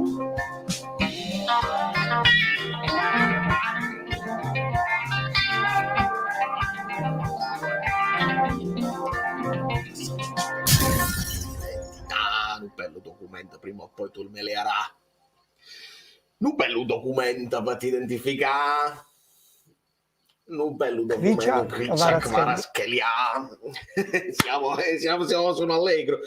Un bello documento, prima o poi tu me le harà. Un bello documento per ti identificare. Un bello documento. Siamo sono allegro.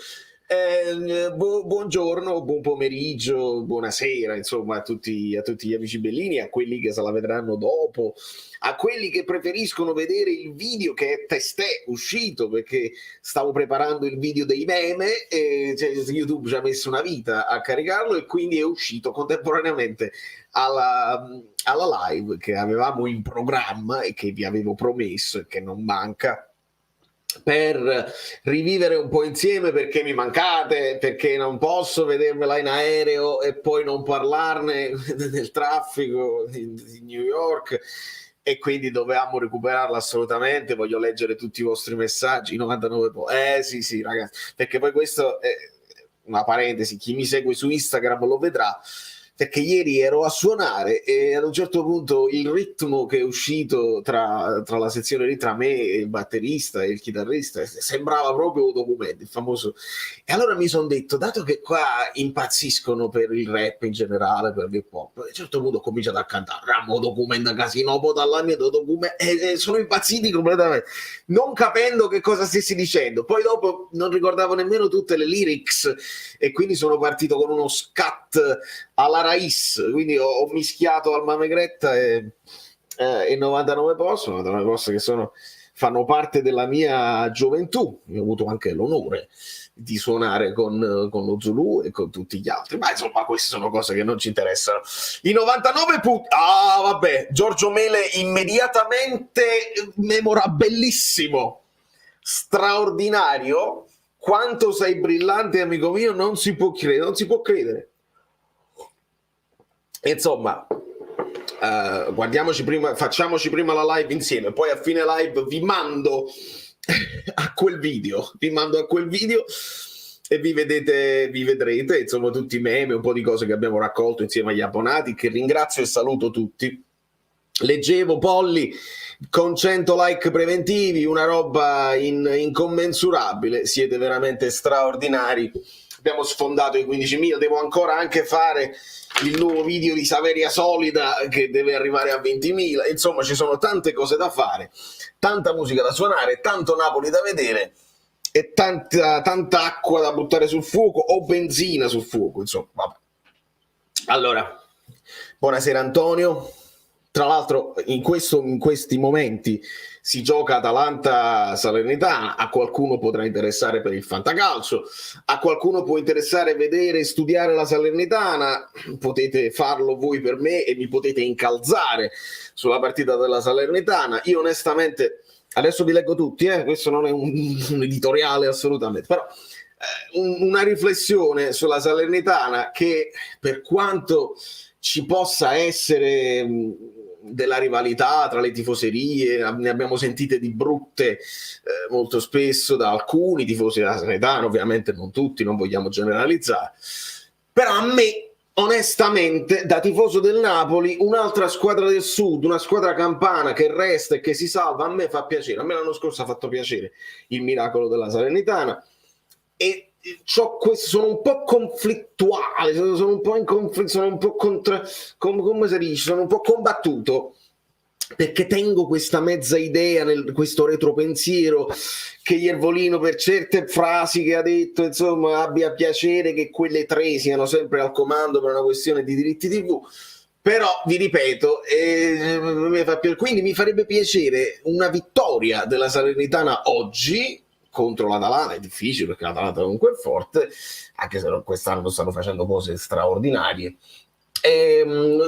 Buongiorno, buon pomeriggio, buonasera, insomma, a tutti gli amici bellini, a quelli che se la vedranno dopo, a quelli che preferiscono vedere il video che è testè uscito, perché stavo preparando il video dei meme e YouTube ci ha messo una vita a caricarlo e quindi è uscito contemporaneamente alla live che avevamo in programma e che vi avevo promesso e che non manca, per rivivere un po' insieme, perché mi mancate, perché non posso vedermela in aereo e poi non parlarne nel traffico di New York, e quindi dovevamo recuperarla assolutamente. Voglio leggere tutti i vostri messaggi, 99 sì ragazzi, perché poi questo è una parentesi, chi mi segue su Instagram lo vedrà, perché ieri ero a suonare e ad un certo punto il ritmo che è uscito tra la sezione lì, tra me e il batterista e il chitarrista, sembrava proprio un documento, il famoso. E allora mi sono detto, dato che qua impazziscono per il rap in generale, per l'hip hop, a un certo punto ho cominciato a cantare Ramo documenta casino, dalla mia documento, e sono impazziti completamente, non capendo che cosa stessi dicendo. Poi dopo non ricordavo nemmeno tutte le lyrics e quindi sono partito con uno scat alla Raiz, quindi ho mischiato Alma Megretta e 99 Post che fanno parte della mia gioventù. Io ho avuto anche l'onore di suonare con lo Zulu e con tutti gli altri, ma insomma queste sono cose che non ci interessano. I 99 vabbè, Giorgio Mele immediatamente memorabilissimo, straordinario, quanto sei brillante amico mio, non si può credere. Insomma, facciamoci prima la live insieme, poi a fine live vi mando a quel video e vi vedrete, insomma, tutti i meme, un po' di cose che abbiamo raccolto insieme agli abbonati, che ringrazio e saluto tutti. Leggevo Polli con 100 like preventivi, una roba incommensurabile, siete veramente straordinari. Abbiamo sfondato i 15.000, devo ancora anche fare il nuovo video di Saveria Solida che deve arrivare a 20.000, insomma ci sono tante cose da fare, tanta musica da suonare, tanto Napoli da vedere e tanta acqua da buttare sul fuoco o benzina sul fuoco, insomma. Vabbè. Allora, buonasera Antonio. Tra l'altro in questi momenti si gioca Atalanta-Salernitana, a qualcuno potrà interessare per il fantacalcio, a qualcuno può interessare vedere e studiare la Salernitana, potete farlo voi per me e mi potete incalzare sulla partita della Salernitana. Io onestamente, adesso vi leggo tutti, questo non è un editoriale assolutamente, però una riflessione sulla Salernitana, che per quanto ci possa essere della rivalità tra le tifoserie, ne abbiamo sentite di brutte molto spesso da alcuni tifosi della Salernitana, ovviamente non tutti, non vogliamo generalizzare, però a me onestamente da tifoso del Napoli un'altra squadra del sud, una squadra campana che resta e che si salva, a me fa piacere. A me l'anno scorso ha fatto piacere il miracolo della Salernitana e sono un po' conflittuale, sono un po' in conflitto, sono un po' come si dice, sono un po' combattuto, perché tengo questa mezza idea, questo retropensiero, che Iervolino per certe frasi che ha detto, insomma, abbia piacere che quelle tre siano sempre al comando per una questione di diritti TV. Però vi ripeto, quindi mi farebbe piacere una vittoria della Salernitana oggi contro l'Atalanta. È difficile perché l'Atalanta comunque è forte, anche se quest'anno stanno facendo cose straordinarie.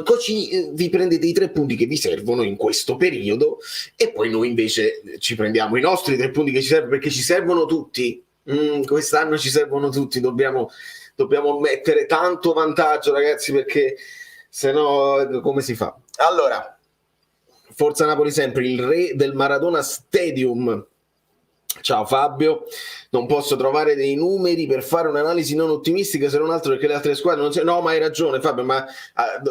Così vi prendete i 3 punti che vi servono in questo periodo e poi noi invece ci prendiamo i nostri 3 punti che ci servono, perché ci servono tutti. Quest'anno ci servono tutti, dobbiamo mettere tanto vantaggio, ragazzi, perché se no come si fa? Allora, Forza Napoli sempre, il re del Maradona Stadium Ciao Fabio, non posso trovare dei numeri per fare un'analisi non ottimistica se non altro perché le altre squadre non c'è. No, ma hai ragione Fabio, ma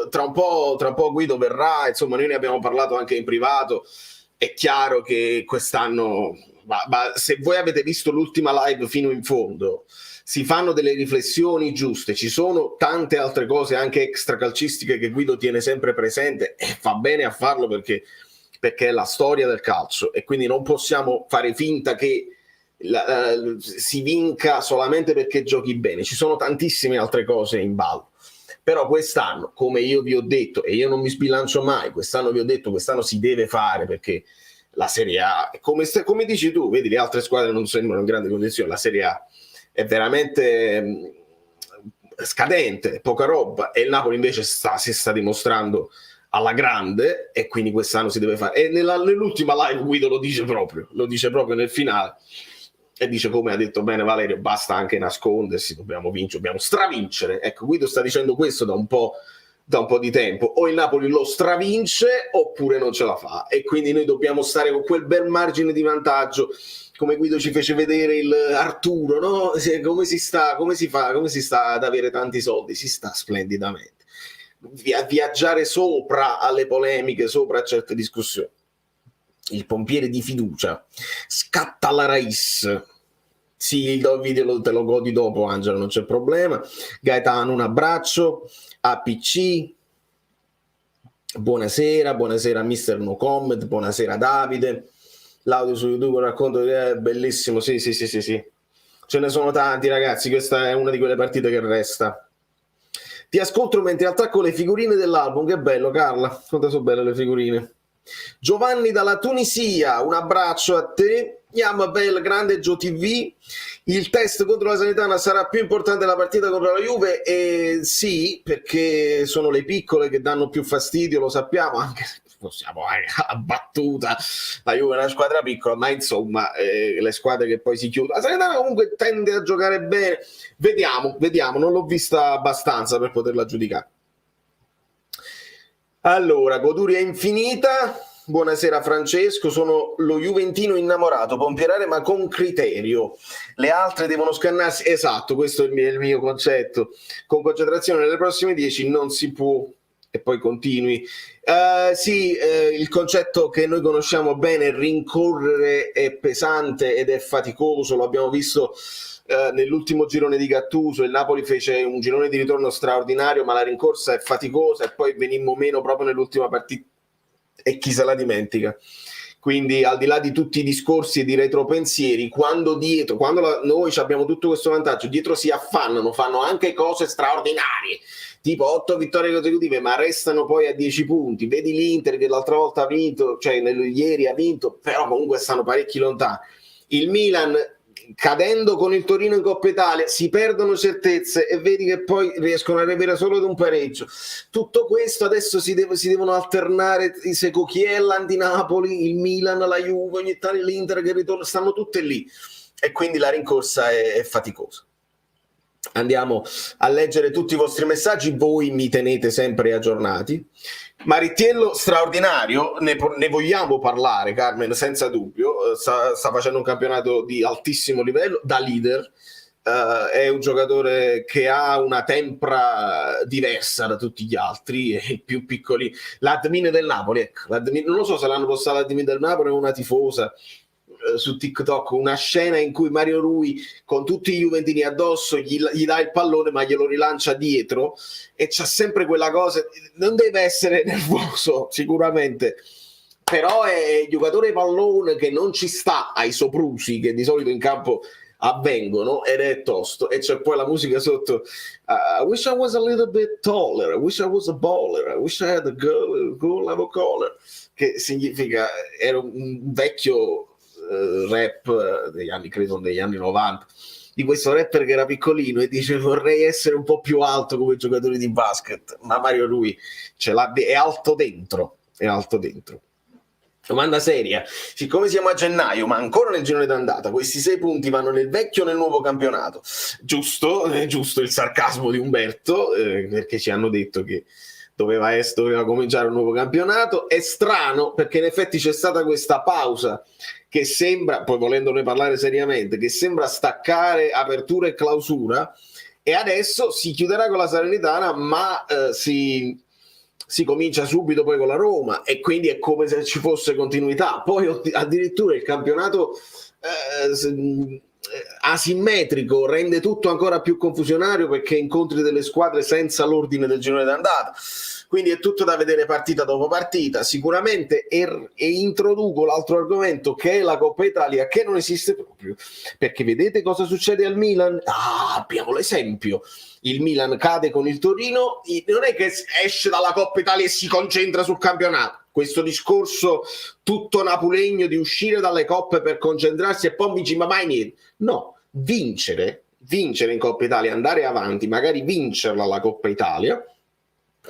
tra un po' Guido verrà, insomma noi ne abbiamo parlato anche in privato, è chiaro che quest'anno, ma se voi avete visto l'ultima live fino in fondo, si fanno delle riflessioni giuste, ci sono tante altre cose anche extracalcistiche che Guido tiene sempre presente e fa bene a farlo perché è la storia del calcio e quindi non possiamo fare finta che si vinca solamente perché giochi bene, ci sono tantissime altre cose in ballo. Però quest'anno, come io vi ho detto, e io non mi sbilancio mai, quest'anno vi ho detto, quest'anno si deve fare perché la Serie A, come dici tu, vedi le altre squadre non sembrano in grande condizione, la Serie A è veramente scadente, poca roba, e il Napoli invece si sta dimostrando alla grande e quindi quest'anno si deve fare. E nell'ultima live Guido lo dice proprio nel finale e dice, come ha detto bene Valerio, basta anche nascondersi, dobbiamo vincere, dobbiamo stravincere. Ecco, Guido sta dicendo questo da un po' di tempo, o il Napoli lo stravince oppure non ce la fa e quindi noi dobbiamo stare con quel bel margine di vantaggio, come Guido ci fece vedere il Arturo, no? Come si sta ad avere tanti soldi? Si sta splendidamente. Viaggiare sopra alle polemiche, sopra a certe discussioni. Il pompiere di fiducia scatta la Rais. Sì, il video te lo godi dopo, Angelo, non c'è problema. Gaetano, un abbraccio. APC, buonasera Mister No Comment, buonasera Davide. L'audio su YouTube racconto che è bellissimo, sì. Ce ne sono tanti ragazzi, questa è una di quelle partite che resta. Ti ascolto mentre attacco le figurine dell'album, che bello Carla, quanto sono belle le figurine. Giovanni dalla Tunisia, un abbraccio a te. Bel grande Gio TV, il test contro la Salernitana sarà più importante della partita contro la Juve? Sì, perché sono le piccole che danno più fastidio, lo sappiamo, anche se possiamo a battuta, la Juve è una squadra piccola, ma insomma le squadre che poi si chiudono, la Salernitana comunque tende a giocare bene, vediamo, non l'ho vista abbastanza per poterla giudicare. Allora, goduria infinita. Buonasera Francesco, sono lo juventino innamorato, pompierare ma con criterio, le altre devono scannarsi, esatto, questo è il mio concetto, con concentrazione nelle prossime 10 non si può, e poi continui. Il concetto che noi conosciamo bene, rincorrere è pesante ed è faticoso, lo abbiamo visto nell'ultimo girone di Gattuso, il Napoli fece un girone di ritorno straordinario, ma la rincorsa è faticosa e poi venimmo meno proprio nell'ultima partita e chi se la dimentica. Quindi al di là di tutti i discorsi e di retropensieri, quando noi abbiamo tutto questo vantaggio, dietro si affannano, fanno anche cose straordinarie, tipo 8 vittorie consecutive, ma restano poi a 10 punti. Vedi l'Inter che l'altra volta ha vinto, cioè ieri ha vinto, però comunque stanno parecchi lontani. Il Milan, cadendo con il Torino in Coppa Italia, si perdono certezze e vedi che poi riescono a arrivare solo ad un pareggio. Tutto questo adesso si devono alternare i Secochiella di Napoli, il Milan, la Juve, ogni tanto l'Inter che ritorna, stanno tutte lì e quindi la rincorsa è faticosa. Andiamo a leggere tutti i vostri messaggi, voi mi tenete sempre aggiornati. Marittiello straordinario, ne vogliamo parlare, Carmen, senza dubbio, sta facendo un campionato di altissimo livello, da leader, è un giocatore che ha una tempra diversa da tutti gli altri, è più piccoli. L'admin del Napoli, ecco, non lo so se l'hanno postato l'admin del Napoli o una tifosa su TikTok, una scena in cui Mario Rui con tutti i juventini addosso gli dà il pallone ma glielo rilancia dietro e c'ha sempre quella cosa, non deve essere nervoso sicuramente, però è il giocatore pallone che non ci sta ai soprusi che di solito in campo avvengono ed è tosto, e c'è poi la musica sotto, I wish I was a little bit taller, I wish I was a baller, I wish I had a girl level collar, che significa era un vecchio rap degli anni 90, di questo rapper che era piccolino e dice vorrei essere un po' più alto come i giocatori di basket, ma Mario Rui è alto dentro. Domanda seria, siccome siamo a gennaio ma ancora nel girone d'andata, questi 6 punti vanno nel vecchio o nel nuovo campionato? Giusto il sarcasmo di Umberto, perché ci hanno detto che doveva cominciare un nuovo campionato. È strano perché in effetti c'è stata questa pausa che sembra, poi volendone parlare seriamente, che sembra staccare apertura e clausura, e adesso si chiuderà con la Salernitana, ma si comincia subito poi con la Roma, e quindi è come se ci fosse continuità. Poi addirittura il campionato asimmetrico rende tutto ancora più confusionario, perché incontri delle squadre senza l'ordine del girone d'andata, quindi è tutto da vedere partita dopo partita sicuramente. E introduco l'altro argomento, che è la Coppa Italia, che non esiste proprio, perché vedete cosa succede al Milan? Abbiamo l'esempio: il Milan cade con il Torino, non è che esce dalla Coppa Italia e si concentra sul campionato. Questo discorso tutto napulegno di uscire dalle coppe per concentrarsi e poi dici ma mai niente. No, vincere in Coppa Italia, andare avanti, magari vincerla la Coppa Italia,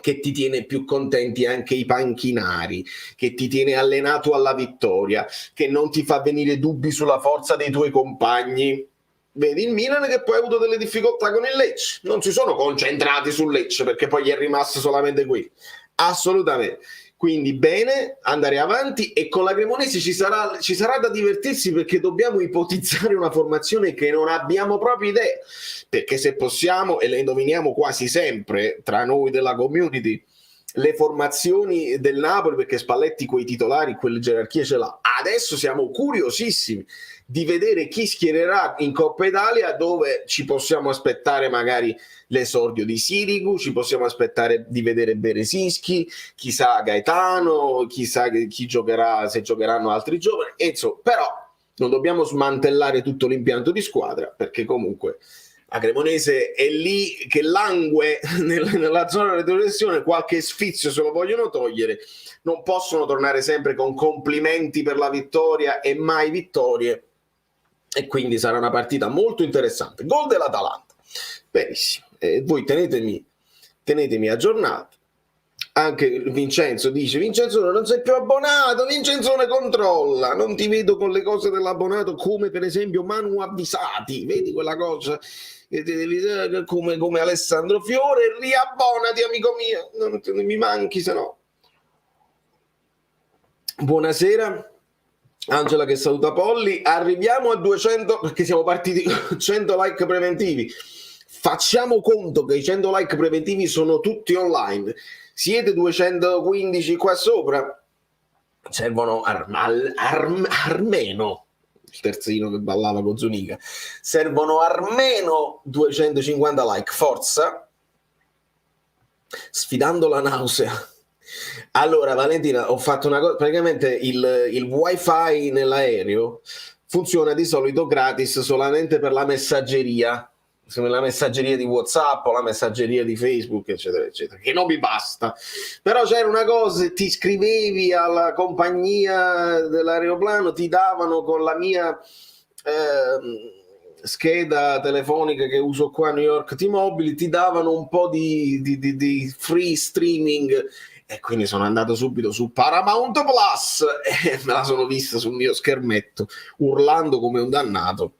che ti tiene più contenti anche i panchinari, che ti tiene allenato alla vittoria, che non ti fa venire dubbi sulla forza dei tuoi compagni. Vedi il Milan che poi ha avuto delle difficoltà con il Lecce, non si sono concentrati sul Lecce perché poi gli è rimasto solamente qui, assolutamente. Quindi bene, andare avanti, e con la Cremonese ci sarà da divertirsi, perché dobbiamo ipotizzare una formazione che non abbiamo proprio idea, perché se possiamo, e le indoviniamo quasi sempre tra noi della community, le formazioni del Napoli, perché Spalletti quei titolari, quelle gerarchie ce l'ha. Adesso siamo curiosissimi di vedere chi schiererà in Coppa Italia, dove ci possiamo aspettare magari l'esordio di Sirigu, ci possiamo aspettare di vedere Beresischi, chissà Gaetano, chissà chi giocherà, se giocheranno altri giovani, insomma. Però non dobbiamo smantellare tutto l'impianto di squadra, perché comunque la Cremonese è lì che langue nella zona della retrocessione, qualche sfizio se lo vogliono togliere, non possono tornare sempre con complimenti per la vittoria e mai vittorie, e quindi sarà una partita molto interessante. Gol dell'Atalanta, benissimo, voi tenetemi aggiornato. Anche Vincenzo dice: Vincenzo, non sei più abbonato, Vincenzo ne controlla, non ti vedo con le cose dell'abbonato, come per esempio Manu Avvisati, vedi quella cosa come Alessandro Fiore. Riabbonati, amico mio, non mi manchi, se no. Buonasera Angela che saluta Polli. Arriviamo a 200, perché siamo partiti con 100 like preventivi. Facciamo conto che i 100 like preventivi sono tutti online. Siete 215 qua sopra, servono almeno, il terzino che ballava con Zuniga, servono almeno 250 like, forza, sfidando la nausea. Allora Valentina, ho fatto una cosa, praticamente il wifi nell'aereo funziona di solito gratis solamente per la messaggeria di WhatsApp o la messaggeria di Facebook, eccetera eccetera, che non mi basta. Però c'era una cosa: ti iscrivevi alla compagnia dell'aeroplano, ti davano con la mia scheda telefonica che uso qua a New York, T-Mobile, ti davano un po' di free streaming, e quindi sono andato subito su Paramount Plus e me la sono vista sul mio schermetto, urlando come un dannato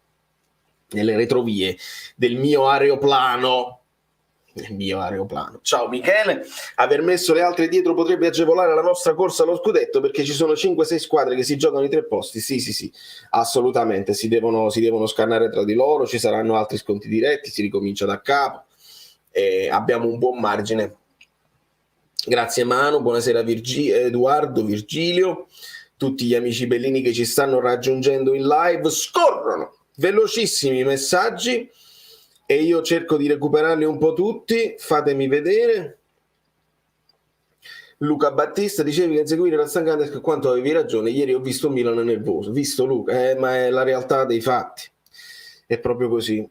nelle retrovie del mio aeroplano. Ciao Michele, aver messo le altre dietro potrebbe agevolare la nostra corsa allo scudetto, perché ci sono 5-6 squadre che si giocano i 3 posti. Sì, assolutamente, si devono scannare tra di loro, ci saranno altri sconti diretti, si ricomincia da capo, abbiamo un buon margine. Grazie Manu, buonasera Edoardo, Virgilio, tutti gli amici bellini che ci stanno raggiungendo in live. Scorrono velocissimi i messaggi e io cerco di recuperarli un po' tutti. Fatemi vedere. Luca Battista, dicevi che inseguire la stancante, quanto avevi ragione, ieri ho visto Milan nervoso. Visto Luca, ma è la realtà dei fatti, è proprio così.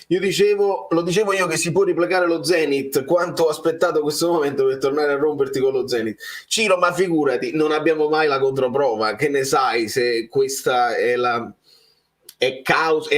Lo dicevo io che si può replicare lo Zenit, quanto ho aspettato questo momento per tornare a romperti con lo Zenit. Ciro, ma figurati, non abbiamo mai la controprova, che ne sai se questa è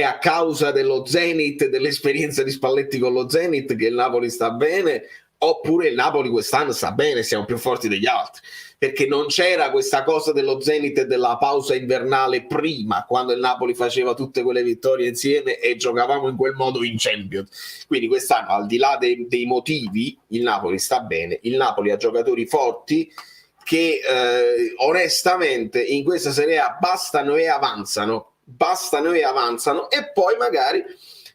a causa dello Zenit, dell'esperienza di Spalletti con lo Zenit, che il Napoli sta bene, oppure il Napoli quest'anno sta bene, siamo più forti degli altri, perché non c'era questa cosa dello Zenit e della pausa invernale prima, quando il Napoli faceva tutte quelle vittorie insieme e giocavamo in quel modo in Champions. Quindi quest'anno, al di là dei motivi, il Napoli sta bene, il Napoli ha giocatori forti che onestamente in questa Serie A bastano e avanzano, e poi magari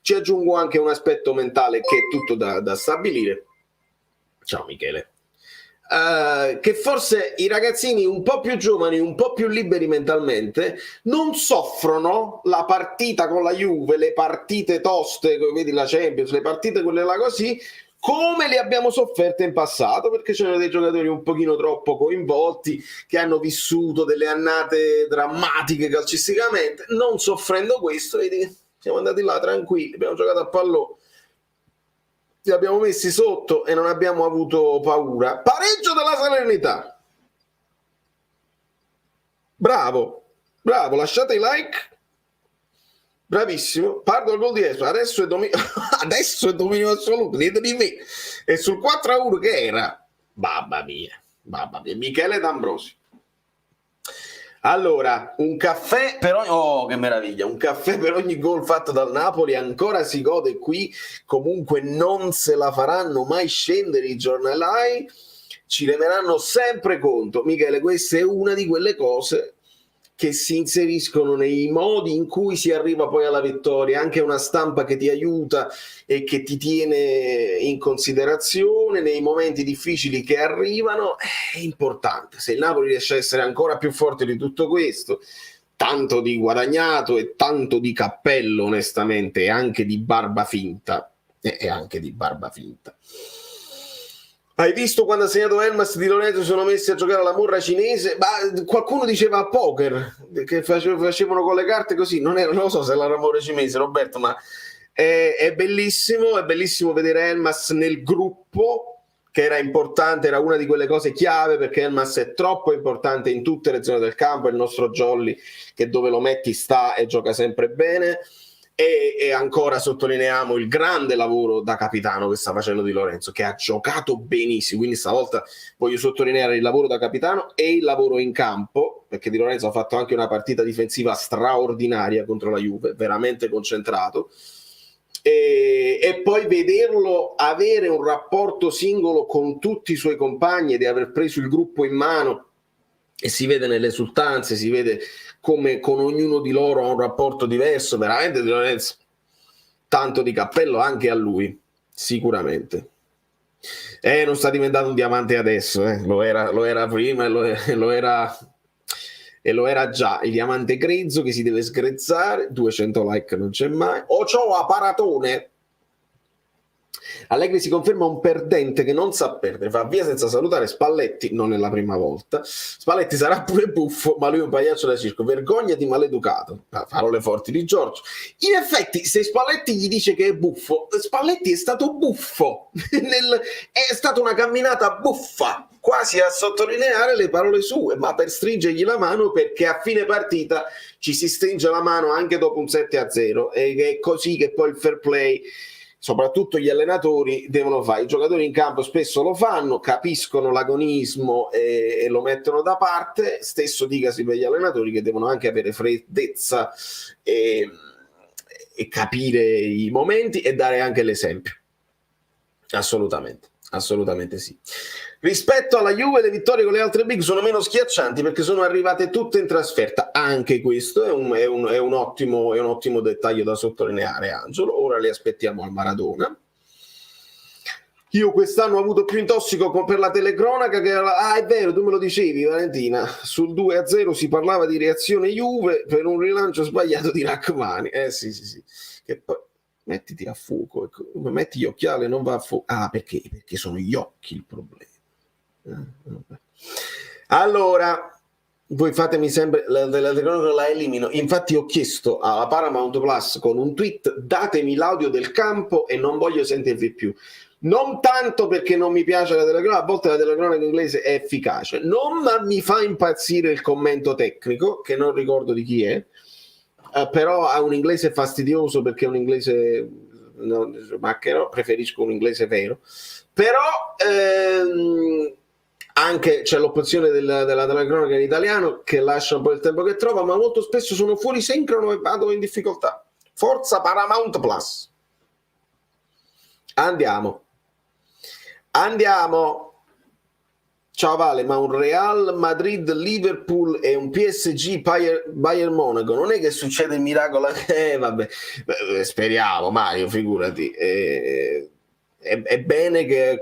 ci aggiungo anche un aspetto mentale che è tutto da stabilire. Ciao Michele. Che forse i ragazzini un po' più giovani, un po' più liberi mentalmente, non soffrono la partita con la Juve, le partite toste, vedi la Champions, le partite quelle là così, come le abbiamo sofferte in passato, perché c'erano dei giocatori un pochino troppo coinvolti, che hanno vissuto delle annate drammatiche calcisticamente. Non soffrendo questo, vedi, siamo andati là tranquilli, abbiamo giocato a pallone, li abbiamo messi sotto e non abbiamo avuto paura. Pareggio della Salernità. Bravo, lasciate i like. Bravissimo. Parlo al gol di Espo. Adesso è dominio assoluto, niente di me. E sul 4-1 che era? Mamma mia. Michele D'Ambrosi. Allora, un caffè per ogni... Oh, che meraviglia! Un caffè per ogni gol fatto dal Napoli, ancora si gode qui, comunque non se la faranno mai scendere i giornalai, ci renderanno sempre conto. Michele, questa è una di quelle cose che si inseriscono nei modi in cui si arriva poi alla vittoria, anche una stampa che ti aiuta e che ti tiene in considerazione nei momenti difficili che arrivano, è importante. Se il Napoli riesce a essere ancora più forte di tutto questo, tanto di guadagnato e tanto di cappello onestamente, e anche di barba finta, Hai visto quando ha segnato Elmas Di Lorenzo sono messi a giocare alla morra cinese? Ma qualcuno diceva a poker, che facevano con le carte così, non lo so se era la morra cinese, Roberto, ma è bellissimo vedere Elmas nel gruppo, che era importante, era una di quelle cose chiave, perché Elmas è troppo importante in tutte le zone del campo, è il nostro Jolly che dove lo metti sta e gioca sempre bene. E ancora sottolineiamo il grande lavoro da capitano che sta facendo Di Lorenzo, che ha giocato benissimo, quindi stavolta voglio sottolineare il lavoro da capitano e il lavoro in campo, perché Di Lorenzo ha fatto anche una partita difensiva straordinaria contro la Juve, veramente concentrato, e poi vederlo avere un rapporto singolo con tutti i suoi compagni ed aver preso il gruppo in mano, e si vede nelle esultanze, si vede come con ognuno di loro ha un rapporto diverso, veramente Di Lorenzo, tanto di cappello anche a lui, sicuramente. Non sta diventando un diamante adesso, lo era prima e lo era già, il diamante grezzo che si deve sgrezzare, 200 like non c'è mai. Ciao a Paratone! Allegri si conferma un perdente che non sa perdere, va via senza salutare Spalletti, non è la prima volta. Spalletti sarà pure buffo, ma lui è un pagliaccio da circo, vergognati maleducato. Parole forti di Giorgio. In effetti, se Spalletti gli dice che è buffo, Spalletti è stato buffo, è stata una camminata buffa, quasi a sottolineare le parole sue, ma per stringergli la mano, perché a fine partita ci si stringe la mano anche dopo un 7-0, e è così che poi il fair play, soprattutto gli allenatori, devono fare. I giocatori in campo spesso lo fanno, capiscono l'agonismo e lo mettono da parte, stesso dicasi per gli allenatori, che devono anche avere freddezza e capire i momenti e dare anche l'esempio. Assolutamente sì. Rispetto alla Juve, le vittorie con le altre big sono meno schiaccianti perché sono arrivate tutte in trasferta. Anche questo è un ottimo dettaglio da sottolineare, Angelo. Ora le aspettiamo al Maradona. Io quest'anno ho avuto più intossico per la telecronaca che è vero, tu me lo dicevi, Valentina, sul 2-0 si parlava di reazione Juve per un rilancio sbagliato di Rachmani. Sì, che poi mettiti a fuoco, metti gli occhiali, non va a fuoco. Perché sono gli occhi il problema. Allora, voi fatemi sempre la telecronaca, la elimino. Infatti ho chiesto alla Paramount Plus con un tweet: datemi l'audio del campo e non voglio sentirvi più. Non tanto perché non mi piace la telecronaca, a volte la telecronaca inglese è efficace, non mi fa impazzire il commento tecnico, che non ricordo di chi è, però ha un inglese fastidioso, perché è un inglese macchero, preferisco un inglese vero, però anche c'è l'opzione della telecronaca in italiano che lascia un po' il tempo che trova, ma molto spesso sono fuori sincrono e vado in difficoltà. Forza Paramount Plus. Andiamo. Ciao Vale, ma un Real Madrid Liverpool e un PSG Bayern Monaco non è che succede il miracolo? Vabbè, speriamo, Mario, figurati. È bene che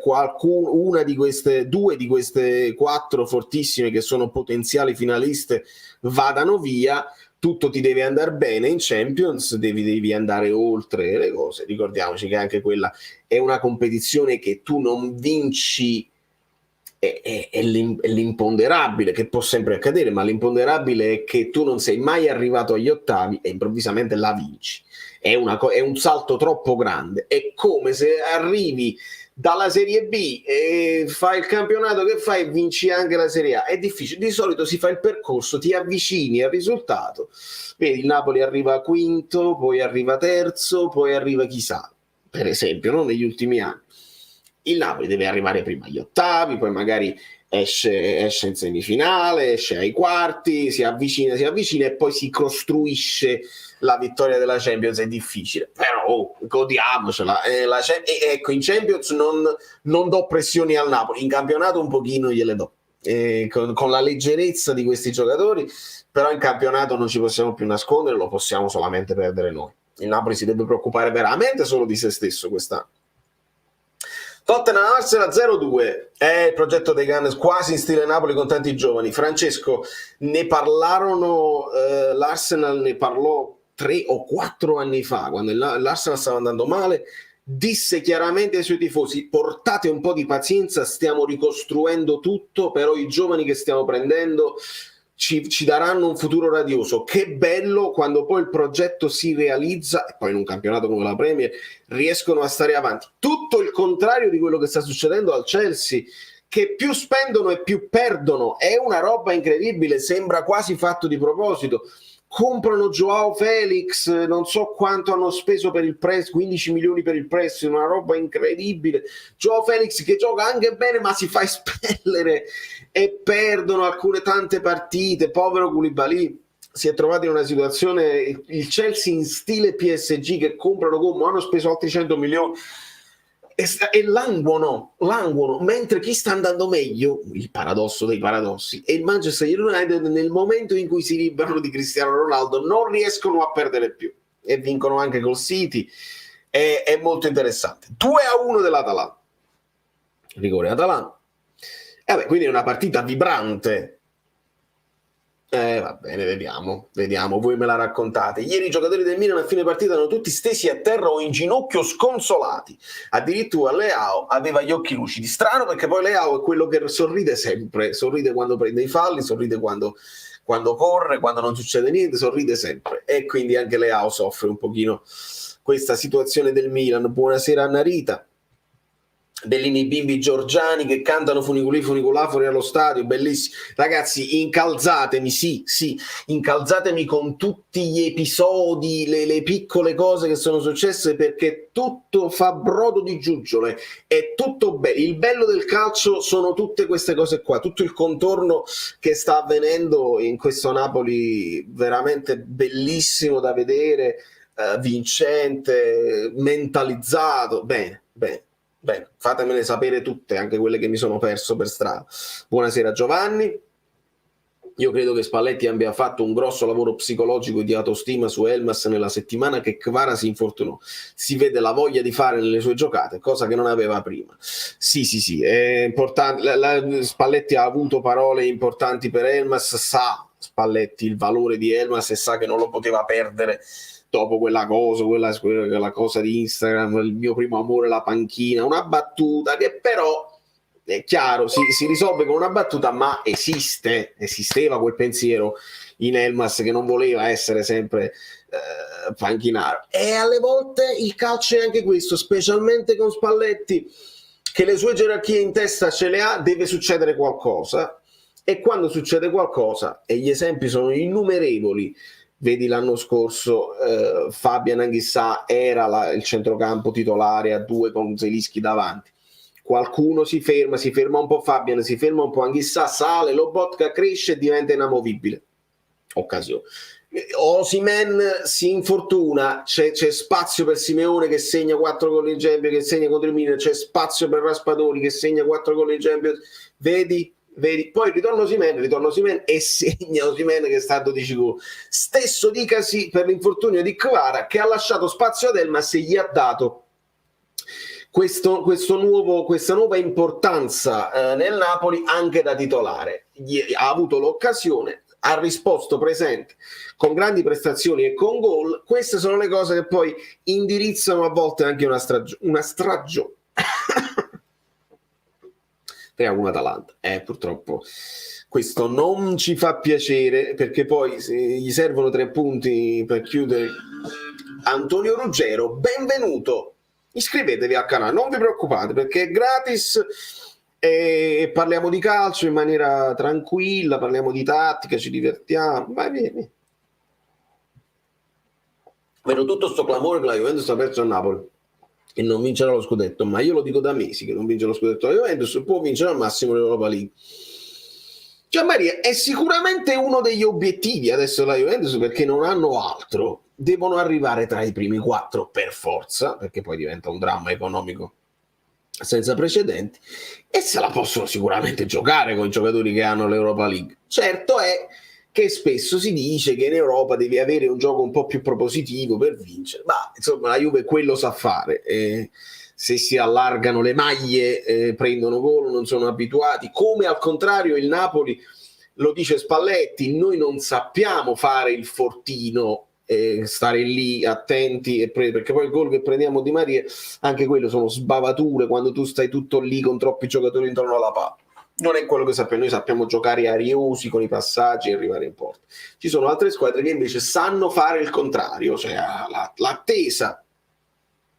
due di queste 4 fortissime che sono potenziali finaliste vadano via. Tutto ti deve andare bene in Champions, devi andare oltre le cose. Ricordiamoci che anche quella è una competizione che tu non vinci, è l'imponderabile, che può sempre accadere, ma l'imponderabile è che tu non sei mai arrivato agli ottavi e improvvisamente la vinci. È un salto troppo grande. È come se arrivi dalla Serie B e fai il campionato che fai e vinci anche la Serie A. È difficile. Di solito si fa il percorso, ti avvicini al risultato. Vedi, il Napoli arriva quinto, poi arriva terzo, poi arriva chissà, per esempio, no? Negli ultimi anni. Il Napoli deve arrivare prima agli ottavi, poi magari esce in semifinale, esce ai quarti, si avvicina e poi si costruisce la vittoria della Champions. È difficile, però godiamocela. Ecco, in Champions non do pressioni al Napoli, in campionato un pochino gliele do, con la leggerezza di questi giocatori, però in campionato non ci possiamo più nascondere, lo possiamo solamente perdere noi. Il Napoli si deve preoccupare veramente solo di se stesso quest'anno. Tottenham Arsenal 0-2 è il progetto dei Gunners, quasi in stile Napoli con tanti giovani. Francesco, ne parlarono, l'Arsenal ne parlò 3 o 4 anni fa, quando l'Arsenal stava andando male, disse chiaramente ai suoi tifosi: portate un po' di pazienza, stiamo ricostruendo tutto, però i giovani che stiamo prendendo ci daranno un futuro radioso. Che bello quando poi il progetto si realizza e poi in un campionato come la Premier riescono a stare avanti. Tutto il contrario di quello che sta succedendo al Chelsea, che più spendono e più perdono. È una roba incredibile, sembra quasi fatto di proposito. Comprano Joao Felix, non so quanto hanno speso per il prestito, 15 milioni per il prestito, una roba incredibile. Joao Felix che gioca anche bene ma si fa espellere e perdono alcune tante partite. Povero Koulibaly si è trovato in una situazione, il Chelsea in stile PSG, che comprano come hanno speso altri 100 milioni e languono, mentre chi sta andando meglio, il paradosso dei paradossi, è il Manchester United. Nel momento in cui si liberano di Cristiano Ronaldo non riescono a perdere più e vincono anche col City. È molto interessante. 2-1 dell'Atalanta, rigore Atalanta. Quindi è una partita vibrante. Va bene, vediamo, voi me la raccontate. Ieri i giocatori del Milan a fine partita erano tutti stesi a terra o in ginocchio sconsolati. Addirittura Leao aveva gli occhi lucidi. Strano, perché poi Leao è quello che sorride sempre, sorride quando prende i falli, sorride quando corre, quando non succede niente, sorride sempre. E quindi anche Leao soffre un pochino questa situazione del Milan. Buonasera Anna Rita. Bellini bimbi Giorgiani che cantano funiculi funiculafori allo stadio, bellissimo. Ragazzi, incalzatemi, sì, incalzatemi con tutti gli episodi, le piccole cose che sono successe, perché tutto fa brodo di giuggiole, è tutto bello. Il bello del calcio sono tutte queste cose qua, tutto il contorno che sta avvenendo in questo Napoli veramente bellissimo da vedere, vincente, mentalizzato. Bene, fatemele sapere tutte, anche quelle che mi sono perso per strada. Buonasera Giovanni. Io credo che Spalletti abbia fatto un grosso lavoro psicologico di autostima su Elmas nella settimana che Kvara si infortunò. Si vede la voglia di fare nelle sue giocate, cosa che non aveva prima. Sì, è importante. Spalletti ha avuto parole importanti per Elmas, sa Spalletti il valore di Elmas e sa che non lo poteva perdere dopo quella cosa di Instagram, il mio primo amore, la panchina, una battuta che però è chiaro, si risolve con una battuta, ma esisteva quel pensiero in Elmas che non voleva essere sempre panchinaro. E alle volte il calcio è anche questo, specialmente con Spalletti, che le sue gerarchie in testa ce le ha, deve succedere qualcosa, e quando succede qualcosa, e gli esempi sono innumerevoli, Vedi l'anno scorso Fabian Anghissà era il centrocampo titolare a 2 con Zelinski davanti. Qualcuno si ferma un po' Fabian, si ferma un po' Anghissà, sale, Lobotka cresce e diventa inamovibile. Occasione. Osimhen si infortuna, c'è spazio per Simeone che segna 4 gol in Champions, che segna contro il Milan, c'è spazio per Raspadori che segna 4 gol in Champions, vedi, poi ritorna Osimhen e segna Osimhen che sta a 12 gol. Stesso dicasi per l'infortunio di Kvara, che ha lasciato spazio ad Elmas e gli ha dato questa nuova importanza nel Napoli anche da titolare. Ha avuto l'occasione, ha risposto presente con grandi prestazioni e con gol. Queste sono le cose che poi indirizzano a volte anche una stragione. 3-1 Atalanta. Purtroppo questo non ci fa piacere, perché poi gli servono 3 punti per chiudere. Antonio Ruggero, benvenuto. Iscrivetevi al canale, non vi preoccupate perché è gratis e parliamo di calcio in maniera tranquilla, parliamo di tattica, ci divertiamo. Vai, vieni. Vedo tutto sto clamore che la Juventus ha perso a Napoli e non vincerà lo scudetto, ma io lo dico da mesi che non vince lo scudetto la Juventus, può vincere al massimo l'Europa League. Gianmaria, è sicuramente uno degli obiettivi adesso la Juventus, perché non hanno altro, devono arrivare tra i primi 4 per forza, perché poi diventa un dramma economico senza precedenti, e se la possono sicuramente giocare con i giocatori che hanno l'Europa League. Certo è che spesso si dice che in Europa devi avere un gioco un po' più propositivo per vincere, ma insomma la Juve quello sa fare, se si allargano le maglie prendono gol, non sono abituati, come al contrario il Napoli, lo dice Spalletti, noi non sappiamo fare il fortino, stare lì attenti perché poi il gol che prendiamo di Maria, anche quello sono sbavature quando tu stai tutto lì con troppi giocatori intorno alla palla. Non è quello che sappiamo, noi sappiamo giocare ariosi con i passaggi e arrivare in porta. Ci sono altre squadre che invece sanno fare il contrario, cioè l'attesa,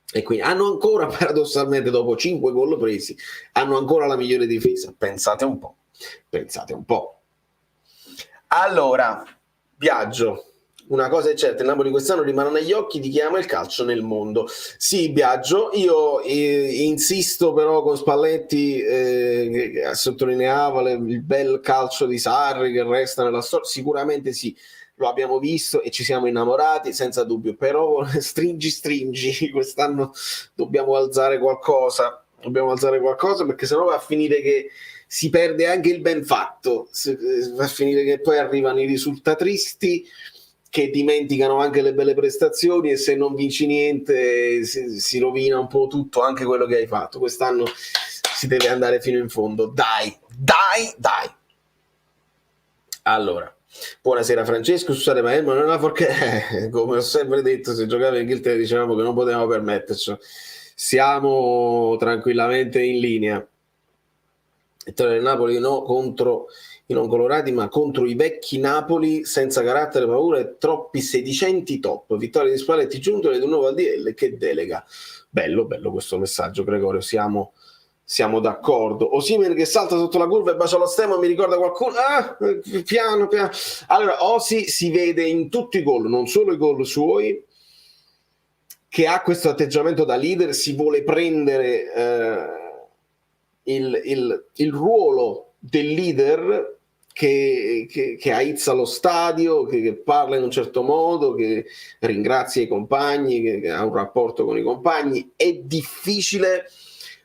e quindi hanno ancora, paradossalmente, dopo 5 gol presi, hanno ancora la migliore difesa. Pensate un po'. Allora, Biagio, una cosa è certa, il Napoli quest'anno rimane negli occhi di chi ama il calcio nel mondo. Sì, Biagio, io insisto però con Spalletti, che sottolineava il bel calcio di Sarri che resta nella storia, sicuramente sì, lo abbiamo visto e ci siamo innamorati senza dubbio, però stringi, quest'anno dobbiamo alzare qualcosa perché sennò va a finire che si perde anche il ben fatto, va a finire che poi arrivano i risultati tristi che dimenticano anche le belle prestazioni, e se non vinci niente si rovina un po' tutto, anche quello che hai fatto. Quest'anno si deve andare fino in fondo, dai. Allora, buonasera Francesco, scusate ma non è una forché, come ho sempre detto, se giocava in Inghilterra dicevamo che non potevamo permetterci, siamo tranquillamente in linea. Vittoria del Napoli no contro i non colorati, ma contro i vecchi Napoli senza carattere, paura e troppi sedicenti top. Vittoria di Spalletti giunto ed un nuovo ADL che delega. Bello questo messaggio, Gregorio, siamo d'accordo. Osimhen che salta sotto la curva e bacia lo stemma, mi ricorda qualcuno? Piano. Allora, Osi si vede in tutti i gol, non solo i gol suoi, che ha questo atteggiamento da leader, si vuole prendere il ruolo del leader che aizza lo stadio, che parla in un certo modo, che ringrazia i compagni, che ha un rapporto con i compagni. È difficile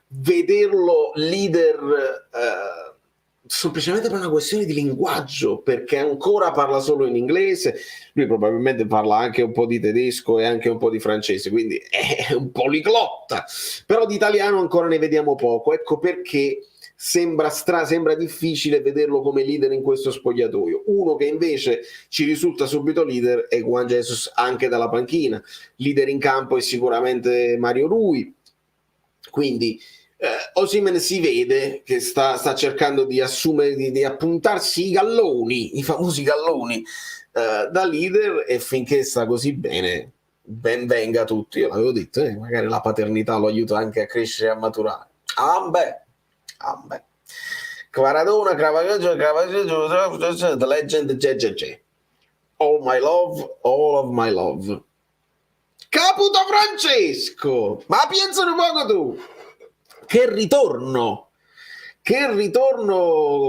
vederlo leader semplicemente per una questione di linguaggio, perché ancora parla solo in inglese, lui probabilmente parla anche un po' di tedesco e anche un po' di francese, quindi è un poliglotta, però di italiano ancora ne vediamo poco. Ecco perché sembra difficile vederlo come leader in questo spogliatoio. Uno che invece ci risulta subito leader è Juan Jesus, anche dalla panchina. Leader in campo è sicuramente Mario Rui, quindi Osimhen si vede che sta cercando di assumere, di appuntarsi i famosi galloni da leader, e finché sta così bene, ben venga a tutti. Io l'avevo detto, magari la paternità lo aiuta anche a crescere e a maturare. Kvaradona, The Legend, JJJ. All my love, all of my love. Caputo Francesco, ma pensa un poco tu, che ritorno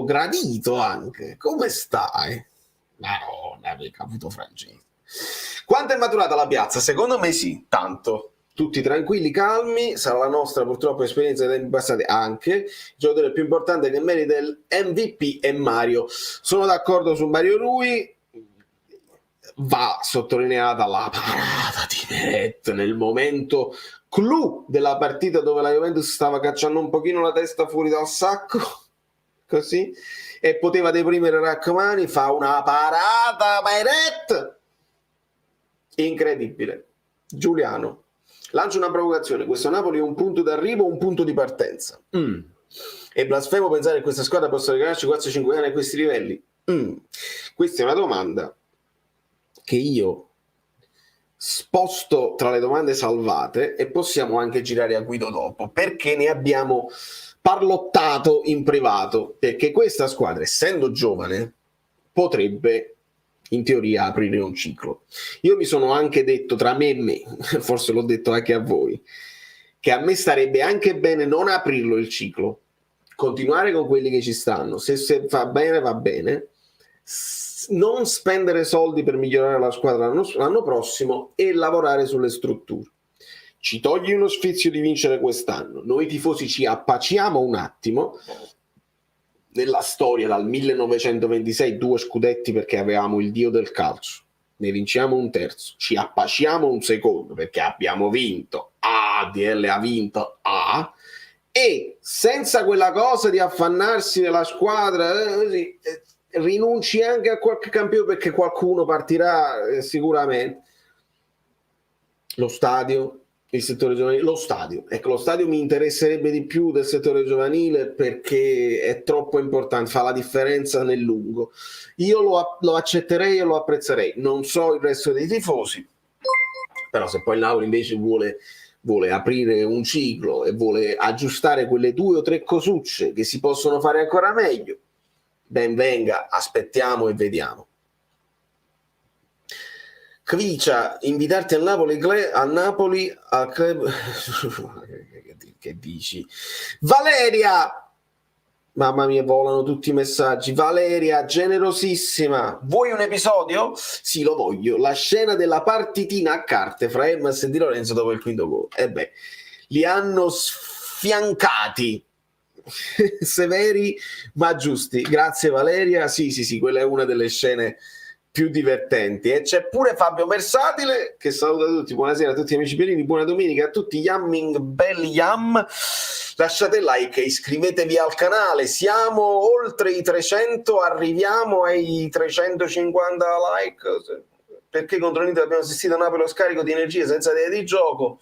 gradito anche, come stai? Madonna, Caputo Francesco. Quanto è maturata la piazza? Secondo me sì, tanto. Tutti tranquilli, calmi, sarà la nostra purtroppo esperienza dei tempi passati anche. Il giocatore più importante che merita il MVP è Mario. Sono d'accordo su Mario Rui. Va sottolineata la parata di Meret nel momento clou della partita dove la Juventus stava cacciando un pochino la testa fuori dal sacco, così, e poteva deprimere Rachmani. Fa una parata Meret incredibile. Giuliano, lancio una provocazione: questo Napoli è un punto d'arrivo o un punto di partenza? È blasfemo pensare che questa squadra possa regalarci 4-5 anni a questi livelli? Questa è una domanda che io sposto tra le domande salvate e possiamo anche girare a Guido dopo, perché ne abbiamo parlottato in privato, perché questa squadra, essendo giovane, potrebbe in teoria aprire un ciclo. Io mi sono anche detto, tra me e me, forse l'ho detto anche a voi, che a me starebbe anche bene non aprirlo il ciclo, continuare con quelli che ci stanno, se va bene, non spendere soldi per migliorare la squadra l'anno prossimo e lavorare sulle strutture. Ci togli uno sfizio di vincere quest'anno, noi tifosi ci appaciamo un attimo. Nella storia dal 1926 2 scudetti perché avevamo il dio del calcio, ne vinciamo un terzo, ci appaciamo un secondo perché abbiamo vinto, DL ha vinto, e senza quella cosa di affannarsi nella squadra, rinunci anche a qualche campione perché qualcuno partirà sicuramente. Lo stadio, il settore giovanile, lo stadio mi interesserebbe di più del settore giovanile perché è troppo importante, fa la differenza nel lungo. Io lo accetterei e lo apprezzerei, non so il resto dei tifosi, però se poi il Napoli invece vuole aprire un ciclo e vuole aggiustare quelle 2 o 3 cosucce che si possono fare ancora meglio, ben venga, aspettiamo e vediamo. Kvicia, invitarti al Napoli al club. Che dici? Valeria, mamma mia, volano tutti i messaggi. Valeria, generosissima, vuoi un episodio? Sì, lo voglio. La scena della partitina a carte fra Hermes e Di Lorenzo dopo il quinto gol. Li hanno sfiancati. Severi ma giusti. Grazie Valeria. Sì, quella è una delle scene più divertenti. E c'è pure Fabio Versatile che saluta tutti. Buonasera a tutti gli amici Perini, buona domenica a tutti. Yamming belli yam, lasciate like e iscrivetevi al canale. Siamo oltre i 300, arriviamo ai 350 like, perché contro l'Inter abbiamo assistito a Napoli allo scarico di energia senza idea di gioco.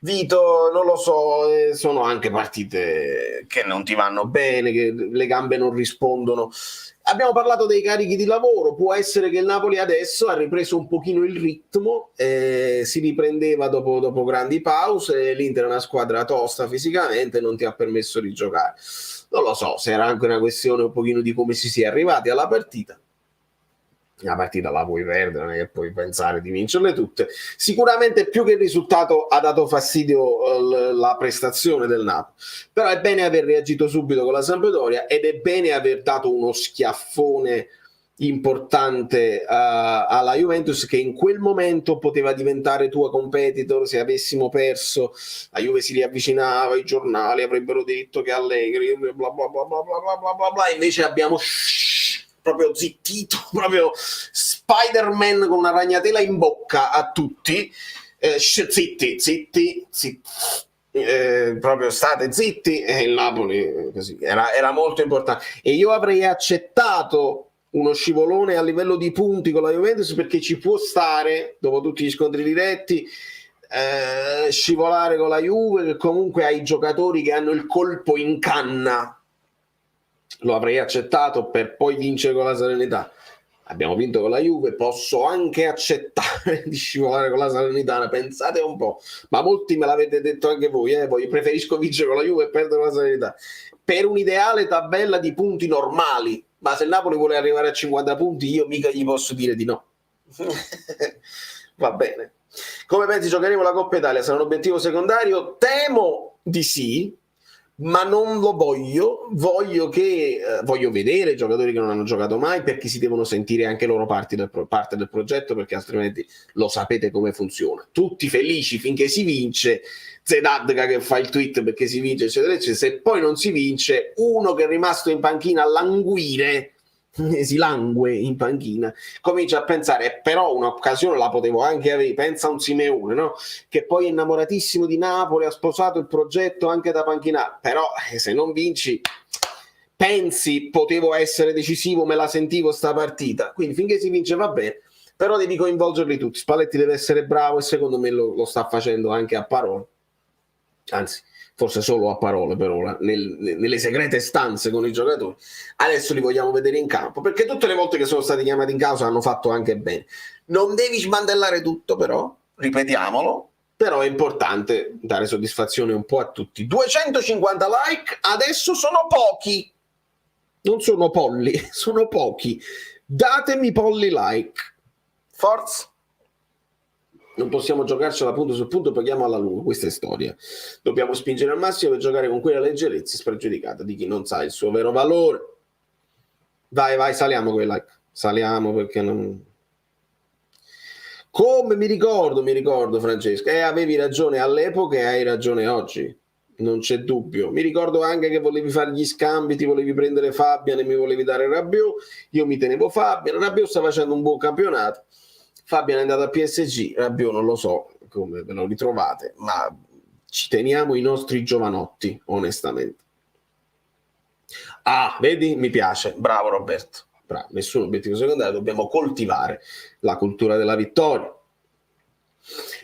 Vito, non lo so, sono anche partite che non ti vanno bene, che le gambe non rispondono. Abbiamo parlato dei carichi di lavoro, può essere che il Napoli adesso ha ripreso un pochino il ritmo, si riprendeva dopo grandi pause, l'Inter è una squadra tosta fisicamente, non ti ha permesso di giocare. Non lo so, se era anche una questione un pochino di come si sia arrivati alla partita. La partita la puoi perdere, non è che puoi pensare di vincerle tutte. Sicuramente più che il risultato ha dato fastidio la prestazione del Napoli, però è bene aver reagito subito con la Sampdoria ed è bene aver dato uno schiaffone importante alla Juventus, che in quel momento poteva diventare tua competitor. Se avessimo perso, la Juve si riavvicinava, i giornali avrebbero detto che Allegri bla bla bla bla bla bla bla bla, invece abbiamo proprio zittito, proprio Spider-Man con una ragnatela in bocca a tutti. Zitti, proprio state zitti, e il Napoli così era molto importante, e io avrei accettato uno scivolone a livello di punti con la Juventus, perché ci può stare dopo tutti gli scontri diretti scivolare con la Juve, che comunque ha i giocatori che hanno il colpo in canna. Lo avrei accettato per poi vincere con la serenità. abbiamo vinto con la Juve, posso anche accettare di scivolare con la Salernitana, pensate un po', ma molti me l'avete detto anche voi, io preferisco vincere con la Juve e perdere con la Salernitana, per un'ideale tabella di punti normali, ma se il Napoli vuole arrivare a 50 punti io mica gli posso dire di no. Va bene. Come pensi giocheremo la Coppa Italia? Sarà un obiettivo secondario? Temo di sì, ma non lo voglio. Voglio vedere i giocatori che non hanno giocato mai, perché si devono sentire anche loro parte del progetto, perché altrimenti lo sapete come funziona. Tutti felici finché si vince, Zedadka che fa il tweet perché si vince, eccetera, eccetera. Se poi non si vince, uno che è rimasto in panchina a languire, si langue in panchina, comincia a pensare però un'occasione la potevo anche avere, pensa a un Simeone, no? Che poi è innamoratissimo di Napoli, ha sposato il progetto anche da panchina, però se non vinci pensi potevo essere decisivo, me la sentivo sta partita, quindi finché si vince va bene, però devi coinvolgerli tutti. Spalletti deve essere bravo e secondo me lo sta facendo anche a parole, anzi forse solo a parole per ora, nelle segrete stanze con i giocatori. Adesso li vogliamo vedere in campo, perché tutte le volte che sono stati chiamati in causa hanno fatto anche bene. Non devi smantellare tutto, però, ripetiamolo, però è importante dare soddisfazione un po' a tutti. 250 like, adesso sono pochi, non sono polli, sono pochi. Datemi polli like. Forza! Non possiamo giocarcela punto su punto, paghiamo alla lunga, questa è storia. Dobbiamo spingere al massimo per giocare con quella leggerezza spregiudicata di chi non sa il suo vero valore. Vai, saliamo quei like. Saliamo perché non... Come mi ricordo Francesca, avevi ragione all'epoca e hai ragione oggi, non c'è dubbio. Mi ricordo anche che volevi fare gli scambi, ti volevi prendere Fabian e mi volevi dare Rabiot, io mi tenevo Fabian, Rabiot sta facendo un buon campionato. Fabian è andato a PSG, Rabiot non lo so come ve lo ritrovate, ma ci teniamo i nostri giovanotti, onestamente. Ah, vedi? Mi piace. Bravo Roberto. Bravo. Nessun obiettivo secondario, dobbiamo coltivare la cultura della vittoria.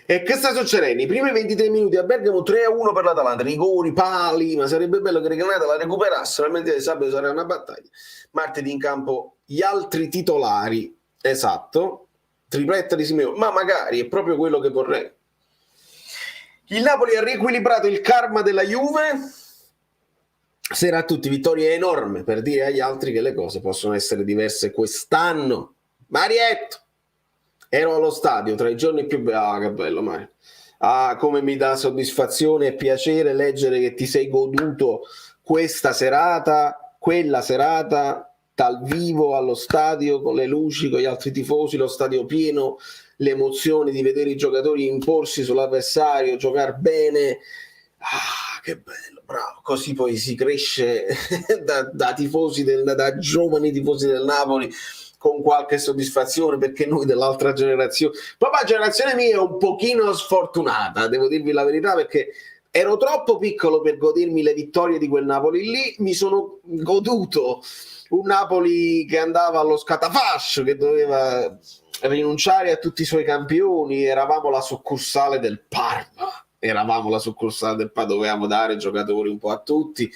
E che sta succedendo? I primi 23 minuti a Bergamo 3-1 per l'Atalanta, rigori, pali, ma sarebbe bello che Granata la recuperasse, solamente sabato sarà una battaglia. Martedì in campo gli altri titolari, esatto, tripletta di Simeone, ma magari è proprio quello che vorrei. Il Napoli ha riequilibrato il karma della Juve, sera a tutti, vittoria enorme per dire agli altri che le cose possono essere diverse quest'anno. Marietto, ero allo stadio tra i giorni più belli. Ah, che bello Mario. Ah, come mi dà soddisfazione e piacere leggere che ti sei goduto questa serata, quella serata dal vivo allo stadio con le luci, con gli altri tifosi, lo stadio pieno, l'emozione di vedere i giocatori imporsi sull'avversario, giocare bene. Ah, che bello, bravo. Così poi si cresce da tifosi da giovani tifosi del Napoli con qualche soddisfazione, perché noi dell'altra generazione, proprio la generazione mia è un pochino sfortunata, devo dirvi la verità, perché ero troppo piccolo per godermi le vittorie di quel Napoli lì, mi sono goduto un Napoli che andava allo scatafascio, che doveva rinunciare a tutti i suoi campioni, eravamo la succursale del Parma, dovevamo dare giocatori un po' a tutti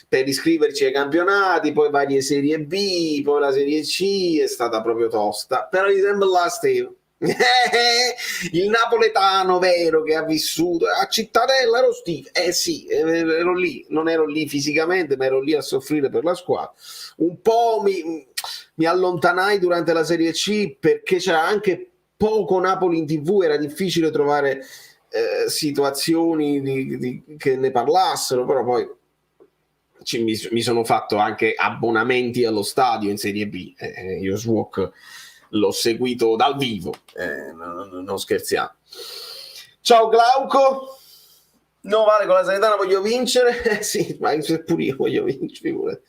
per iscriverci ai campionati, poi varie Serie B, poi la Serie C, è stata proprio tosta, però mi sembra là Steve. Il napoletano vero che ha vissuto a Cittadella, ero Steve, sì, ero lì, non ero lì fisicamente, ma ero lì a soffrire per la squadra. Un po' mi allontanai durante la Serie C perché c'era anche poco Napoli in TV, era difficile trovare situazioni che ne parlassero, però poi mi sono fatto anche abbonamenti allo stadio in Serie B, io Swok l'ho seguito dal vivo, non scherziamo. Ciao Glauco, no vale, con la Salernitana voglio vincere, sì, ma pure io voglio vincere, figurati.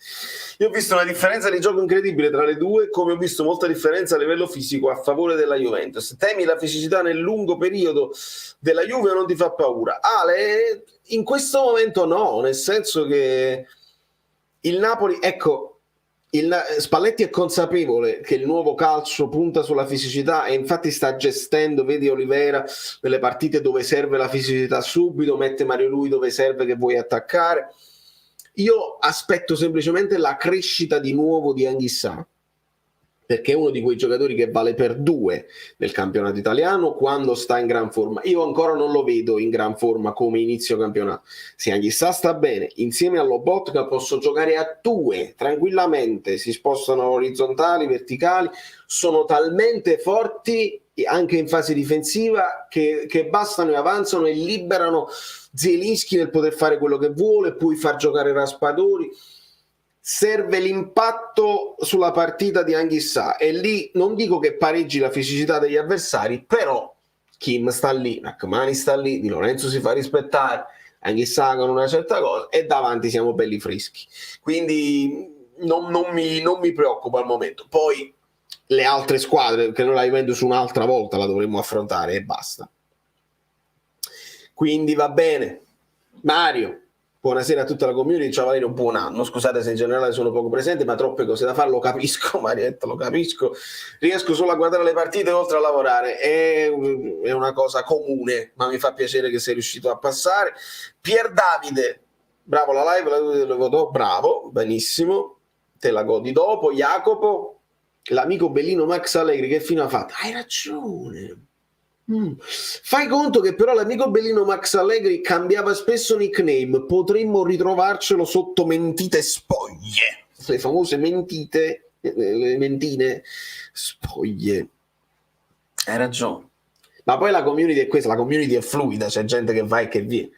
Io ho visto una differenza di gioco incredibile tra le due, come ho visto molta differenza a livello fisico a favore della Juventus. Temi la fisicità nel lungo periodo della Juve o non ti fa paura? Ale, in questo momento no, nel senso che il Napoli, ecco, Spalletti è consapevole che il nuovo calcio punta sulla fisicità e infatti sta gestendo, vedi Olivera, nelle partite dove serve la fisicità subito, mette Mario Lui dove serve che vuoi attaccare. Io aspetto semplicemente la crescita di nuovo di Anghissà, perché è uno di quei giocatori che vale per 2 nel campionato italiano quando sta in gran forma. Io ancora non lo vedo in gran forma come inizio campionato. Se Anghissà sta bene, insieme a Lobotka posso giocare a 2 tranquillamente, si spostano orizzontali, verticali, sono talmente forti anche in fase difensiva che bastano e avanzano e liberano Zielinski nel poter fare quello che vuole, puoi far giocare Raspadori. Serve l'impatto sulla partita di Anghissà e lì non dico che pareggi la fisicità degli avversari, però Kim sta lì, Rachmani sta lì, Di Lorenzo si fa rispettare, Anghissà con una certa cosa e davanti siamo belli freschi, quindi non mi preoccupa al momento. Poi le altre squadre, che noi la Juventus un'altra volta la dovremmo affrontare e basta. Quindi va bene. Mario, buonasera a tutta la community, ciao Valerio, buon anno. Scusate se in generale sono poco presente, ma troppe cose da fare, lo capisco, Marietta, lo capisco. Riesco solo a guardare le partite oltre a lavorare, è una cosa comune, ma mi fa piacere che sei riuscito a passare. Pier Davide, bravo la live, la godò, bravo, benissimo, te la godi dopo. Jacopo, l'amico bellino Max Allegri, che fino ha fatto? Hai ragione. Fai conto che però l'amico bellino Max Allegri cambiava spesso nickname, potremmo ritrovarcelo sotto Mentite Spoglie, le famose mentite, le mentine spoglie. Hai ragione. Ma poi la community è questa, la community è fluida, c'è gente che va e che viene.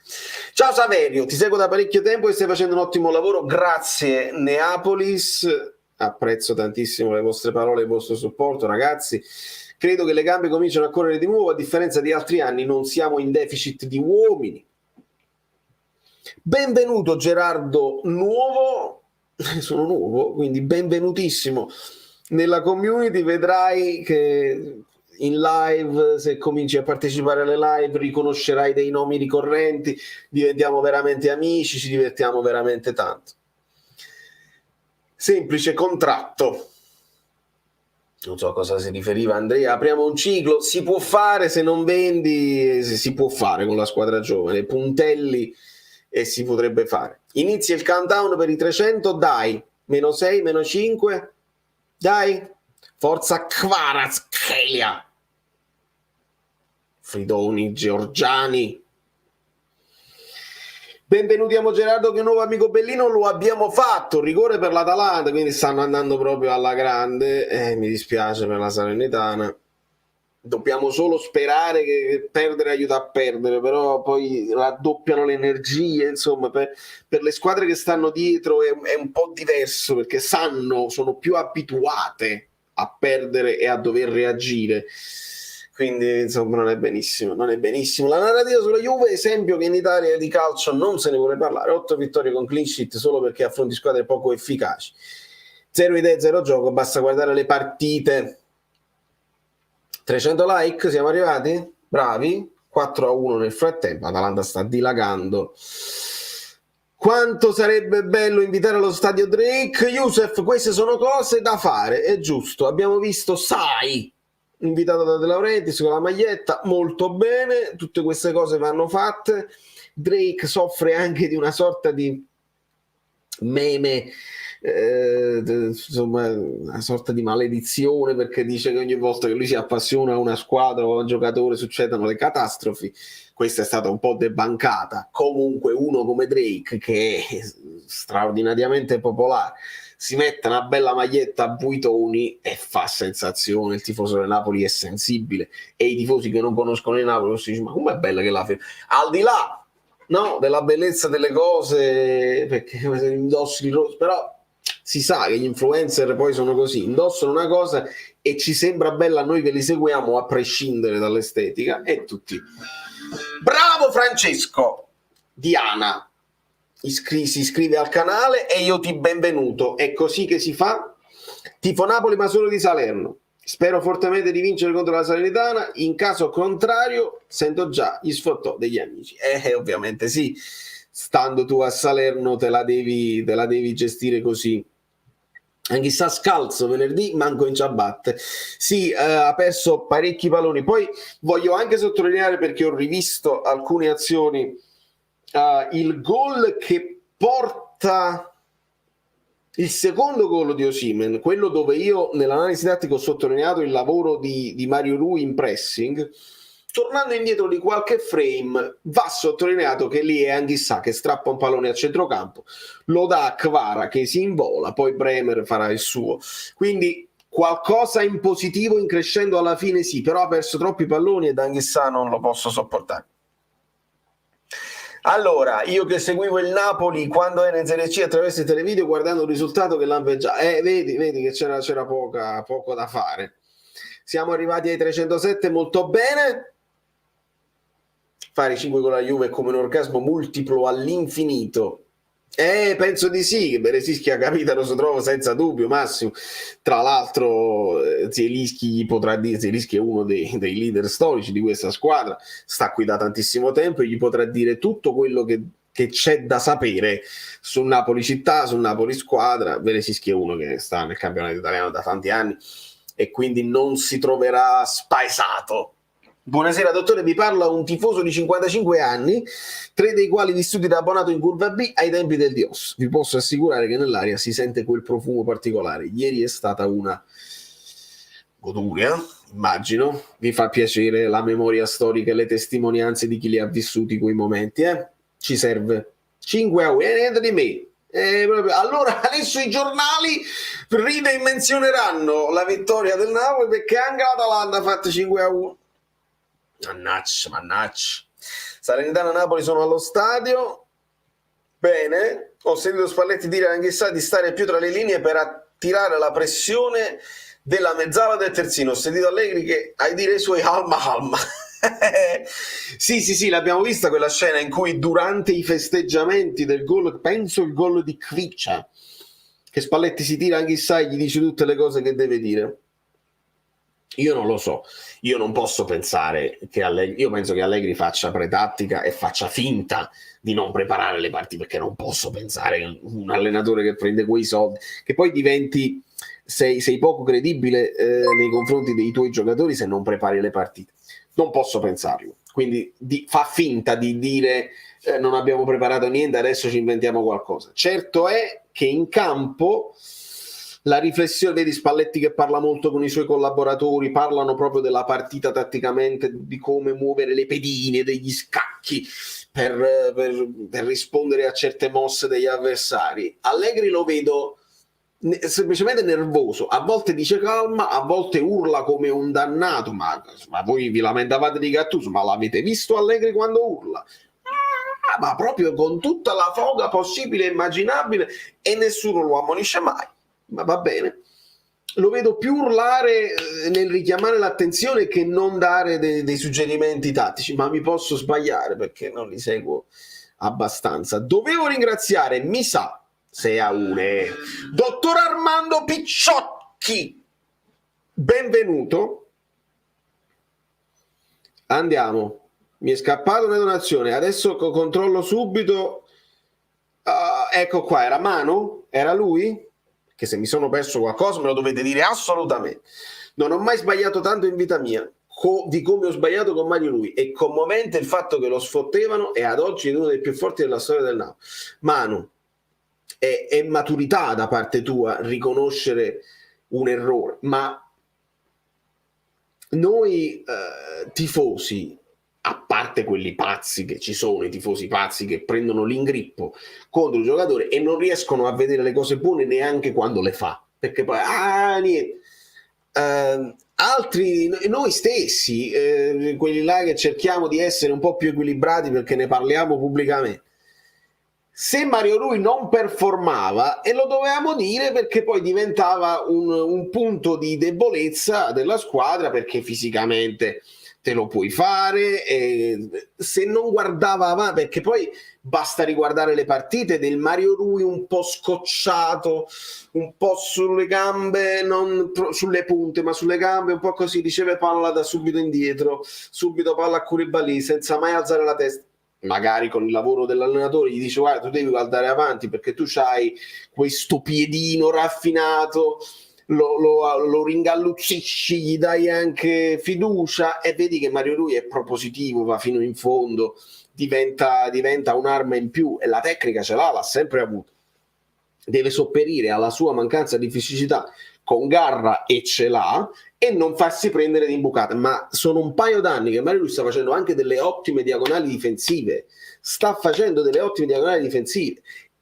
Ciao Saverio, ti seguo da parecchio tempo e stai facendo un ottimo lavoro, grazie Neapolis, apprezzo tantissimo le vostre parole e il vostro supporto, ragazzi. Credo che le gambe cominciano a correre di nuovo, a differenza di altri anni non siamo in deficit di uomini. Benvenuto Gerardo Nuovo, sono nuovo, quindi benvenutissimo nella community, vedrai che in live, se cominci a partecipare alle live, riconoscerai dei nomi ricorrenti, diventiamo veramente amici, ci divertiamo veramente tanto. Semplice contratto. Non so a cosa si riferiva Andrea, apriamo un ciclo, si può fare se non vendi, si può fare con la squadra giovane, puntelli e si potrebbe fare. Inizia il countdown per i 300, dai, -6, -5, dai, forza Kvaratskhelia, Fridoni, Giorgiani. Benvenuti a Gerardo, che nuovo amico bellino, lo abbiamo fatto, rigore per l'Atalanta, quindi stanno andando proprio alla grande, mi dispiace per la Salernitana, dobbiamo solo sperare che perdere aiuta a perdere, però poi raddoppiano le energie, insomma per le squadre che stanno dietro è un po' diverso, perché sono più abituate a perdere e a dover reagire. Quindi insomma non è benissimo. La narrativa sulla Juve, esempio che in Italia di calcio non se ne vuole parlare, 8 vittorie con clean sheet solo perché affronti squadre poco efficaci, 0 idee, 0 gioco, basta guardare le partite. 300 like, siamo arrivati? Bravi, 4-1 nel frattempo, Atalanta sta dilagando. Quanto sarebbe bello invitare allo stadio Drake. Youssef, queste sono cose da fare, è giusto, abbiamo visto Sai invitato da De Laurentiis con la maglietta, molto bene, tutte queste cose vanno fatte. Drake soffre anche di una sorta di meme, insomma una sorta di maledizione, perché dice che ogni volta che lui si appassiona a una squadra o a un giocatore succedono le catastrofi. Questa è stata un po' debancata. Comunque uno come Drake, che è straordinariamente popolare, si mette una bella maglietta a buitoni e fa sensazione. Il tifoso del Napoli è sensibile e i tifosi che non conoscono il Napoli si dicono: ma com'è bella che la firma, al di là della bellezza delle cose, perché indossi il rosso, però si sa che gli influencer poi sono così, indossano una cosa e ci sembra bella a noi che li seguiamo a prescindere dall'estetica, e tutti bravo Francesco. Diana si iscrive al canale e io ti benvenuto, è così che si fa. Tifo Napoli ma solo di Salerno, spero fortemente di vincere contro la Salernitana, in caso contrario sento già gli sfottò degli amici. Ovviamente sì, stando tu a Salerno te la devi gestire così. Anch'issa scalzo venerdì, manco in ciabatte. Sì, ha perso parecchi palloni. Poi voglio anche sottolineare, perché ho rivisto alcune azioni, il gol che porta Il secondo gol di Osimhen, quello dove io nell'analisi tattica ho sottolineato il lavoro di Mario Rui in pressing, tornando indietro di qualche frame, va sottolineato che lì è Anghissà che strappa un pallone a centrocampo, lo dà a Kvara che si invola, poi Bremer farà il suo. Quindi qualcosa in positivo in crescendo alla fine sì, però ha perso troppi palloni e Anghissà non lo posso sopportare. Allora, io che seguivo il Napoli quando era in Serie C attraverso il televideo guardando il risultato che lampeggiava, vedi che c'era poco da fare. Siamo arrivati ai 307, molto bene. Fare 5 con la Juve è come un orgasmo multiplo all'infinito. Penso di sì, Beresischi ha capito, lo so, trovo senza dubbio, Massimo. Tra l'altro Zielinski potrà dire, Zielinski è uno dei leader storici di questa squadra, sta qui da tantissimo tempo e gli potrà dire tutto quello che c'è da sapere sul Napoli città, sul Napoli squadra. Beresischi è uno che sta nel campionato italiano da tanti anni e quindi non si troverà spaesato. Buonasera dottore, vi parla un tifoso di 55 anni, 3 dei quali vissuti da abbonato in curva B ai tempi del Dios. Vi posso assicurare che nell'aria si sente quel profumo particolare. Ieri è stata una goduria, immagino. Vi fa piacere la memoria storica e le testimonianze di chi li ha vissuti quei momenti, Ci serve 5 euro, niente di me. Allora adesso i giornali ride e menzioneranno la vittoria del Napoli perché anche l'Atalanta ha fatto 5 a 1. Mannaccia. Salernitana e Napoli sono allo stadio. Bene, ho sentito Spalletti dire anche di stare più tra le linee per attirare la pressione della mezzala del terzino. Ho sentito Allegri che ai dire i suoi alma. Sì, l'abbiamo vista quella scena in cui durante i festeggiamenti del gol, penso il gol di Kviccia, che Spalletti si tira anche e gli dice tutte le cose che deve dire. Io non lo so, io non posso pensare che io penso che Allegri faccia pretattica e faccia finta di non preparare le partite, perché non posso pensare che un allenatore che prende quei soldi, che poi sei poco credibile nei confronti dei tuoi giocatori se non prepari le partite. Non posso pensarlo, quindi fa finta di dire non abbiamo preparato niente, adesso ci inventiamo qualcosa. Certo è che in campo la riflessione, vedi Spalletti che parla molto con i suoi collaboratori, parlano proprio della partita tatticamente, di come muovere le pedine, degli scacchi per rispondere a certe mosse degli avversari. Allegri lo vedo semplicemente nervoso, a volte dice calma, a volte urla come un dannato, ma voi vi lamentavate di Gattuso, ma l'avete visto Allegri quando urla? Ma proprio con tutta la foga possibile e immaginabile e nessuno lo ammonisce mai. Ma va bene, lo vedo più urlare nel richiamare l'attenzione che non dare dei suggerimenti tattici, ma mi posso sbagliare perché non li seguo abbastanza. Dovevo ringraziare, mi sa, 6-1, dottor Armando Picciocchi, benvenuto. Andiamo, mi è scappata una donazione, adesso controllo subito. Ecco qua, era Manu? Era lui? Che se mi sono perso qualcosa me lo dovete dire assolutamente. Non ho mai sbagliato tanto in vita mia di come ho sbagliato con Mario Rui. È commovente il fatto che lo sfottevano e ad oggi è uno dei più forti della storia del Napoli. Manu, è maturità da parte tua riconoscere un errore, ma noi tifosi, a parte quelli pazzi che ci sono, i tifosi pazzi che prendono l'ingrippo contro il giocatore e non riescono a vedere le cose buone neanche quando le fa, perché poi niente. Altri, noi stessi, quelli là che cerchiamo di essere un po' più equilibrati perché ne parliamo pubblicamente, se Mario Rui non performava, e lo dovevamo dire perché poi diventava un punto di debolezza della squadra, perché fisicamente te lo puoi fare, e se non guardava avanti, perché poi basta riguardare le partite del Mario Rui un po' scocciato, un po' sulle gambe, non sulle punte ma sulle gambe, un po' così, riceve palla da subito indietro, subito palla a Koulibaly senza mai alzare la testa. Magari con il lavoro dell'allenatore gli dice guarda, tu devi guardare avanti perché tu c'hai questo piedino raffinato, lo ringalluzzisci, gli dai anche fiducia e vedi che Mario Rui è propositivo, va fino in fondo, diventa un'arma in più e la tecnica ce l'ha sempre avuto. deve sopperire alla sua mancanza di fisicità con garra, e ce l'ha, e non farsi prendere di imbucate. Ma sono un paio d'anni che Mario Rui sta facendo anche delle ottime diagonali difensive,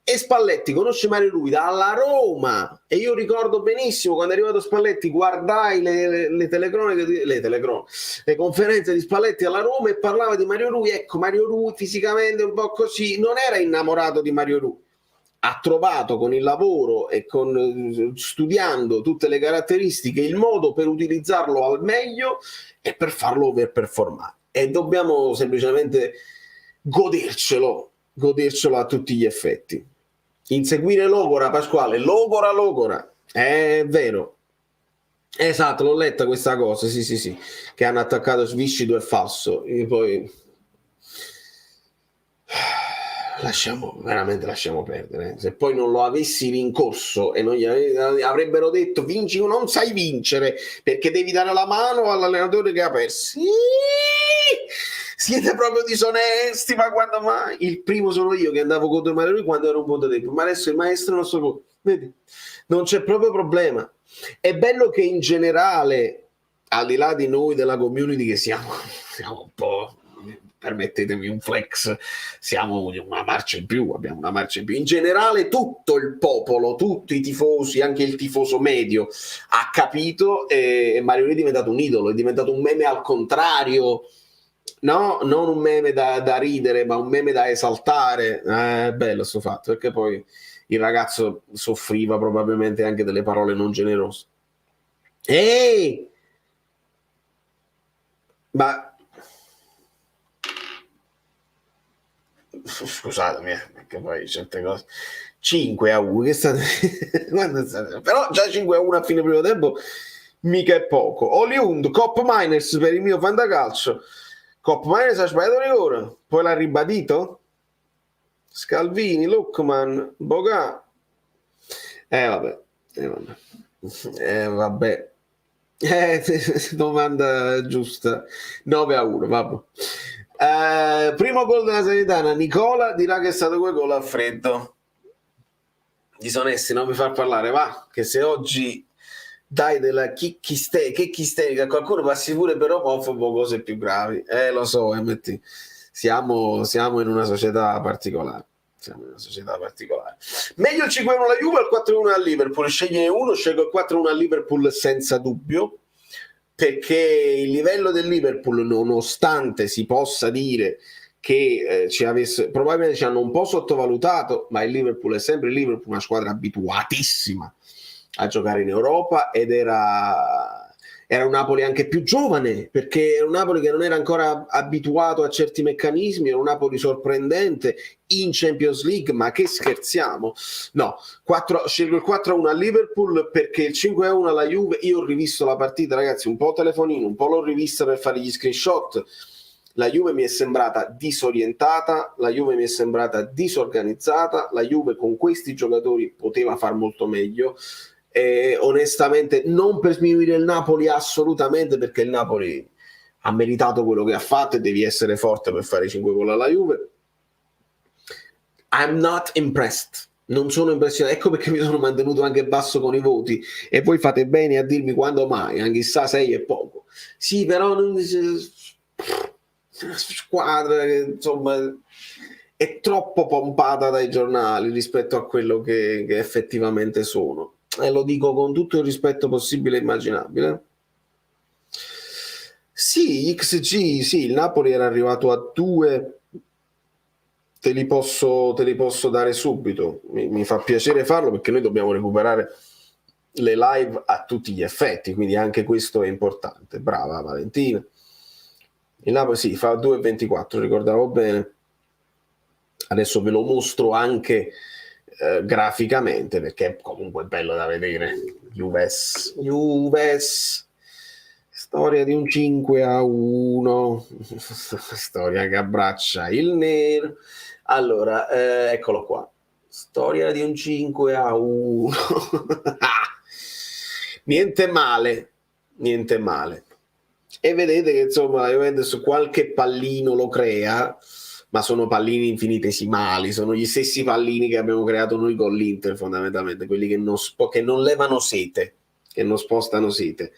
e Spalletti conosce Mario Rui dalla Roma, e io ricordo benissimo quando è arrivato Spalletti, guardai le telecronache, le conferenze di Spalletti alla Roma, e parlava di Mario Rui. Ecco, Mario Rui fisicamente un po' così, non era innamorato di Mario Rui, ha trovato con il lavoro e studiando tutte le caratteristiche il modo per utilizzarlo al meglio e per farlo overperformare, e dobbiamo semplicemente godercelo a tutti gli effetti. Inseguire Logora, Pasquale, Logora, è vero, esatto, l'ho letta questa cosa, sì, che hanno attaccato Sviscido e Falso, e poi lasciamo perdere. Se poi non lo avessi rincorso e non gli avrebbero detto vinci, non sai vincere perché devi dare la mano all'allenatore che ha perso. Siete proprio disonesti, ma quando mai? Il primo sono io che andavo contro Mario Rui quando ero un punto debole, ma adesso il maestro non so, vedi, non c'è proprio problema. È bello che in generale, al di là di noi della community, che siamo un po', permettetemi un flex, siamo una marcia in più, abbiamo una marcia in più. In generale tutto il popolo, tutti i tifosi, anche il tifoso medio, ha capito, e Mario Rui è diventato un idolo, è diventato un meme al contrario, no, non un meme da ridere, ma un meme da esaltare. È bello sto fatto, perché poi il ragazzo soffriva probabilmente anche delle parole non generose. Ehi! Ma scusatemi, perché poi certe cose 5-1 che state però già 5-1 a fine primo tempo mica è poco. Hollywood, Cop Miners per il mio fantacalcio. Cop Miners ha sbagliato rigore, poi l'ha ribadito Scalvini, Lookman, Boga. Vabbè. Domanda giusta. 9-1, vabbè. Primo gol della Sanitana, Nicola dirà che è stato quel gol a freddo. Disonesti, non mi far parlare, va, che se oggi dai della chichisterica a qualcuno passi pure per omofobo, cose più gravi. Lo so, MT. Siamo in una società particolare. Meglio il 5-1 alla Juve o il 4-1 al Liverpool? Scegliene uno, scelgo il 4-1 al Liverpool senza dubbio, perché il livello del Liverpool, nonostante si possa dire che probabilmente ci hanno un po' sottovalutato, ma il Liverpool è sempre il Liverpool, una squadra abituatissima a giocare in Europa, ed era un Napoli anche più giovane, perché era un Napoli che non era ancora abituato a certi meccanismi, era un Napoli sorprendente in Champions League, ma che scherziamo? No, scelgo il 4-1 a Liverpool, perché il 5-1 alla Juve, io ho rivisto la partita, ragazzi, un po' telefonino, un po' l'ho rivista per fare gli screenshot. La Juve mi è sembrata disorientata, la Juve mi è sembrata disorganizzata, la Juve con questi giocatori poteva far molto meglio. Onestamente, non per sminuire il Napoli assolutamente, perché il Napoli ha meritato quello che ha fatto e devi essere forte per fare 5 gol alla Juve. I'm not impressed, non sono impressionato, ecco perché mi sono mantenuto anche basso con i voti, e voi fate bene a dirmi quando mai, anche chissà 6 è poco, sì, però una squadra che insomma è troppo pompata dai giornali rispetto a quello che effettivamente sono. E lo dico con tutto il rispetto possibile e immaginabile. Sì, XG, sì, il Napoli era arrivato a 2, te li posso dare subito, mi fa piacere farlo, perché noi dobbiamo recuperare le live a tutti gli effetti, quindi anche questo è importante. Brava Valentina. Il Napoli sì, fa 2,24, ricordavo bene. Adesso ve lo mostro anche graficamente, perché è comunque bello da vedere. Juves, storia di un 5-1, storia che abbraccia il nero. Allora, eccolo qua, storia di un 5-1. niente male, e vedete che insomma la Juventus qualche pallino lo crea, ma sono pallini infinitesimali, sono gli stessi pallini che abbiamo creato noi con l'Inter fondamentalmente, quelli che non levano sete, che non spostano sete.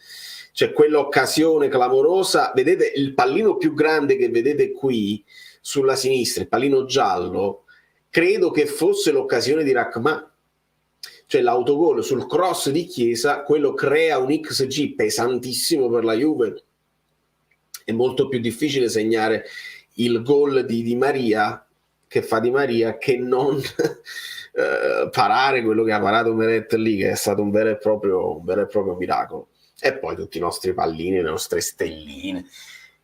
C'è quell'occasione clamorosa, vedete il pallino più grande che vedete qui sulla sinistra, il pallino giallo, credo che fosse l'occasione di Rachman, cioè l'autogol sul cross di Chiesa, quello crea un XG pesantissimo per la Juve. È molto più difficile segnare il gol di Di Maria, che fa Di Maria, che non parare quello che ha parato Meret lì, che è stato un vero e proprio miracolo. E poi tutti i nostri pallini, le nostre stelline.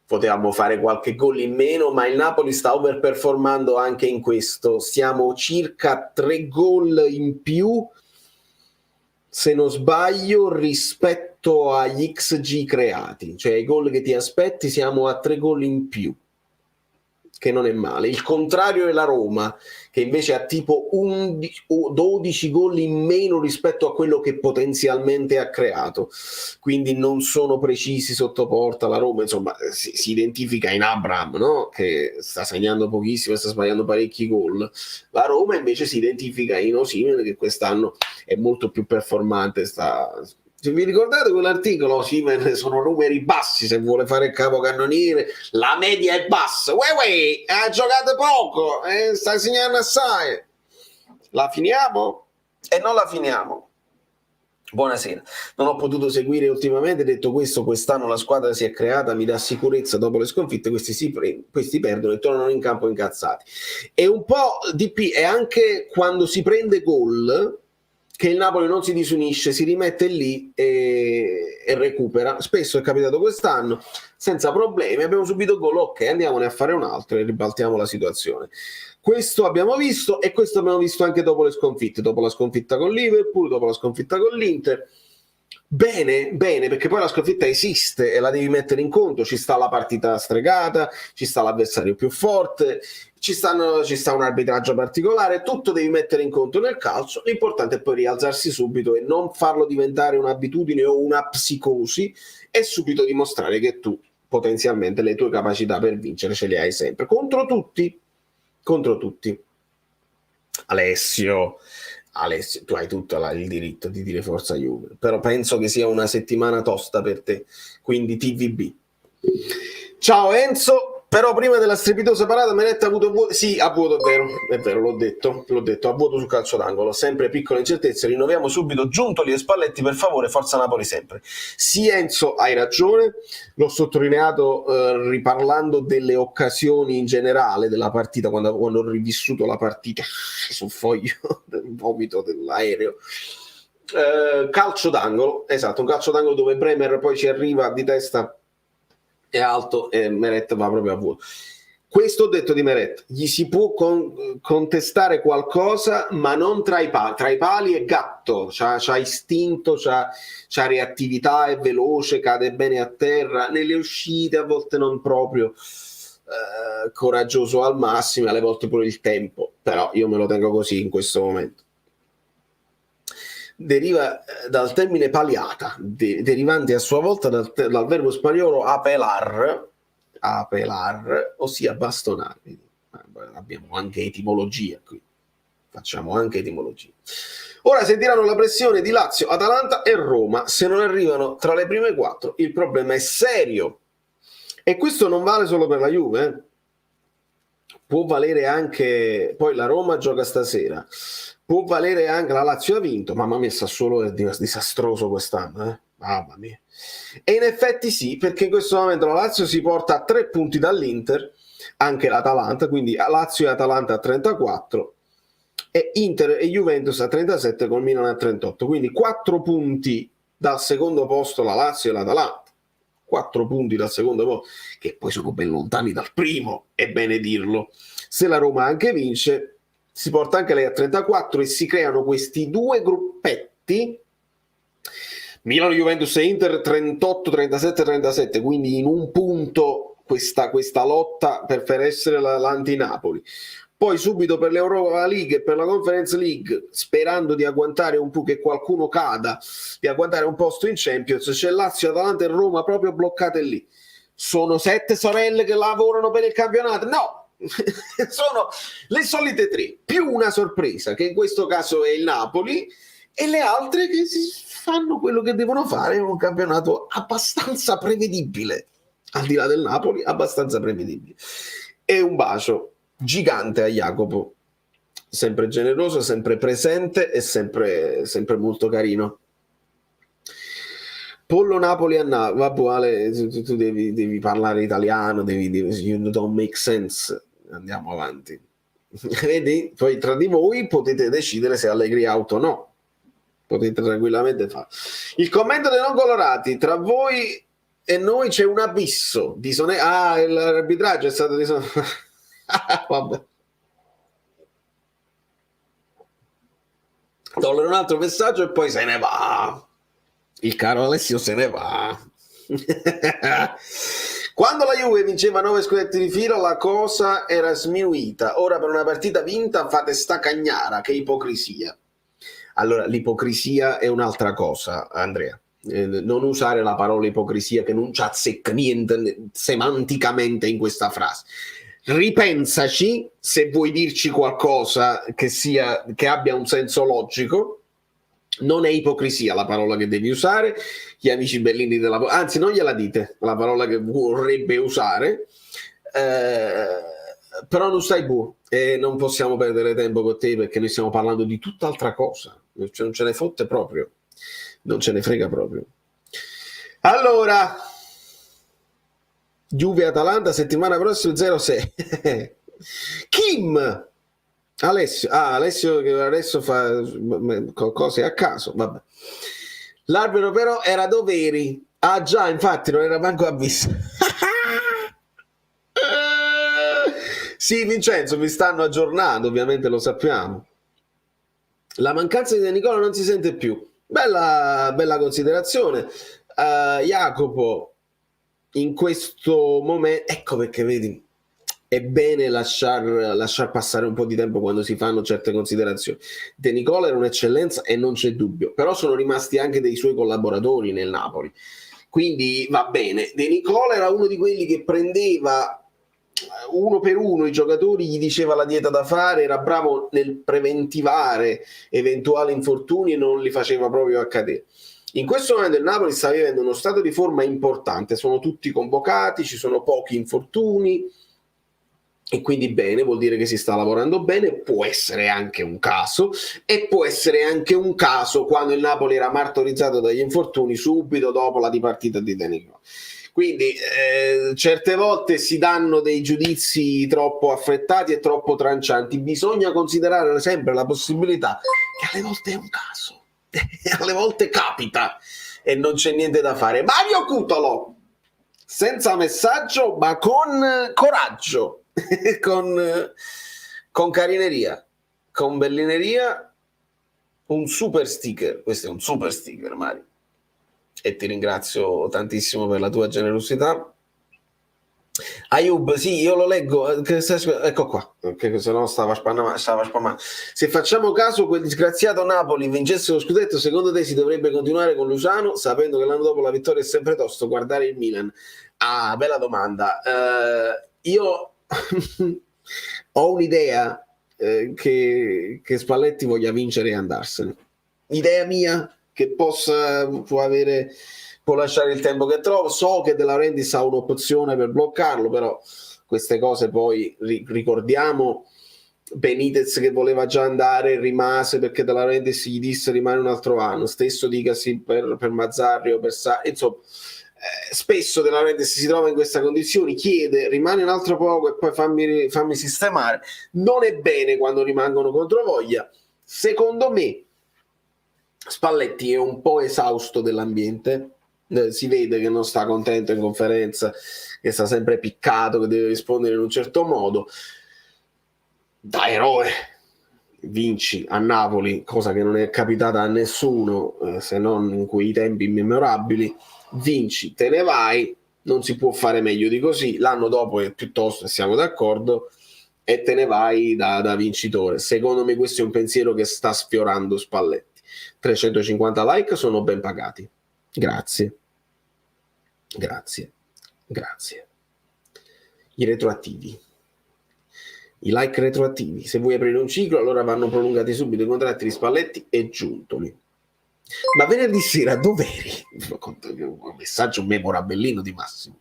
Potevamo fare qualche gol in meno, ma il Napoli sta overperformando anche in questo. Siamo circa 3 gol in più, se non sbaglio, rispetto agli XG creati, cioè i gol che ti aspetti, siamo a 3 gol in più, che non è male. Il contrario è la Roma, che invece ha tipo 11 o 12 gol in meno rispetto a quello che potenzialmente ha creato, quindi non sono precisi sotto porta. La Roma insomma si identifica in Abraham, no? Che sta segnando pochissimo e sta sbagliando parecchi gol. La Roma invece si identifica in Osimhen, che quest'anno è molto più performante. Se vi ricordate quell'articolo, Osimhen sono numeri bassi se vuole fare il capocannoniere, la media è bassa, ha giocato poco, sta segnando assai. La finiamo? E non la finiamo. Buonasera, non ho potuto seguire ultimamente, detto questo, quest'anno la squadra si è creata, mi dà sicurezza dopo le sconfitte, questi perdono e tornano in campo incazzati. E un po' è anche quando si prende gol che il Napoli non si disunisce, si rimette lì e recupera. Spesso è capitato quest'anno, senza problemi, abbiamo subito gol, ok, andiamone a fare un altro e ribaltiamo la situazione. Questo abbiamo visto, e questo abbiamo visto anche dopo le sconfitte, dopo la sconfitta con Liverpool, dopo la sconfitta con l'Inter. Bene, perché poi la sconfitta esiste e la devi mettere in conto, ci sta la partita stregata, ci sta l'avversario più forte, ci sta un arbitraggio particolare, tutto devi mettere in conto nel calcio. L'importante è poi rialzarsi subito e non farlo diventare un'abitudine o una psicosi, e subito dimostrare che tu potenzialmente le tue capacità per vincere ce le hai sempre, contro tutti. Alessio, tu hai tutto il diritto di dire forza Juve, però penso che sia una settimana tosta per te, quindi TVB. Ciao Enzo, però prima della strepitosa parata Meret ha avuto vuoto. Sì, ha vuoto, è vero, l'ho detto, ha vuoto sul calcio d'angolo, sempre piccole incertezze, rinnoviamo subito Giuntoli e Spalletti, per favore, forza Napoli sempre. Sì Enzo, hai ragione, l'ho sottolineato riparlando delle occasioni in generale della partita, quando ho rivissuto la partita sul foglio del vomito dell'aereo. Calcio d'angolo, esatto, un calcio d'angolo dove Bremer poi ci arriva di testa, è alto e Meret va proprio a vuoto. Questo ho detto di Meret, gli si può contestare qualcosa, ma non tra i pali è gatto, c'ha istinto, c'ha reattività, è veloce, cade bene a terra, nelle uscite a volte non proprio coraggioso al massimo, alle volte pure il tempo, però io me lo tengo così in questo momento. Deriva dal termine paliata, derivante a sua volta dal verbo spagnolo apelar, ossia bastonare. Abbiamo anche etimologia qui, facciamo anche etimologia. Ora sentiranno la pressione di Lazio, Atalanta e Roma. Se non arrivano tra le prime 4, il problema è serio. E questo non vale solo per la Juve, può valere anche, poi la Roma gioca stasera, può valere anche, la Lazio ha vinto, mamma mia, Sassuolo è disastroso quest'anno, mamma mia. E in effetti sì, perché in questo momento la Lazio si porta a 3 punti dall'Inter, anche l'Atalanta, quindi Lazio e Atalanta a 34, e Inter e Juventus a 37 con Milan a 38, quindi 4 punti dal secondo posto la Lazio e l'Atalanta. 4 punti dal secondo posto, che poi sono ben lontani dal primo, è bene dirlo. Se la Roma anche vince, si porta anche lei a 34 e si creano questi 2 gruppetti, Milano, Juventus e Inter 38, 37, 37, quindi in un punto questa lotta per essere l'anti-Napoli. Poi subito per l'Europa League e per la Conference League, sperando di agguantare un po' che qualcuno cada, di agguantare un posto in Champions, c'è Lazio, Atalanta e Roma proprio bloccate lì. Sono 7 sorelle che lavorano per il campionato? No, Sono le solite tre, più una sorpresa, che in questo caso è il Napoli, e le altre che si fanno quello che devono fare in un campionato abbastanza prevedibile, al di là del Napoli, abbastanza prevedibile. E un bacio gigante a Jacopo, sempre generoso, sempre presente e sempre molto carino. Pollo Napoli a Napoli, vabbè, Ale, tu devi parlare italiano, you don't make sense. Andiamo avanti. Vedi? Poi tra di voi potete decidere se Allegri out o no. Potete tranquillamente fare. Il commento dei non colorati: tra voi e noi c'è un abisso. L'arbitraggio è stato vabbè. Togliere un altro messaggio e poi se ne va. Il caro Alessio se ne va. Quando la Juve vinceva 9 scudetti di fila la cosa era sminuita. Ora per una partita vinta fate sta cagnara, che ipocrisia. Allora, l'ipocrisia è un'altra cosa, Andrea. Non usare la parola ipocrisia, che non c'azzecca niente semanticamente in questa frase. Ripensaci se vuoi dirci qualcosa che abbia un senso logico. Non è ipocrisia la parola che devi usare. Gli amici bellini anzi, non gliela dite la parola che vorrebbe usare, però non stai bu e non possiamo perdere tempo con te, perché noi stiamo parlando di tutt'altra cosa. Non ce ne fotte proprio, non ce ne frega proprio. Allora, Juve-Atalanta settimana prossima 0-6. Kim Alessio che adesso fa cose a caso, vabbè. L'arbitro però era Doveri. Ah già, infatti non era manco avviso. Sì, Vincenzo, mi stanno aggiornando, ovviamente lo sappiamo. La mancanza di De Nicola non si sente più. Bella considerazione. Jacopo, in questo momento, ecco perché vedi, è bene lasciar passare un po' di tempo quando si fanno certe considerazioni. De Nicola era un'eccellenza e non c'è dubbio, però sono rimasti anche dei suoi collaboratori nel Napoli, quindi va bene. De Nicola era uno di quelli che prendeva uno per uno i giocatori, gli diceva la dieta da fare, era bravo nel preventivare eventuali infortuni e non li faceva proprio accadere. In questo momento il Napoli sta vivendo uno stato di forma importante, sono tutti convocati, ci sono pochi infortuni e quindi bene, vuol dire che si sta lavorando bene. Può essere anche un caso, e può essere anche un caso quando il Napoli era martorizzato dagli infortuni subito dopo la dipartita di De Nicola. Quindi certe volte si danno dei giudizi troppo affrettati e troppo trancianti. Bisogna considerare sempre la possibilità che alle volte è un caso, alle volte capita e non c'è niente da fare. Mario Cutolo, senza messaggio ma con coraggio, con carineria, con bellineria, un super sticker. Questo è un super sticker, Mario, e ti ringrazio tantissimo per la tua generosità. Ayub, sì, io lo leggo, ecco qua, perché se no stava spamando. Se facciamo caso quel disgraziato Napoli vincesse lo scudetto, secondo te si dovrebbe continuare con Luciano, sapendo che l'anno dopo la vittoria è sempre tosto guardare il Milan? Ah, bella domanda. Io ho un'idea, che Spalletti voglia vincere e andarsene. Idea mia, che può lasciare il tempo che trova. So che De Laurentiis ha un'opzione per bloccarlo, però queste cose poi ricordiamo. Benitez che voleva già andare rimase perché De Laurentiis gli disse rimane un altro anno, stesso dicasi per Mazzarri o per insomma, spesso De Laurentiis si trova in questa condizione, chiede rimane un altro poco e poi fammi sistemare. Non è bene quando rimangono controvoglia. Secondo me Spalletti è un po' esausto dell'ambiente, si vede che non sta contento in conferenza, che sta sempre piccato, che deve rispondere in un certo modo. Da eroe vinci a Napoli, cosa che non è capitata a nessuno, se non in quei tempi immemorabili. Vinci, te ne vai, non si può fare meglio di così. L'anno dopo è piuttosto, siamo d'accordo, e te ne vai da vincitore. Secondo me questo è un pensiero che sta sfiorando Spalletti. 350 like sono ben pagati. Grazie. I retroattivi. I like retroattivi. Se vuoi aprire un ciclo, allora vanno prolungati subito i contratti di Spalletti e Giuntoli. Ma venerdì sera dov'eri? Un messaggio memorabellino di Massimo.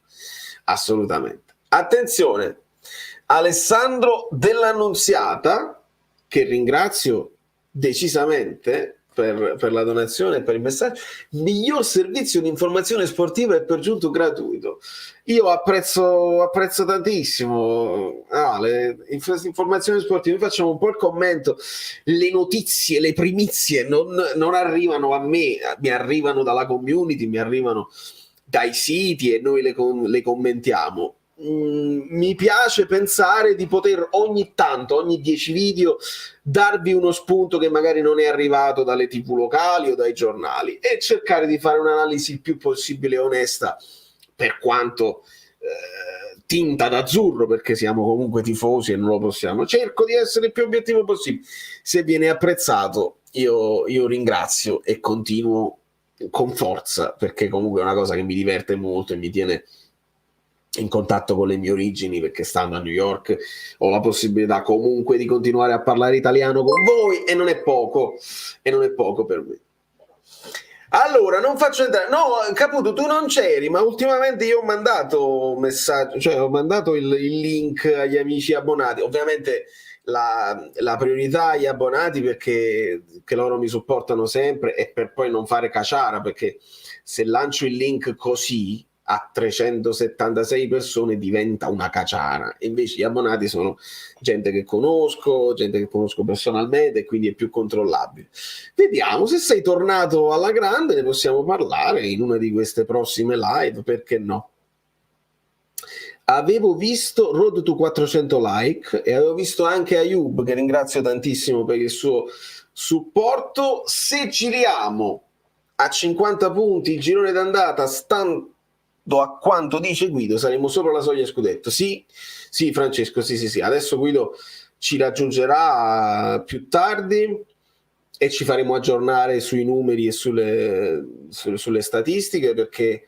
Assolutamente. Attenzione, Alessandro dell'Annunziata, che ringrazio decisamente per la donazione e per il messaggio. Miglior servizio di informazione sportiva e per giunto gratuito. Io apprezzo tantissimo le informazioni sportive. Facciamo un po' il commento. Le notizie, le primizie non arrivano a me, mi arrivano dalla community, mi arrivano dai siti e noi le commentiamo. Mi piace pensare di poter ogni tanto, ogni 10 video, darvi uno spunto che magari non è arrivato dalle TV locali o dai giornali e cercare di fare un'analisi il più possibile onesta, per quanto tinta d'azzurro, perché siamo comunque tifosi e non lo possiamo. Cerco di essere il più obiettivo possibile. Se viene apprezzato, io ringrazio e continuo con forza, perché comunque è una cosa che mi diverte molto e mi tiene in contatto con le mie origini, perché stando a New York ho la possibilità comunque di continuare a parlare italiano con voi e non è poco per me. Allora, non faccio entrare. No, Caputo, tu non c'eri, ma ultimamente io ho mandato messaggio, cioè ho mandato il link agli amici abbonati. Ovviamente la priorità agli abbonati, perché che loro mi supportano sempre, e per poi non fare caciara, perché se lancio il link così a 376 persone diventa una caciara. Invece gli abbonati sono gente che conosco personalmente, e quindi è più controllabile. Vediamo, se sei tornato alla grande ne possiamo parlare in una di queste prossime live, perché no? Avevo visto Road to 400 like e avevo visto anche Ayub, che ringrazio tantissimo per il suo supporto. Se giriamo a 50 punti il girone d'andata, stando a quanto dice Guido, saremo solo alla soglia scudetto. Sì, Francesco, sì. Adesso Guido ci raggiungerà più tardi e ci faremo aggiornare sui numeri e sulle statistiche, perché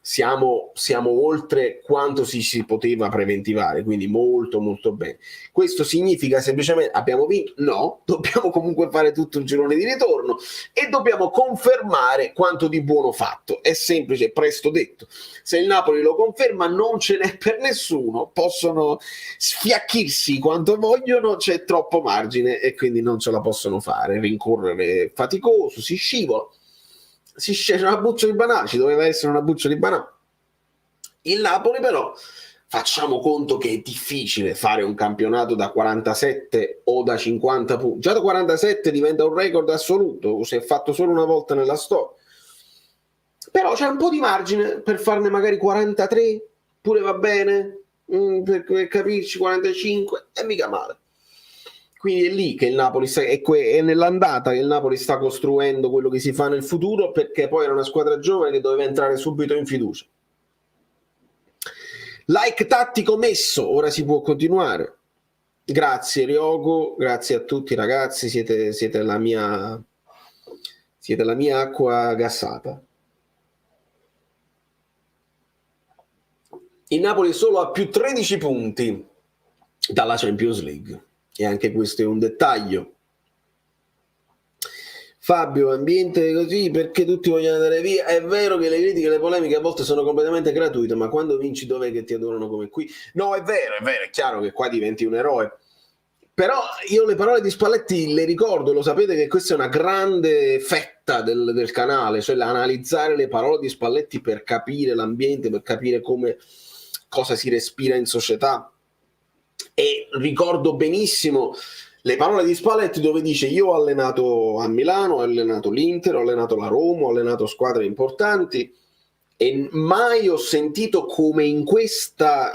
siamo oltre quanto si poteva preventivare, quindi molto bene. Questo significa semplicemente abbiamo vinto? No, dobbiamo comunque fare tutto il girone di ritorno e dobbiamo confermare quanto di buono fatto. È semplice, presto detto. Se il Napoli lo conferma non ce n'è per nessuno, possono sfiacchirsi quanto vogliono, c'è troppo margine e quindi non ce la possono fare. Rincorrere è faticoso, si scivola. C'è una buccia di banana, ci doveva essere una buccia di banana. Il Napoli però, facciamo conto che è difficile fare un campionato da 47 o da 50 punti. Già da 47 diventa un record assoluto, se è fatto solo una volta nella storia. Però c'è un po' di margine per farne magari 43, pure va bene, per capirci, 45, è mica male. Quindi è lì che il Napoli è nell'andata che il Napoli sta costruendo quello che si fa nel futuro, perché poi era una squadra giovane che doveva entrare subito in fiducia. Like tattico messo, ora si può continuare. Grazie Ryogo, grazie a tutti ragazzi, siete la mia acqua gassata. Il Napoli solo a più 13 punti dalla Champions League. E anche questo è un dettaglio. Fabio, ambiente così perché tutti vogliono andare via. È vero che le critiche e le polemiche a volte sono completamente gratuite, ma quando vinci dov'è che ti adorano come qui? No, è vero, è chiaro che qua diventi un eroe. Però io le parole di Spalletti le ricordo, lo sapete che questa è una grande fetta del canale, cioè analizzare le parole di Spalletti per capire l'ambiente, per capire cosa si respira in società. E ricordo benissimo le parole di Spalletti dove dice: io ho allenato a Milano, ho allenato l'Inter, ho allenato la Roma, ho allenato squadre importanti e mai ho sentito come in questo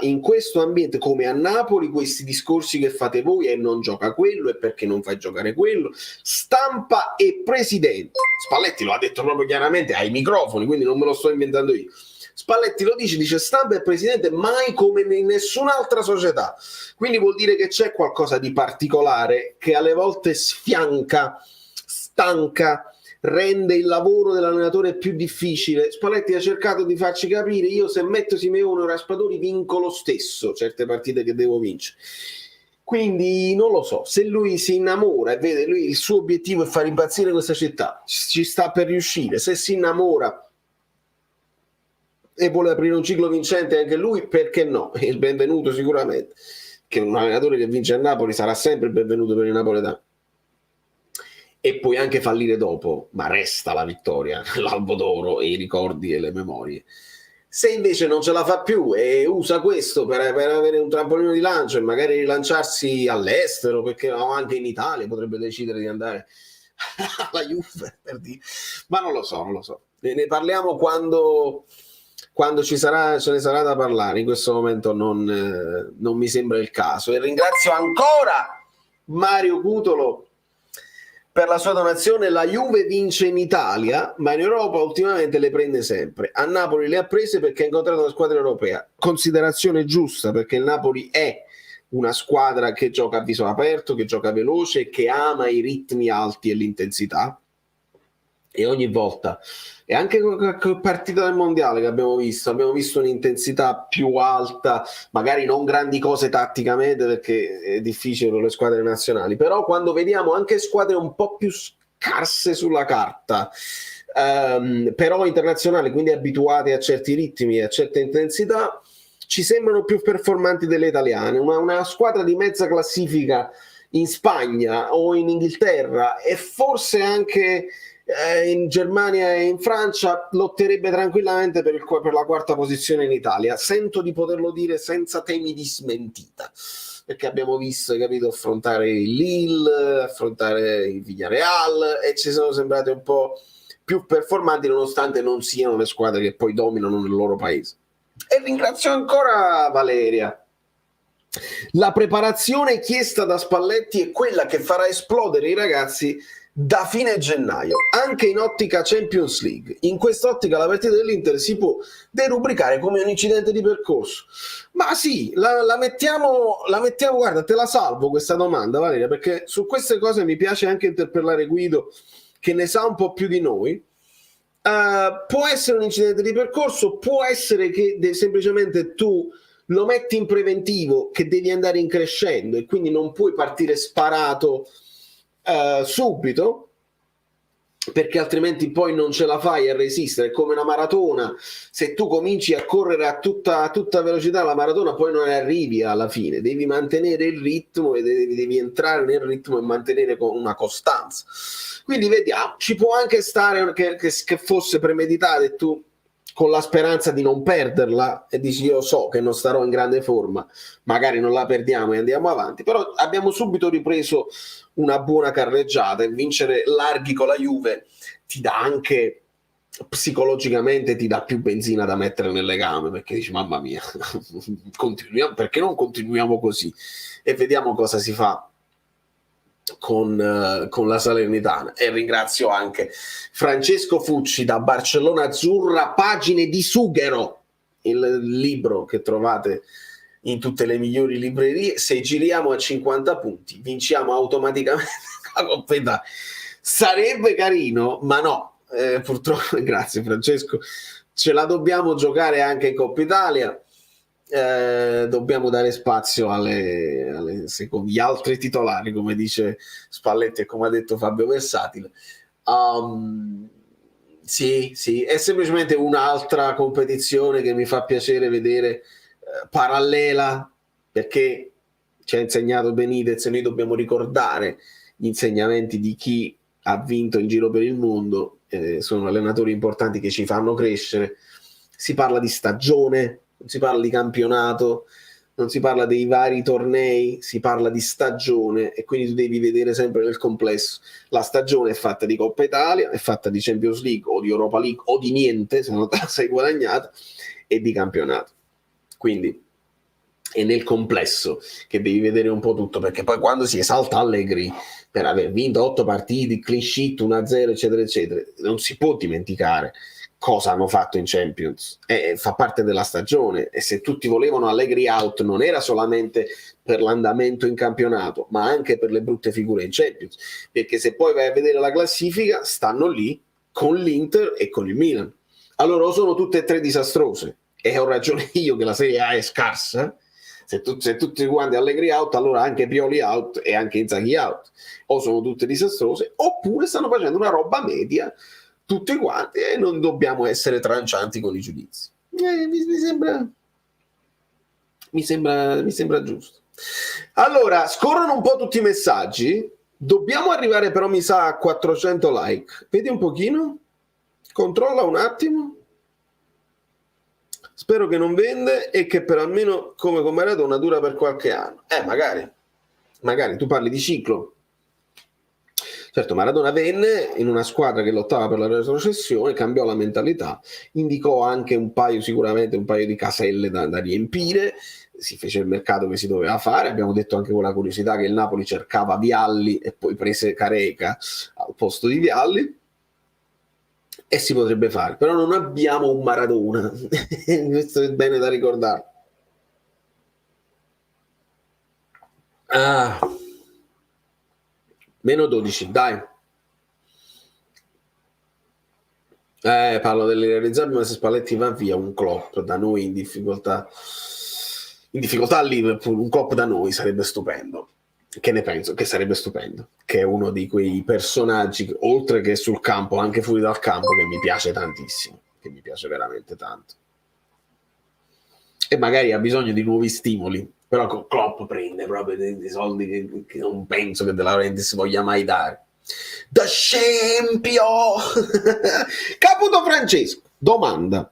ambiente, come a Napoli, questi discorsi che fate voi, e non gioca quello, e perché non fai giocare quello, stampa e presidente. Spalletti lo ha detto proprio chiaramente ai microfoni, quindi non me lo sto inventando io. Spalletti lo dice stampa e presidente mai come in nessun'altra società. Quindi vuol dire che c'è qualcosa di particolare che alle volte sfianca, stanca, rende il lavoro dell'allenatore più difficile. Spalletti ha cercato di farci capire: io se metto Simeone o Raspadori vinco lo stesso certe partite che devo vincere. Quindi non lo so, se lui si innamora e vede, lui il suo obiettivo è far impazzire questa città, ci sta per riuscire, se si innamora e vuole aprire un ciclo vincente anche lui, perché no? È il benvenuto sicuramente, che un allenatore che vince a Napoli sarà sempre il benvenuto per il napoletano. E puoi anche fallire dopo, ma resta la vittoria, l'albo d'oro e i ricordi e le memorie. Se invece non ce la fa più e usa questo per avere un trampolino di lancio e magari rilanciarsi all'estero, perché anche in Italia potrebbe decidere di andare alla Juve, per dire. Ma non lo so. Ne parliamo quando ce ne sarà da parlare. In questo momento non mi sembra il caso. E ringrazio ancora Mario Cutolo per la sua donazione. La Juve vince in Italia, ma in Europa ultimamente le prende sempre. A Napoli le ha prese perché ha incontrato una squadra europea. Considerazione giusta, perché il Napoli è una squadra che gioca a viso aperto, che gioca veloce, che ama i ritmi alti e l'intensità. E ogni volta, e anche con partita del mondiale che abbiamo visto un'intensità più alta, magari non grandi cose tatticamente perché è difficile per le squadre nazionali, però quando vediamo anche squadre un po' più scarse sulla carta, però internazionali, quindi abituate a certi ritmi e a certe intensità, ci sembrano più performanti delle italiane. Una squadra di mezza classifica in Spagna o in Inghilterra e forse anche in Germania e in Francia lotterebbe tranquillamente per la quarta posizione in Italia. Sento di poterlo dire senza temi di smentita, perché abbiamo visto, capito, affrontare il Lille, affrontare il Villarreal e ci sono sembrate un po' più performanti nonostante non siano le squadre che poi dominano nel loro paese. E ringrazio ancora Valeria. La preparazione chiesta da Spalletti è quella che farà esplodere i ragazzi da fine gennaio, anche in ottica Champions League. In quest'ottica la partita dell'Inter si può derubricare come un incidente di percorso. Ma sì, la mettiamo, guarda, te la salvo questa domanda, Valeria, perché su queste cose mi piace anche interpellare Guido, che ne sa un po' più di noi. Può essere un incidente di percorso, può essere che semplicemente tu lo metti in preventivo, che devi andare in crescendo e quindi non puoi partire sparato subito, perché altrimenti poi non ce la fai a resistere. È come una maratona: se tu cominci a correre a tutta velocità la maratona poi non arrivi alla fine, devi mantenere il ritmo e devi entrare nel ritmo e mantenere con una costanza. Quindi vediamo, ci può anche stare che fosse premeditato e tu con la speranza di non perderla e dici io so che non starò in grande forma, magari non la perdiamo e andiamo avanti, però abbiamo subito ripreso una buona carreggiata e vincere larghi con la Juve ti dà anche psicologicamente, ti dà più benzina da mettere nelle gambe, perché dici mamma mia, continuiamo, perché non continuiamo così e vediamo cosa si fa con la Salernitana. E ringrazio anche Francesco Fucci da Barcellona Azzurra, Pagine di Sughero, il libro che trovate in tutte le migliori librerie. Se giriamo a 50 punti vinciamo automaticamente la Coppa Italia. Sarebbe carino, ma no, purtroppo, grazie Francesco, ce la dobbiamo giocare anche in Coppa Italia. Dobbiamo dare spazio agli altri titolari, come dice Spalletti e come ha detto Fabio Versatile. Sì, è semplicemente un'altra competizione che mi fa piacere vedere, parallela, perché ci ha insegnato Benitez e noi dobbiamo ricordare gli insegnamenti di chi ha vinto in giro per il mondo. Sono allenatori importanti che ci fanno crescere. Si parla di stagione, non si parla di campionato, non si parla dei vari tornei, si parla di stagione e quindi tu devi vedere sempre nel complesso. La stagione è fatta di Coppa Italia, è fatta di Champions League o di Europa League o di niente, se non te la sei guadagnata, e di campionato. Quindi è nel complesso che devi vedere un po' tutto, perché poi quando si esalta Allegri per aver vinto 8 partite, clean sheet, 1-0, eccetera, eccetera, non si può dimenticare cosa hanno fatto in Champions, fa parte della stagione, e se tutti volevano Allegri out non era solamente per l'andamento in campionato ma anche per le brutte figure in Champions, perché se poi vai a vedere la classifica stanno lì con l'Inter e con il Milan. Allora sono tutte e tre disastrose e ho ragione io che la Serie A è scarsa, Se tutti quanti Allegri out, allora anche Pioli out e anche Inzaghi out. O sono tutte disastrose, oppure stanno facendo una roba media tutti quanti e non dobbiamo essere trancianti con i giudizi. Mi sembra giusto. Allora, scorrono un po' tutti i messaggi. Dobbiamo arrivare però, mi sa, a 400 like. Vedi un pochino? Controlla un attimo. Spero che non vende e che per almeno come con Maradona dura per qualche anno. Magari tu parli di ciclo. Certo, Maradona venne in una squadra che lottava per la retrocessione, cambiò la mentalità, indicò anche sicuramente un paio di caselle da riempire, si fece il mercato che si doveva fare, abbiamo detto anche con la curiosità che il Napoli cercava Vialli e poi prese Careca al posto di Vialli, e si potrebbe fare, però non abbiamo un Maradona. Questo è bene da ricordare. Meno 12, dai. Parlo dell'irrealizzabile, ma se Spalletti va via, un Klopp da noi in difficoltà a Liverpool, un Klopp da noi sarebbe stupendo. Che ne penso? Che sarebbe stupendo, che è uno di quei personaggi, oltre che sul campo, anche fuori dal campo, che mi piace tantissimo, che mi piace veramente tanto. E magari ha bisogno di nuovi stimoli, però con Klopp prende proprio dei soldi che non penso che De Laurentiis voglia mai dare. Da scempio! Caputo Francesco, domanda.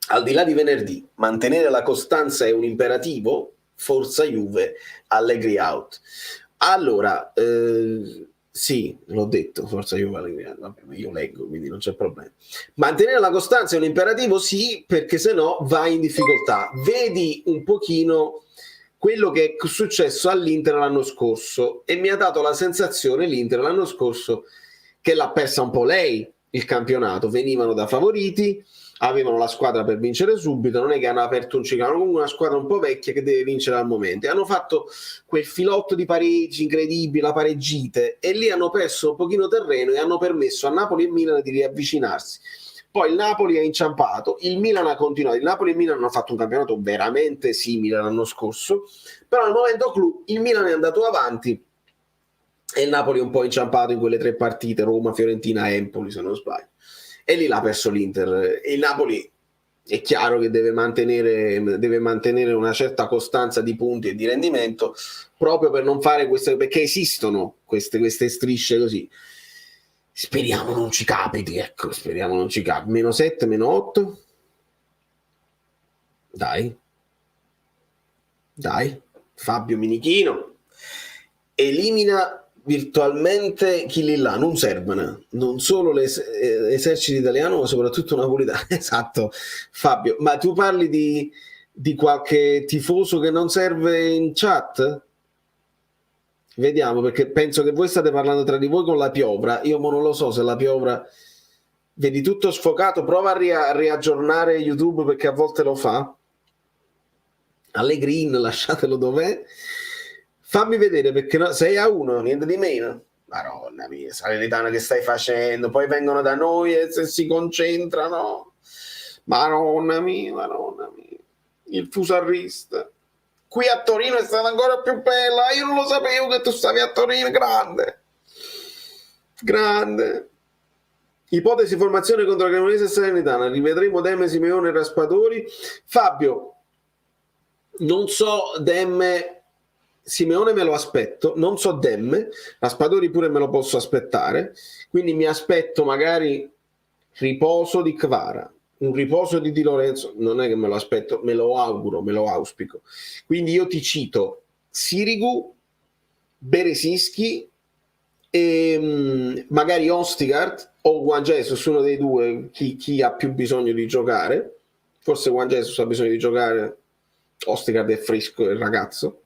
Al di là di venerdì, mantenere la costanza è un imperativo? Forza Juve, Allegri out. Allora, sì, l'ho detto, forza Juve, Allegri out. Vabbè, ma io leggo, quindi non c'è problema. Mantenere la costanza è un imperativo? Sì, perché se no vai in difficoltà. Vedi un pochino quello che è successo all'Inter l'anno scorso, e mi ha dato la sensazione l'Inter l'anno scorso che l'ha persa un po' lei il campionato. Venivano da favoriti, avevano la squadra per vincere subito, non è che hanno aperto un ciclo, hanno comunque una squadra un po' vecchia che deve vincere al momento, e hanno fatto quel filotto di pareggi incredibili, la pareggite, e lì hanno perso un pochino terreno e hanno permesso a Napoli e Milan di riavvicinarsi. Poi il Napoli ha inciampato, il Milan ha continuato, il Napoli e il Milan hanno fatto un campionato veramente simile l'anno scorso, però al momento clou il Milan è andato avanti e il Napoli è un po' inciampato in quelle 3 partite, Roma, Fiorentina, Empoli se non sbaglio, e lì l'ha perso l'Inter. Il Napoli è chiaro che deve mantenere una certa costanza di punti e di rendimento, proprio per non fare queste, perché esistono queste strisce così. Speriamo non ci capiti, ecco, speriamo non ci capiti. Meno 7, meno 8. Dai. Fabio Minichino. Elimina virtualmente Chilillà, non servono. Non solo l'esercito italiano, ma soprattutto napolitano. Esatto, Fabio. Ma tu parli di qualche tifoso che non serve in chat? Vediamo, perché penso che voi state parlando tra di voi con la Piovra. Io non lo so se la Piovra vedi tutto sfocato. Prova a riaggiornare YouTube, perché a volte lo fa. Allegri, lasciatelo dov'è. Fammi vedere, perché 6-1, niente di meno. Madonna mia, Salernitana, che stai facendo? Poi vengono da noi e se si concentrano. Madonna mia. Il fusarrista. Qui a Torino è stata ancora più bella. Io non lo sapevo che tu stavi a Torino. Grande. Ipotesi formazione contro Cremonese e Salernitana. Rivedremo Demme, Simeone e Raspadori. Fabio, non so Demme, Simeone me lo aspetto, non so Demme, Raspadori pure me lo posso aspettare, quindi mi aspetto magari riposo di Kvara, un riposo di Di Lorenzo, non è che me lo aspetto, me lo auguro, me lo auspico. Quindi io ti cito Sirigu, Berezinski e magari Ostigard o Juan Jesus, uno dei due, chi ha più bisogno di giocare. Forse Juan Jesus ha bisogno di giocare, Ostigard è fresco, il ragazzo.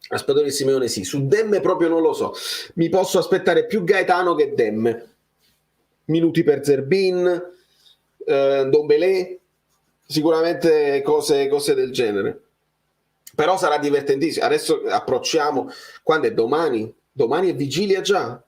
Raspadori e Simeone sì. Su Demme proprio non lo so, mi posso aspettare più Gaetano che Demme. Minuti per Zerbin, Dombelé, sicuramente cose del genere. Però sarà divertentissimo. Adesso approcciamo, quando è domani? Domani è vigilia già.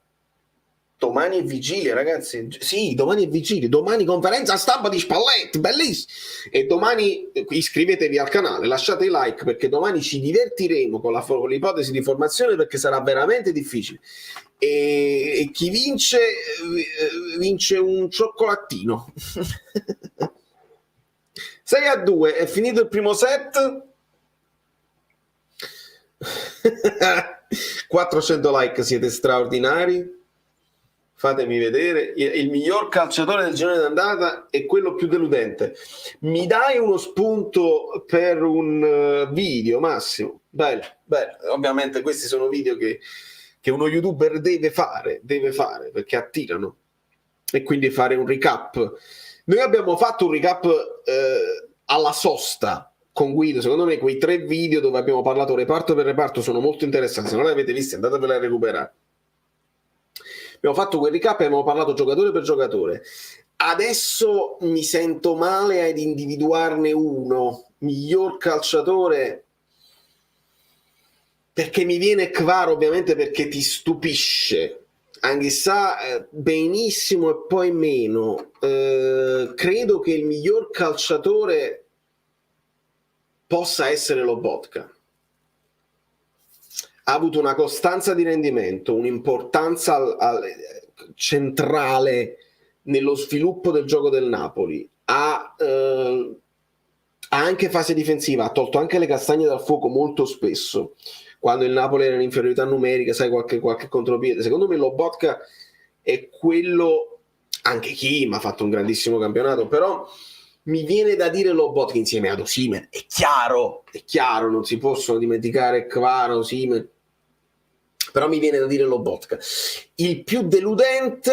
Domani è vigilia, ragazzi. Sì, domani è vigilia. Domani conferenza stampa di Spalletti, bellissimo. E domani iscrivetevi al canale, lasciate i like, perché domani ci divertiremo con l'ipotesi di formazione, perché sarà veramente difficile. E chi vince un cioccolatino. 6-2, è finito il primo set. 400 like, siete straordinari. Fatemi vedere. Il miglior calciatore del girone d'andata è quello più deludente. Mi dai uno spunto per un video, Massimo? Bello. Ovviamente questi sono video che uno youtuber deve fare, perché attirano. E quindi fare un recap. Noi abbiamo fatto un recap alla sosta con Guido. Secondo me quei 3 video dove abbiamo parlato reparto per reparto sono molto interessanti. Se non li avete visti, andatevela a recuperare. Abbiamo fatto quel recap e abbiamo parlato giocatore per giocatore. Adesso mi sento male ad individuarne uno miglior calciatore, perché mi viene Kvara, ovviamente, perché ti stupisce. Anghissà benissimo e poi meno. Credo che il miglior calciatore possa essere Lobotka. Ha avuto una costanza di rendimento, un'importanza centrale nello sviluppo del gioco del Napoli. Ha anche fase difensiva, ha tolto anche le castagne dal fuoco molto spesso. Quando il Napoli era in inferiorità numerica, sai, qualche contropiede. Secondo me Lobotka è quello, anche Kim ha fatto un grandissimo campionato, però mi viene da dire Lobotka insieme ad Osimhen. È chiaro, non si possono dimenticare Kvara, Osimhen, però mi viene da dire Lobotka. Il più deludente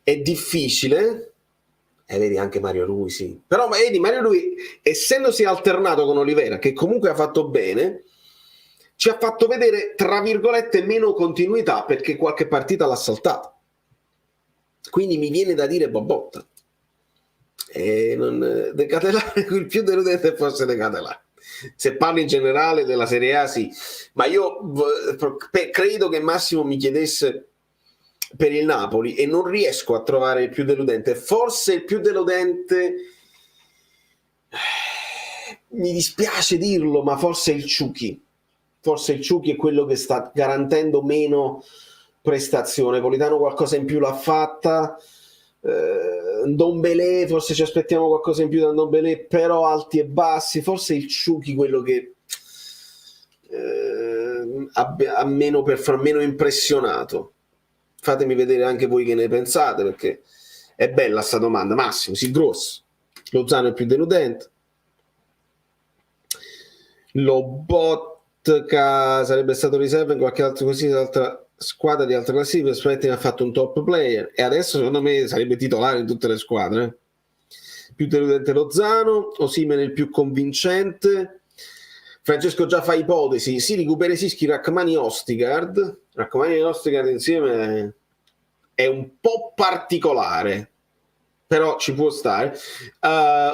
è difficile, vedi anche Mario Rui, sì, però vedi Mario Rui, essendosi alternato con Olivera, che comunque ha fatto bene, ci ha fatto vedere, tra virgolette, meno continuità, perché qualche partita l'ha saltata. Quindi mi viene da dire Bobotta. De Catelare, il più deludente è forse De Catelare. Se parlo in generale della Serie A, sì, ma io credo che Massimo mi chiedesse per il Napoli e non riesco a trovare il più deludente. Forse il più deludente, mi dispiace dirlo, ma forse il Ciuchi. Forse il Ciuchi è quello che sta garantendo meno prestazione. Politano qualcosa in più l'ha fatta. Ndombele, forse ci aspettiamo qualcosa in più da Ndombele, però alti e bassi. Forse il Ciuchi quello che ha meno impressionato. Fatemi vedere anche voi che ne pensate, perché è bella sta domanda. Massimo, sì, grosso. Lozano è il più deludente. Lobotka sarebbe stato riserva in qualche altro così altra squadra di altre classifiche. Spalletti ha fatto un top player e adesso secondo me sarebbe titolare in tutte le squadre. Più deludente Lozano, Osimhen il più convincente. Francesco già fa ipotesi, si recupera Sischi, Rachmani, Ostigard insieme è un po' particolare, però ci può stare.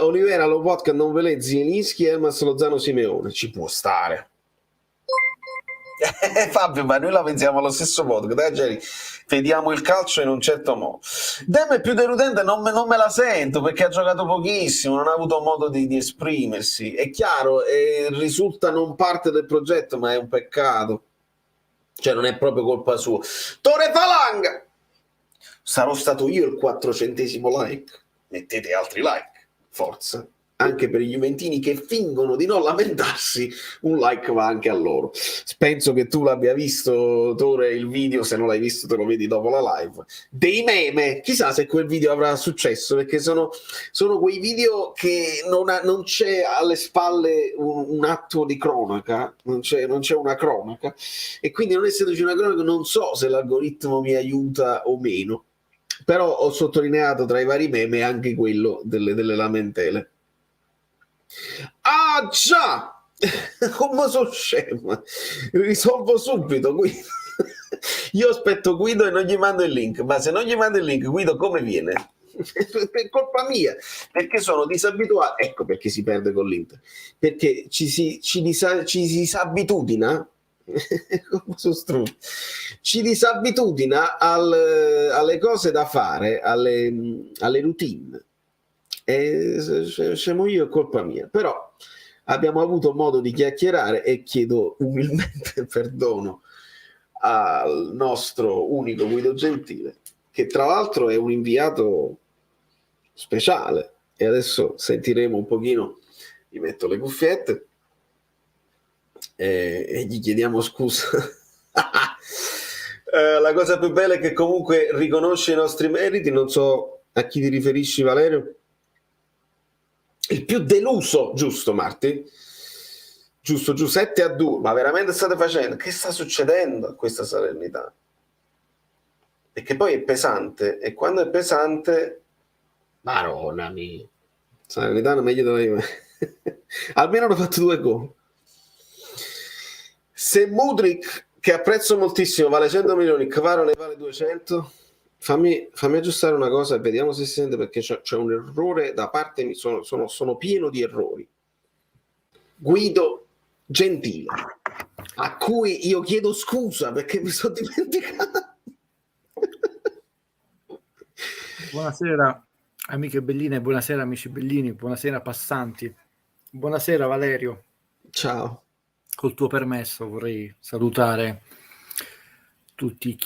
Olivera, Lobotka, Ndombele, Zielinski, Elmas, Lozano, Simeone, ci può stare. Fabio, ma noi la pensiamo allo stesso modo, dai, vediamo il calcio in un certo modo. Dem è più deludente, non me la sento, perché ha giocato pochissimo, non ha avuto modo di esprimersi. È chiaro, risulta non parte del progetto, ma è un peccato, cioè non è proprio colpa sua. Tore Falanga, sarò stato io il 400° like? Mettete altri like, forza. Anche per gli juventini che fingono di non lamentarsi, un like va anche a loro. Penso che tu l'abbia visto, Tore, il video. Se non l'hai visto te lo vedi dopo la live. Dei meme, chissà se quel video avrà successo, perché sono quei video che non c'è alle spalle un atto di cronaca, non c'è una cronaca, e quindi non essendoci una cronaca non so se l'algoritmo mi aiuta o meno, però ho sottolineato tra i vari meme anche quello delle lamentele. Ah già, come sono scema, risolvo subito Guido. Io aspetto Guido e non gli mando il link, ma se non gli mando il link, Guido come viene? Per colpa mia, perché sono disabituato. Ecco perché si perde con l'Inter, perché ci si disabitudina ci disabitudina alle cose da fare, alle routine. E siamo io, è colpa mia. Però abbiamo avuto modo di chiacchierare e chiedo umilmente perdono al nostro unico Guido Gentile, che tra l'altro è un inviato speciale. E adesso sentiremo un pochino, gli metto le cuffiette e gli chiediamo scusa. La cosa più bella è che comunque riconosce i nostri meriti. Non so a chi ti riferisci, Valerio. Il più deluso, giusto Marti? Giusto, 7-2. Ma veramente state facendo? Che sta succedendo a questa Salernitana? E che poi è pesante, e quando è pesante, Maronna mia, Salernitana meglio della Juve. Almeno hanno fatto 2 gol. Se Mudryk, che apprezzo moltissimo, vale 100 milioni, Kvara ne vale 200, fammi aggiustare una cosa e vediamo se si sente, perché c'è un errore da parte mia. Sono pieno di errori. Guido Gentile, a cui io chiedo scusa perché mi sono dimenticato. Buonasera amiche belline, buonasera amici bellini, buonasera passanti, buonasera Valerio. Ciao. Col tuo permesso vorrei salutare tutti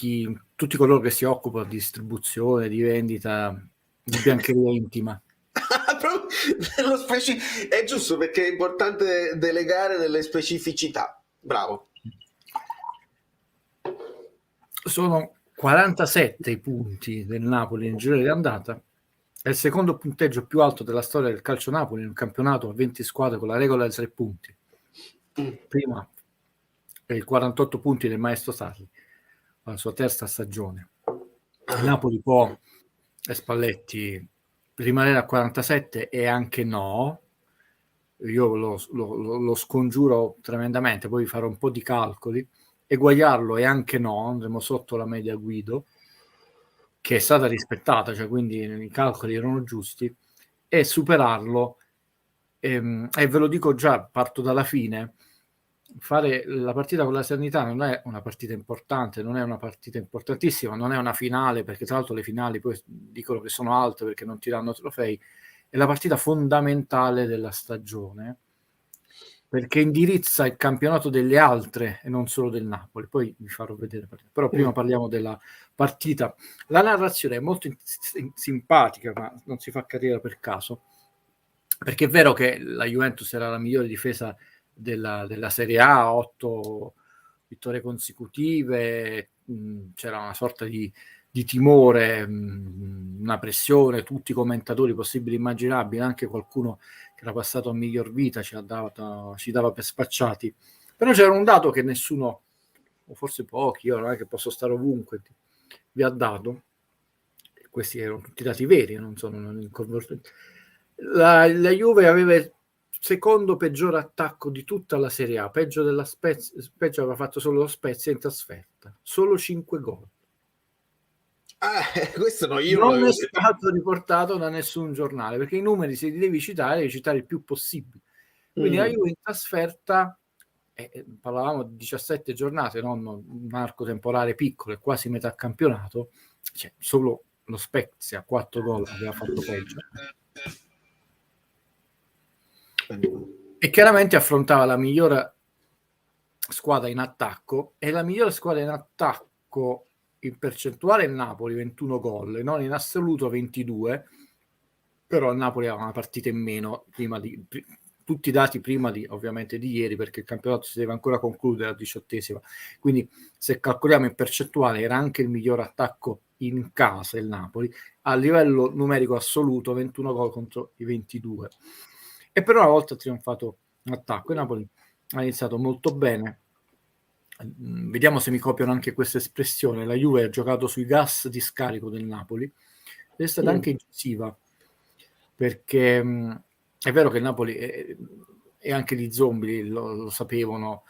coloro che si occupano di distribuzione, di vendita, di biancheria intima. È giusto, perché è importante delegare nelle specificità. Bravo. Sono 47 i punti del Napoli nel giro di andata. È il secondo punteggio più alto della storia del calcio Napoli in un campionato a 20 squadre con la regola dei 3 punti. Prima i 48 punti del maestro Sarri, la sua terza stagione. Il Napoli può, e Spalletti, rimanere a 47 e anche no. Io lo scongiuro tremendamente, poi farò un po' di calcoli. Eguagliarlo e anche no, andremo sotto la media Guido, che è stata rispettata, cioè quindi i calcoli erano giusti, e superarlo, e ve lo dico già, parto dalla fine. Fare la partita con la Salernitana non è una partita importante, non è una partita importantissima, non è una finale, perché tra l'altro le finali poi dicono che sono alte perché non ti danno trofei. È la partita fondamentale della stagione, perché indirizza il campionato delle altre e non solo del Napoli. Poi vi farò vedere, però prima parliamo della partita. La narrazione è molto simpatica, ma non si fa carriera per caso, perché è vero che la Juventus era la migliore difesa della Serie A, 8 vittorie consecutive, c'era una sorta di timore, una pressione, tutti i commentatori possibili e immaginabili, anche qualcuno che era passato a miglior vita ci dava per spacciati. Però c'era un dato che nessuno, o forse pochi, io non è che posso stare ovunque, vi ha dato. Questi erano tutti dati veri, non sono incontrovertibili. La Juve aveva il secondo peggior attacco di tutta la Serie A, peggio della Spezia, aveva fatto solo lo Spezia in trasferta, solo 5 gol. Questo non è stato riportato da nessun giornale, perché i numeri, se li devi citare il più possibile. Quindi la Juve in trasferta, parlavamo di 17 giornate, non un arco temporale piccolo, è quasi metà campionato, cioè solo lo Spezia 4 gol aveva fatto peggio, e chiaramente affrontava la migliore squadra in attacco, e la migliore squadra in attacco in percentuale è il Napoli, 21 gol, non in assoluto 22, però il Napoli aveva una partita in meno, tutti i dati prima ovviamente di ieri, perché il campionato si deve ancora concludere alla 18ª, quindi se calcoliamo in percentuale era anche il miglior attacco in casa il Napoli, a livello numerico assoluto 21 gol contro i 22, e per una volta ha trionfato l'attacco. Il Napoli ha iniziato molto bene. Vediamo se mi copiano anche questa espressione. La Juve ha giocato sui gas di scarico del Napoli ed è stata anche incisiva, perché è vero che il Napoli e anche gli zombie lo sapevano,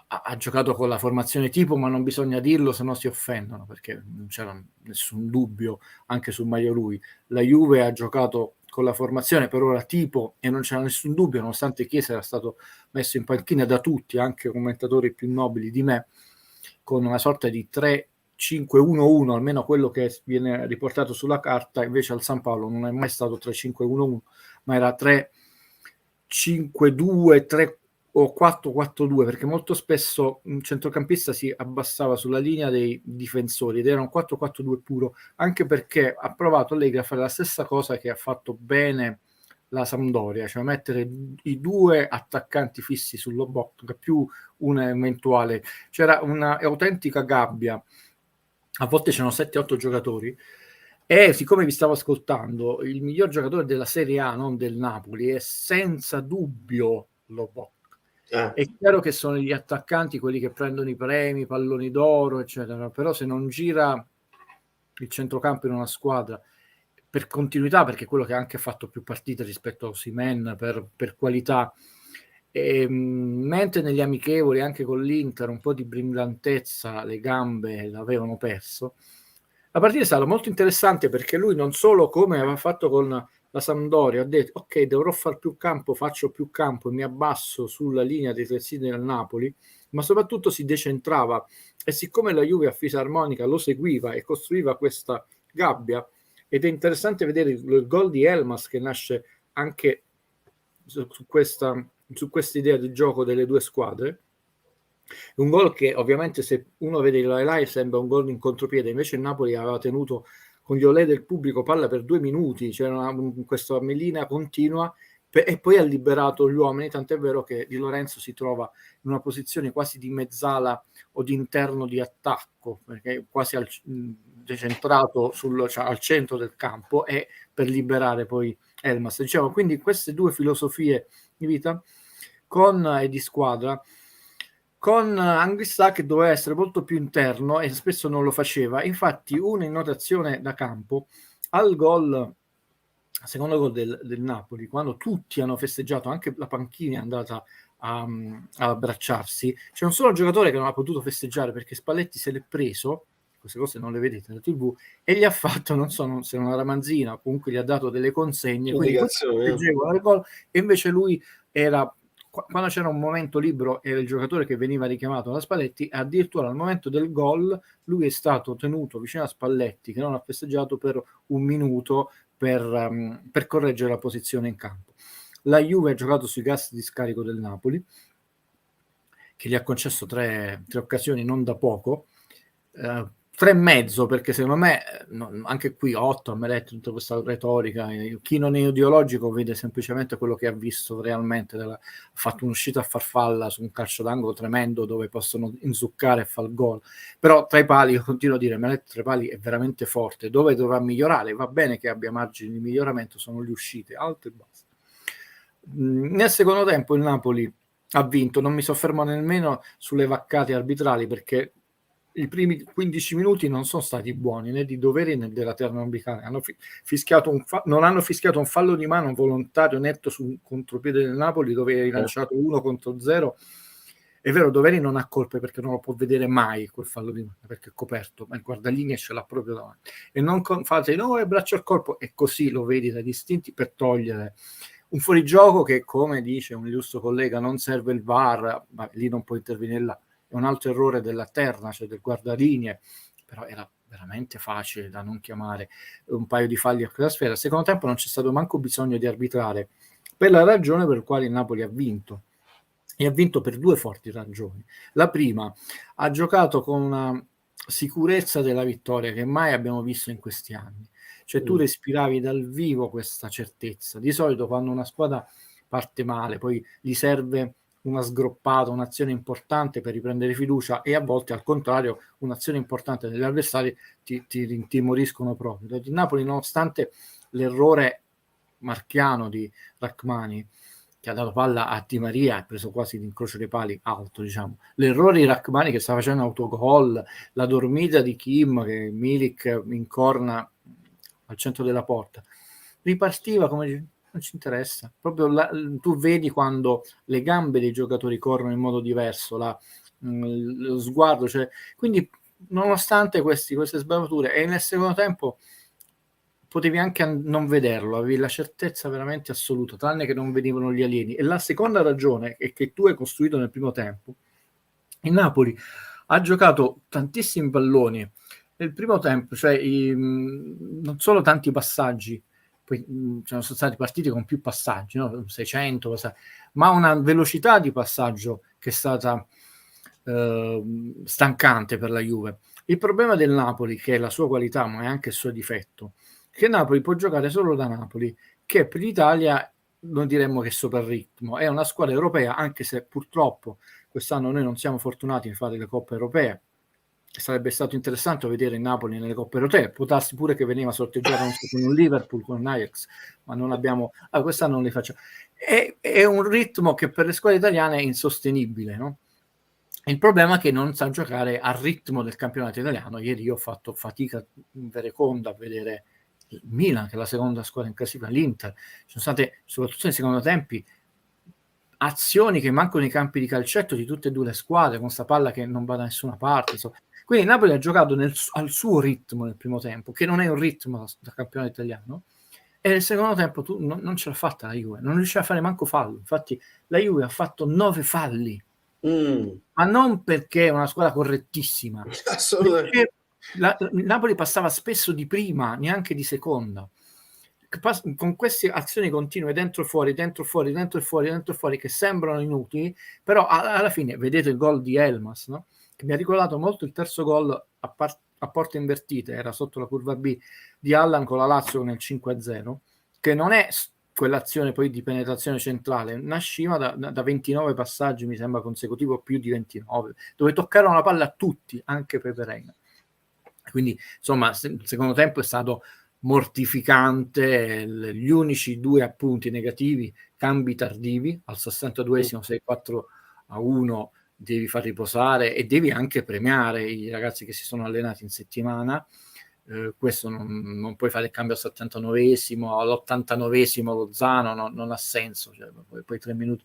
ha giocato con la formazione tipo, ma non bisogna dirlo, se no si offendono, perché non c'era nessun dubbio anche su Maio lui. La Juve ha giocato con la formazione per ora tipo, e non c'era nessun dubbio, nonostante Chiesa era stato messo in panchina da tutti, anche commentatori più nobili di me, con una sorta di 3-5-1-1, almeno quello che viene riportato sulla carta. Invece al San Paolo non è mai stato 3-5-1-1, ma era 3-5-2, 3 o 4-4-2, perché molto spesso un centrocampista si abbassava sulla linea dei difensori ed era un 4-4-2 puro, anche perché ha provato Allegri a fare la stessa cosa che ha fatto bene la Sampdoria, cioè mettere i due attaccanti fissi sull'Lobotka più un eventuale. C'era una autentica gabbia, a volte c'erano 7-8 giocatori, e siccome vi stavo ascoltando, il miglior giocatore della Serie A, non del Napoli, è senza dubbio Lobotka. È chiaro che sono gli attaccanti quelli che prendono i premi, palloni d'oro, eccetera, però se non gira il centrocampo in una squadra per continuità, perché è quello che ha anche fatto più partite rispetto a Osimhen per qualità, mentre negli amichevoli anche con l'Inter un po' di brillantezza le gambe l'avevano perso. La partita è stata molto interessante perché lui non solo, come aveva fatto con la Sampdoria, ha detto ok, dovrò fare più campo, faccio più campo e mi abbasso sulla linea dei terzini del Napoli, ma soprattutto si decentrava, e siccome la Juve a fisarmonica lo seguiva e costruiva questa gabbia, ed è interessante vedere il gol di Elmas che nasce anche su questa idea di gioco delle due squadre. Un gol che ovviamente, se uno vede il highlight, sembra un gol in contropiede, invece il Napoli aveva tenuto con gli olè del pubblico palla per 2 minuti, c'era questa melina continua, e poi ha liberato gli uomini, tant'è vero che Di Lorenzo si trova in una posizione quasi di mezzala o di interno di attacco, perché quasi decentrato cioè al centro del campo, e per liberare poi Elmas. Diciamo, quindi queste due filosofie di vita e di squadra, con Anguissa che doveva essere molto più interno e spesso non lo faceva. Infatti una innotazione da campo al gol, secondo gol del Napoli, quando tutti hanno festeggiato, anche la panchina è andata a abbracciarsi, c'è un solo giocatore che non ha potuto festeggiare perché Spalletti se l'è preso, queste cose non le vedete nella TV, e gli ha fatto, non so se una ramanzina, comunque gli ha dato delle consegne, quindi festeggiavano il gol, e invece lui era, quando c'era un momento libero, era il giocatore che veniva richiamato da Spalletti, e addirittura al momento del gol lui è stato tenuto vicino a Spalletti, che non ha festeggiato, per un minuto per correggere la posizione in campo. La Juve ha giocato sui gas di scarico del Napoli, che gli ha concesso tre occasioni non da poco, 3,5, perché secondo me anche qui 8 ha meretto tutta questa retorica. Chi non è ideologico vede semplicemente quello che ha visto realmente. Ha fatto un'uscita a farfalla su un calcio d'angolo tremendo dove possono inzuccare e fare il gol, però tra i pali, io continuo a dire, Meret tra i pali è veramente forte. Dove dovrà migliorare, va bene che abbia margini di miglioramento, sono le uscite, alto e basso. Nel secondo tempo il Napoli ha vinto, non mi soffermo nemmeno sulle vaccate arbitrali, perché i primi 15 minuti non sono stati buoni né di Doveri né della Terna Ambicale. Non hanno fischiato un fallo di mano volontario netto sul contropiede del Napoli, dove è rilanciato 1-0. È vero, Doveri non ha colpe perché non lo può vedere mai quel fallo di mano, perché è coperto, ma il guardalinee ce l'ha proprio davanti. E non fate no, è braccio al corpo, e così lo vedi dai distinti per togliere un fuorigioco che, come dice un illustre collega, non serve il VAR, ma lì non può intervenire là. È un altro errore della Terna, cioè del guardalinee, però era veramente facile da non chiamare un paio di falli a quella sfera. Al secondo tempo non c'è stato manco bisogno di arbitrare, per la ragione per la quale il Napoli ha vinto, e ha vinto per due forti ragioni. La prima, ha giocato con una sicurezza della vittoria che mai abbiamo visto in questi anni. Cioè tu respiravi dal vivo questa certezza. Di solito quando una squadra parte male, poi gli serve una sgroppata, un'azione importante per riprendere fiducia, e a volte al contrario un'azione importante degli avversari ti intimoriscono proprio. Il Napoli, nonostante l'errore marchiano di Rachmani, che ha dato palla a Di Maria, ha preso quasi l'incrocio dei pali alto, diciamo. L'errore di Rachmani che sta facendo autogol, la dormita di Kim che Milik incorna al centro della porta, ripartiva come non ci interessa. Proprio tu vedi quando le gambe dei giocatori corrono in modo diverso, lo sguardo, cioè, quindi nonostante queste sbavature, e nel secondo tempo potevi anche non vederlo, avevi la certezza veramente assoluta, tranne che non venivano gli alieni. E la seconda ragione è che tu hai costruito nel primo tempo. Il Napoli ha giocato tantissimi palloni nel primo tempo, cioè non solo tanti passaggi, poi sono stati partiti con più passaggi, no? 600 passaggi, ma una velocità di passaggio che è stata stancante per la Juve. Il problema del Napoli, che è la sua qualità ma è anche il suo difetto, che Napoli può giocare solo da Napoli, che per l'Italia non diremmo che è sopra il ritmo, è una squadra europea, anche se purtroppo quest'anno noi non siamo fortunati in fare le coppe europee. Sarebbe stato interessante vedere il Napoli nelle coppe europee, può darsi pure che veniva sorteggiato con un Liverpool, con un Ajax, ma non abbiamo, quest'anno non li facciamo. È un ritmo che per le squadre italiane è insostenibile, no? Il problema è che non sa giocare al ritmo del campionato italiano. Ieri io ho fatto fatica vereconda a vedere il Milan, che è la seconda squadra in classifica, l'Inter. Ci sono state, soprattutto nei secondi tempi, azioni che mancano nei campi di calcetto di tutte e due le squadre, con sta palla che non va da nessuna parte. Quindi il Napoli ha giocato al suo ritmo nel primo tempo, che non è un ritmo da campionato italiano, e nel secondo tempo tu non ce l'ha fatta la Juve, non riusciva a fare manco fallo. Infatti la Juve ha fatto 9 falli, ma non perché è una squadra correttissima, perché il Napoli passava spesso di prima, neanche di seconda, con queste azioni continue dentro e fuori, dentro e fuori, dentro e fuori, dentro e fuori, che sembrano inutili, però alla fine vedete il gol di Elmas, no? Che mi ha ricordato molto il terzo gol a porte invertite, era sotto la curva B di Allan con la Lazio nel 5-0, che non è quell'azione poi di penetrazione centrale, nasceva da 29 passaggi, mi sembra consecutivo, più di 29, dove toccarono la palla a tutti, anche Pepe Reina. Quindi insomma il secondo tempo è stato mortificante, gli unici 2 appunti negativi, cambi tardivi al 62esimo, 6-4-1, devi far riposare e devi anche premiare i ragazzi che si sono allenati in settimana. Questo non puoi fare il cambio al 79esimo, all'89esimo Lozano, non ha senso, cioè, poi 3 minuti.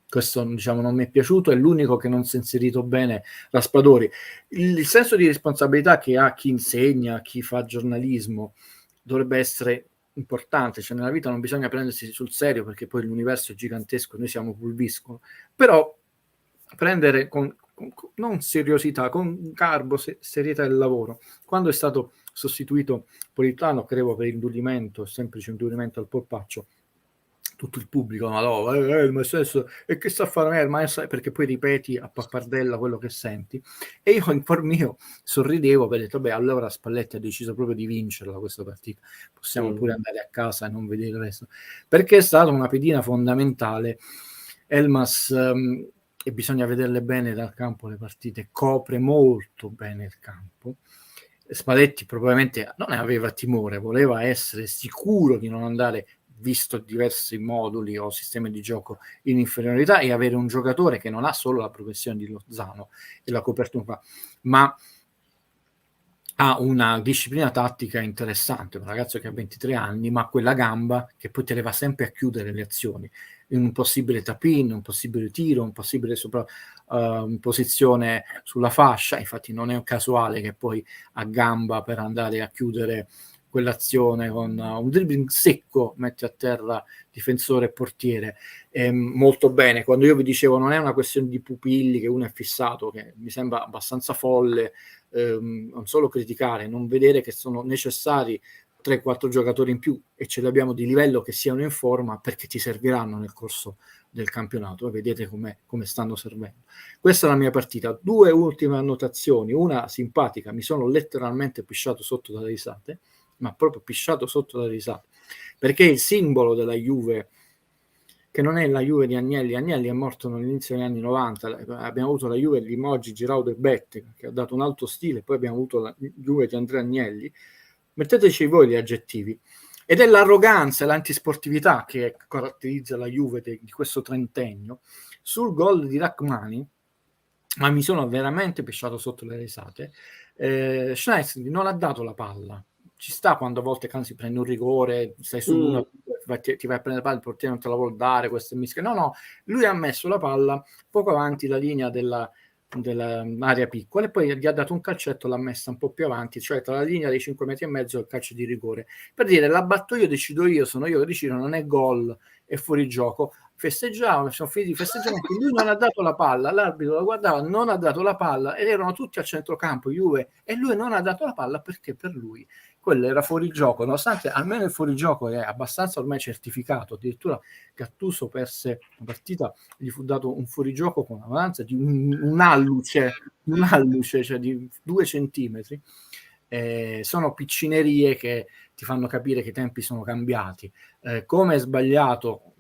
Questo diciamo non mi è piaciuto, è l'unico che non si è inserito bene Raspadori. Il senso di responsabilità che ha chi insegna, chi fa giornalismo, dovrebbe essere importante, cioè nella vita non bisogna prendersi sul serio perché poi l'universo è gigantesco, noi siamo pulviscolo, però prendere con non seriosità, con garbo, serietà del lavoro. Quando è stato sostituito Politano, credo per indullimento, semplice indullimento al polpaccio, tutto il pubblico, ma no, ma stesso, e che sta a fare ma perché poi ripeti a pappardella quello che senti, e io in cuor mio sorridevo per detto, beh, allora Spalletti ha deciso proprio di vincerla questa partita, possiamo pure andare a casa e non vedere il resto, perché è stata una pedina fondamentale. Elmas, e bisogna vederle bene dal campo le partite, copre molto bene il campo. Spalletti probabilmente non ne aveva timore, voleva essere sicuro di non andare, visto diversi moduli o sistemi di gioco, in inferiorità, e avere un giocatore che non ha solo la progressione di Lozano e la copertura, ma ha una disciplina tattica interessante, un ragazzo che ha 23 anni, ma quella gamba che poi te le va sempre a chiudere le azioni, in un possibile tap-in, un possibile tiro, un possibile posizione sulla fascia. Infatti non è un casuale che poi a gamba per andare a chiudere quell'azione con un dribbling secco mette a terra difensore e portiere. Molto bene. Quando io vi dicevo non è una questione di pupilli che uno è fissato, che mi sembra abbastanza folle, non solo criticare, non vedere che sono necessari 3-4 giocatori in più, e ce li abbiamo di livello, che siano in forma, perché ti serviranno nel corso del campionato, e vedete come stanno servendo. Questa è la mia partita. 2 ultime annotazioni, una simpatica: mi sono letteralmente pisciato sotto dalle risate, ma proprio pisciato sotto dalle risate, perché il simbolo della Juve, che non è la Juve di Agnelli è morto all'inizio degli anni 90, abbiamo avuto la Juve di Moggi, Giraudo e Bettega, che ha dato un altro stile, poi abbiamo avuto la Juve di Andrea Agnelli. Metteteci voi gli aggettivi. Ed è l'arroganza e l'antisportività che caratterizza la Juve di questo trentennio. Sul gol di Rachmani, ma mi sono veramente pesciato sotto le risate. Schneider non ha dato la palla. Ci sta quando a volte si prende un rigore, stai su ti vai a prendere la palla, il portiere non te la vuol dare, questo mischia. No, lui ha messo la palla poco avanti la linea dell'area piccola, e poi gli ha dato un calcetto, l'ha messa un po' più avanti, cioè tra la linea dei 5 metri e mezzo e il calcio di rigore, per dire la batto io, decido io, sono io che decido, non è gol, è fuori gioco. Festeggiavano, sono finiti di festeggiare, lui non ha dato la palla, l'arbitro lo guardava, non ha dato la palla, ed erano tutti a centrocampo Juve, e lui non ha dato la palla perché per lui quello era fuori gioco, nonostante almeno il fuorigioco è abbastanza ormai certificato. Addirittura Gattuso perse la partita, gli fu dato un fuorigioco con un'avanza di un alluce, cioè di 2 centimetri. Sono piccinerie che ti fanno capire che i tempi sono cambiati. Come è sbagliato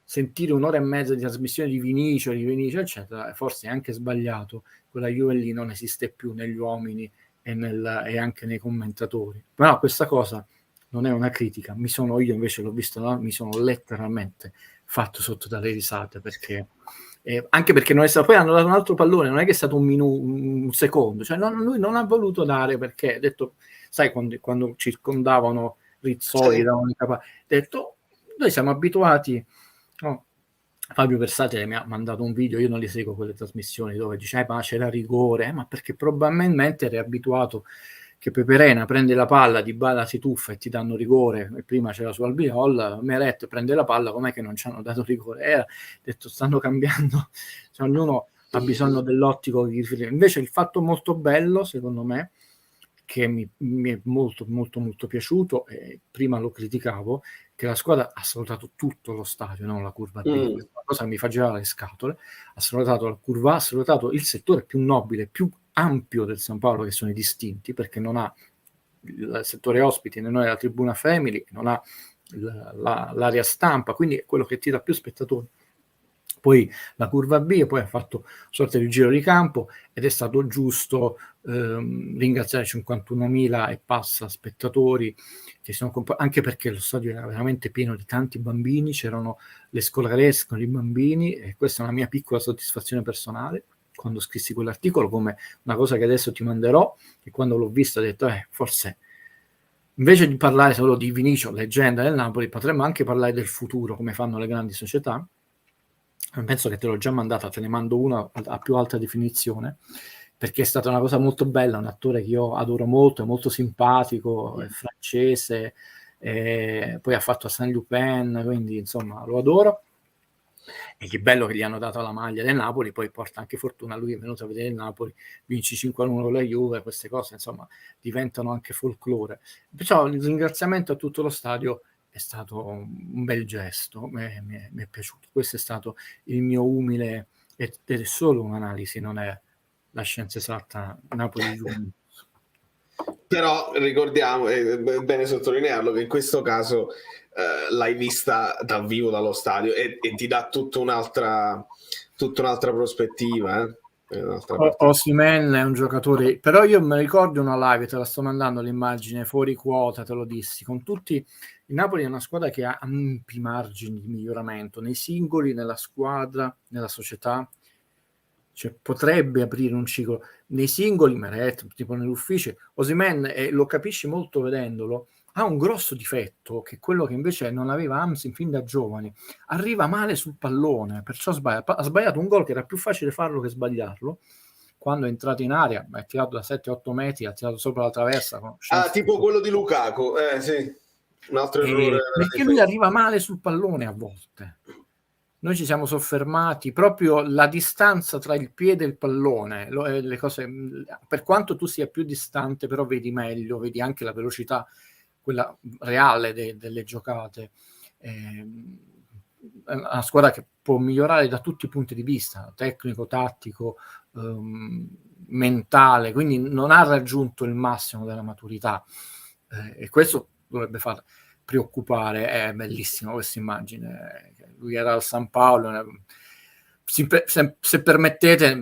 sentire un'ora e mezza di trasmissione di Vinicio, eccetera, forse è anche sbagliato. Quella Juve lì non esiste più negli uomini e anche nei commentatori. Però questa cosa non è una critica, io invece l'ho visto, no? Mi sono letteralmente fatto sotto dalle risate, perché anche perché non è stato, poi hanno dato un altro pallone, non è che è stato un secondo, cioè lui non ha voluto dare, perché ha detto, sai, quando circondavano Rizzoli, ha detto, noi siamo abituati, no? Fabio Versatile mi ha mandato un video, io non li seguo quelle trasmissioni dove dice ma c'era rigore, ma perché probabilmente eri abituato che Peperena prende la palla, Dybala si tuffa e ti danno rigore, e prima c'era su Albiol, Meret prende la palla, com'è che non ci hanno dato rigore? Detto, stanno cambiando, cioè, ognuno ha bisogno dell'ottico di riferire. Invece il fatto molto bello, secondo me, che mi è molto molto molto piaciuto, e prima lo criticavo, che la squadra ha salutato tutto lo stadio, non la curva B. Una cosa che mi faceva le scatole. Ha salutato la curva A, ha salutato il settore più nobile, più ampio del San Paolo, che sono i distinti, perché non ha il settore ospiti, non ha la tribuna family, non ha l'area stampa, quindi è quello che tira più spettatori. Poi la curva B, e poi ha fatto sorta di giro di campo, ed è stato giusto ringraziare 51.000 e passa spettatori, che sono anche perché lo stadio era veramente pieno di tanti bambini, c'erano le scolaresche con i bambini, e questa è una mia piccola soddisfazione personale quando scrissi quell'articolo, come una cosa che adesso ti manderò, che quando l'ho vista ho detto forse invece di parlare solo di Vinicio, leggenda del Napoli, potremmo anche parlare del futuro, come fanno le grandi società. Penso che te l'ho già mandata, te ne mando una a più alta definizione, perché è stata una cosa molto bella, un attore che io adoro molto, è molto simpatico, è francese, poi ha fatto a Saint Lupin, quindi insomma lo adoro. E che bello che gli hanno dato la maglia del Napoli, poi porta anche fortuna, lui è venuto a vedere il Napoli, vinci 5-1 con la Juve, queste cose insomma diventano anche folklore. Perciò il ringraziamento a tutto lo stadio è stato un bel gesto, mi è piaciuto. Questo è stato il mio umile, ed è solo un'analisi, non è la scienza esatta Napoli-Juve. Però ricordiamo, è bene sottolinearlo, che in questo caso l'hai vista dal vivo dallo stadio, e ti dà tutta un'altra prospettiva. Osimhen è un giocatore, però io me ricordo una live, te la sto mandando l'immagine fuori quota, te lo dissi, con tutti. Il Napoli è una squadra che ha ampi margini di miglioramento nei singoli, nella squadra, nella società, cioè potrebbe aprire un ciclo nei singoli, Meret, tipo nell'ufficio. Osimhen, lo capisci molto vedendolo, ha un grosso difetto, che è quello che invece non aveva Hamsik fin da giovane: arriva male sul pallone, perciò ha sbagliato un gol che era più facile farlo che sbagliarlo. Quando è entrato in area, è tirato da 7-8 metri, ha tirato sopra la traversa. Tipo quello di Lukaku, sì. Un altro errore. Perché lui arriva male sul pallone a volte. Noi ci siamo soffermati proprio la distanza tra il piede e il pallone, le cose, per quanto tu sia più distante, però vedi meglio, vedi anche la velocità, quella reale delle giocate. È una squadra che può migliorare da tutti i punti di vista, tecnico, tattico, mentale, quindi non ha raggiunto il massimo della maturità, e questo dovrebbe far preoccupare. È bellissima questa immagine, lui era al San Paolo. Se permettete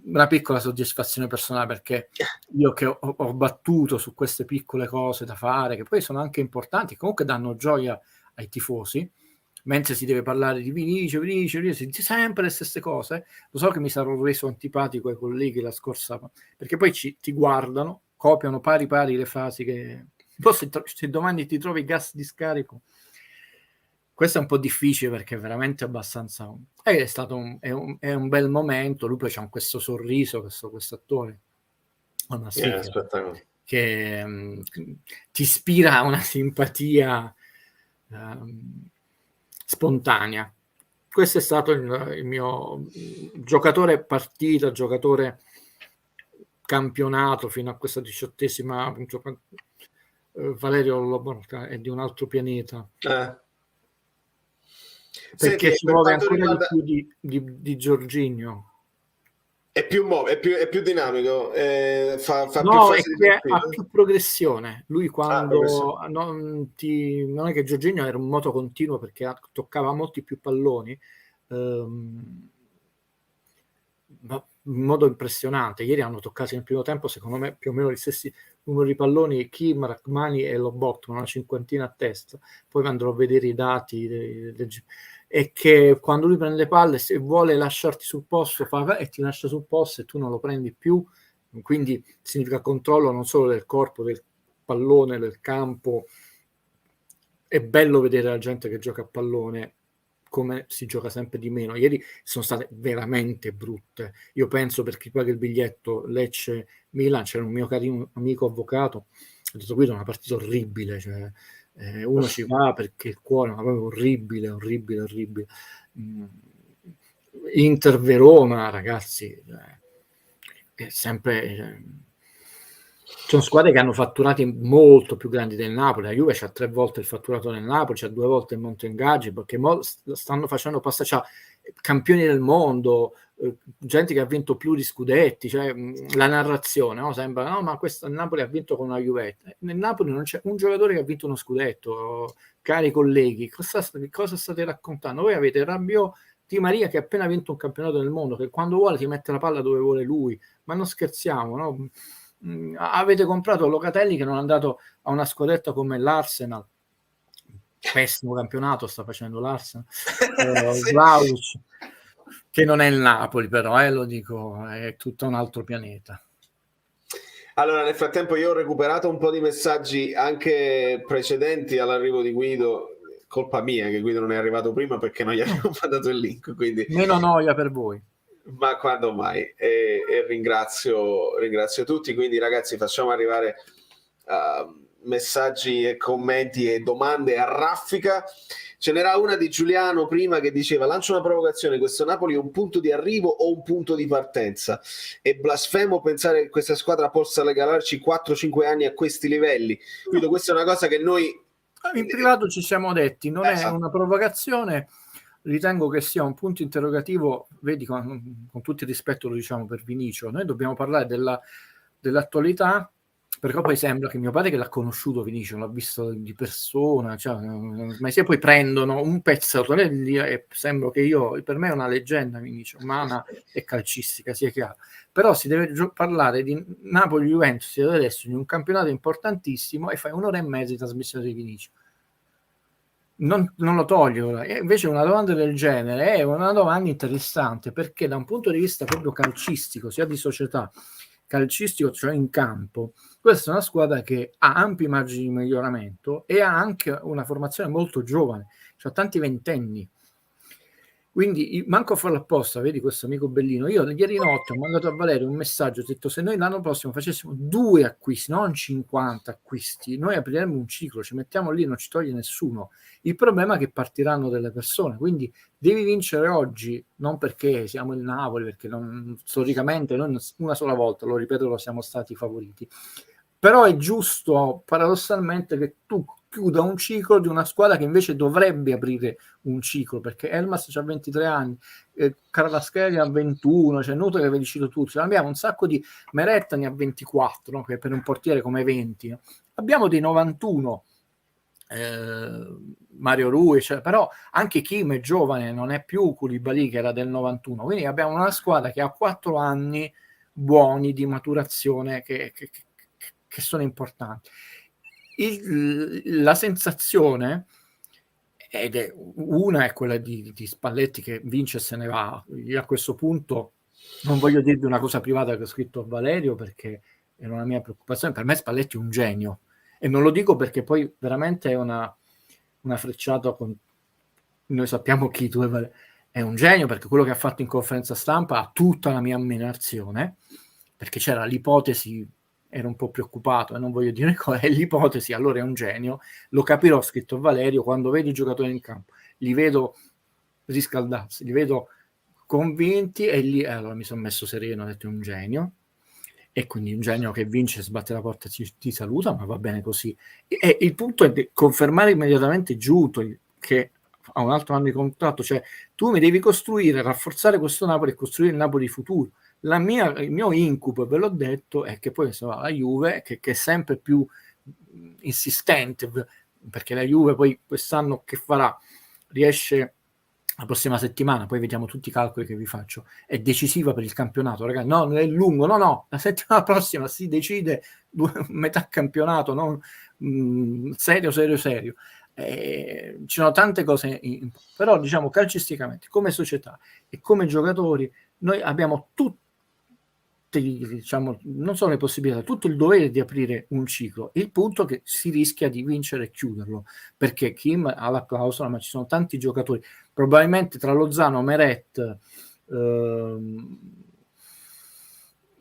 una piccola soddisfazione personale, perché io che ho battuto su queste piccole cose da fare, che poi sono anche importanti, comunque danno gioia ai tifosi, mentre si deve parlare di Vinicio, sempre le stesse cose. Lo so che mi sarò reso antipatico ai colleghi la scorsa, perché poi ti guardano, copiano pari le frasi che... Se domani ti trovi gas di scarico, Questo è un po' difficile perché è veramente abbastanza... È stato è un bel momento, lui poi c'ha questo sorriso, questo attore, che ti ispira una simpatia spontanea. Questo è stato il mio giocatore partita, giocatore campionato fino a questa 18ª. Valerio Lobotka è di un altro pianeta. Perché ci muove ancora di più di Jorginho. È più dinamico, fa più fase di ha più progressione. Lui quando non è che Jorginho era un moto continuo perché toccava molti più palloni, ma in modo impressionante. Ieri hanno toccato nel primo tempo, secondo me, più o meno gli stessi numeri di palloni Kim, Rachmani e Lobotka, una cinquantina a testa. Poi andrò a vedere i dati e che quando lui prende le palle, se vuole lasciarti sul posto e ti lascia sul posto e tu non lo prendi più, quindi significa controllo non solo del corpo, del pallone, del campo. È bello vedere la gente che gioca a pallone come si gioca sempre di meno. Ieri sono state veramente brutte. Io penso, per chi paga il biglietto Lecce-Milan, c'era un mio carino amico avvocato, ha detto: Guido, è una partita orribile, cioè, uno ci va perché il cuore, ma proprio orribile. Inter Verona, ragazzi, è sempre... sono squadre che hanno fatturati molto più grandi del Napoli. La Juve c'ha 3 volte il fatturato del Napoli, c'ha 2 volte il monte ingaggi, perché stanno facendo passare, c'ha campioni del mondo, gente che ha vinto più di scudetti, cioè la narrazione, no? Sembra, no, ma questo il Napoli ha vinto con la Juve. Nel Napoli non c'è un giocatore che ha vinto uno scudetto, cari colleghi. Cosa state raccontando? Voi avete Rabiot, Di Maria, che ha appena vinto un campionato del mondo, che quando vuole ti mette la palla dove vuole lui, ma non scherziamo, no? Avete comprato Locatelli, che non è andato a una squadretta come l'Arsenal, pessimo campionato sta facendo l'Arsenal, Vlahovic, che non è il Napoli, però lo dico, è tutto un altro pianeta. Allora, nel frattempo io ho recuperato un po' di messaggi anche precedenti all'arrivo di Guido, colpa mia che Guido non è arrivato prima perché non gli avevo mandato il link, quindi... Meno noia per voi. Ma quando mai? E ringrazio tutti, quindi ragazzi facciamo arrivare messaggi e commenti e domande a raffica. Ce n'era una di Giuliano prima che diceva: lancio una provocazione, questo Napoli è un punto di arrivo o un punto di partenza? È blasfemo pensare che questa squadra possa regalarci 4-5 anni a questi livelli. Quindi questa è una cosa che noi in privato ci siamo detti, non è una provocazione. Ritengo che sia un punto interrogativo, vedi, con tutto il rispetto lo diciamo per Vinicio, noi dobbiamo parlare dell'attualità, perché poi sembra che mio padre, che l'ha conosciuto Vinicio, l'ha visto di persona, cioè, ma se poi prendono un pezzo e sembra che per me è una leggenda Vinicio, umana e calcistica, sia chiaro, però si deve parlare di Napoli-Juventus adesso, in un campionato importantissimo, e fai 1 ora e mezza di trasmissione di Vinicio. Non lo toglio, e invece una domanda del genere è una domanda interessante, perché da un punto di vista proprio calcistico, sia di società, calcistico, cioè in campo, questa è una squadra che ha ampi margini di miglioramento e ha anche una formazione molto giovane, cioè tanti ventenni. Quindi manco a farlo apposta, vedi questo amico Bellino. Io ieri notte ho mandato a Valerio un messaggio, ho detto: se noi l'anno prossimo facessimo 2 acquisti, non 50 acquisti, noi apriremo un ciclo, ci mettiamo lì, non ci toglie nessuno. Il problema è che partiranno delle persone, quindi devi vincere oggi, non perché siamo il Napoli, perché storicamente noi una sola volta, lo ripeto, siamo stati favoriti. Però è giusto paradossalmente che tu chiuda un ciclo di una squadra che invece dovrebbe aprire un ciclo, perché Elmas ha 23 anni, Kvaratskhelia ha 21, cioè Nuto che avevi citato tutti, abbiamo un sacco di... Meretta ne ha 24, no? Che per un portiere come 20, no? Abbiamo dei 91, Mario Rui, cioè, però anche Kim è giovane, non è più Koulibaly che era del 91, quindi abbiamo una squadra che ha 4 anni buoni di maturazione che sono importanti. La sensazione una è quella di Spalletti, che vince e se ne va. Io a questo punto non voglio dirvi una cosa privata che ho scritto a Valerio, perché era una mia preoccupazione. Per me Spalletti è un genio, e non lo dico perché poi veramente è una frecciata noi sappiamo chi tu è un genio, perché quello che ha fatto in conferenza stampa ha tutta la mia ammirazione, perché c'era l'ipotesi, ero un po' preoccupato e non voglio dire cosa, è l'ipotesi, allora è un genio, lo capirò, ha scritto Valerio, quando vedo i giocatori in campo, li vedo riscaldarsi, li vedo convinti e lì allora mi sono messo sereno, ho detto è un genio, e quindi un genio che vince, sbatte la porta, ti saluta, ma va bene così. E il punto è confermare immediatamente Giuntoli, che ha un altro anno di contratto, cioè tu mi devi costruire, rafforzare questo Napoli e costruire il Napoli futuro. Il mio incubo, ve l'ho detto, è che poi la Juve, che è sempre più insistente, perché la Juve poi quest'anno che farà? Riesce la prossima settimana, poi vediamo tutti i calcoli che vi faccio, è decisiva per il campionato, ragazzi, no, non è lungo, no, la settimana prossima si decide metà campionato, non serio. Ci sono tante cose, però diciamo calcisticamente, come società e come giocatori, noi abbiamo tutti, diciamo, non solo le possibilità, tutto il dovere di aprire un ciclo. Il punto è che si rischia di vincere e chiuderlo, perché Kim ha la clausola, ma ci sono tanti giocatori, probabilmente tra Lozano, Meret,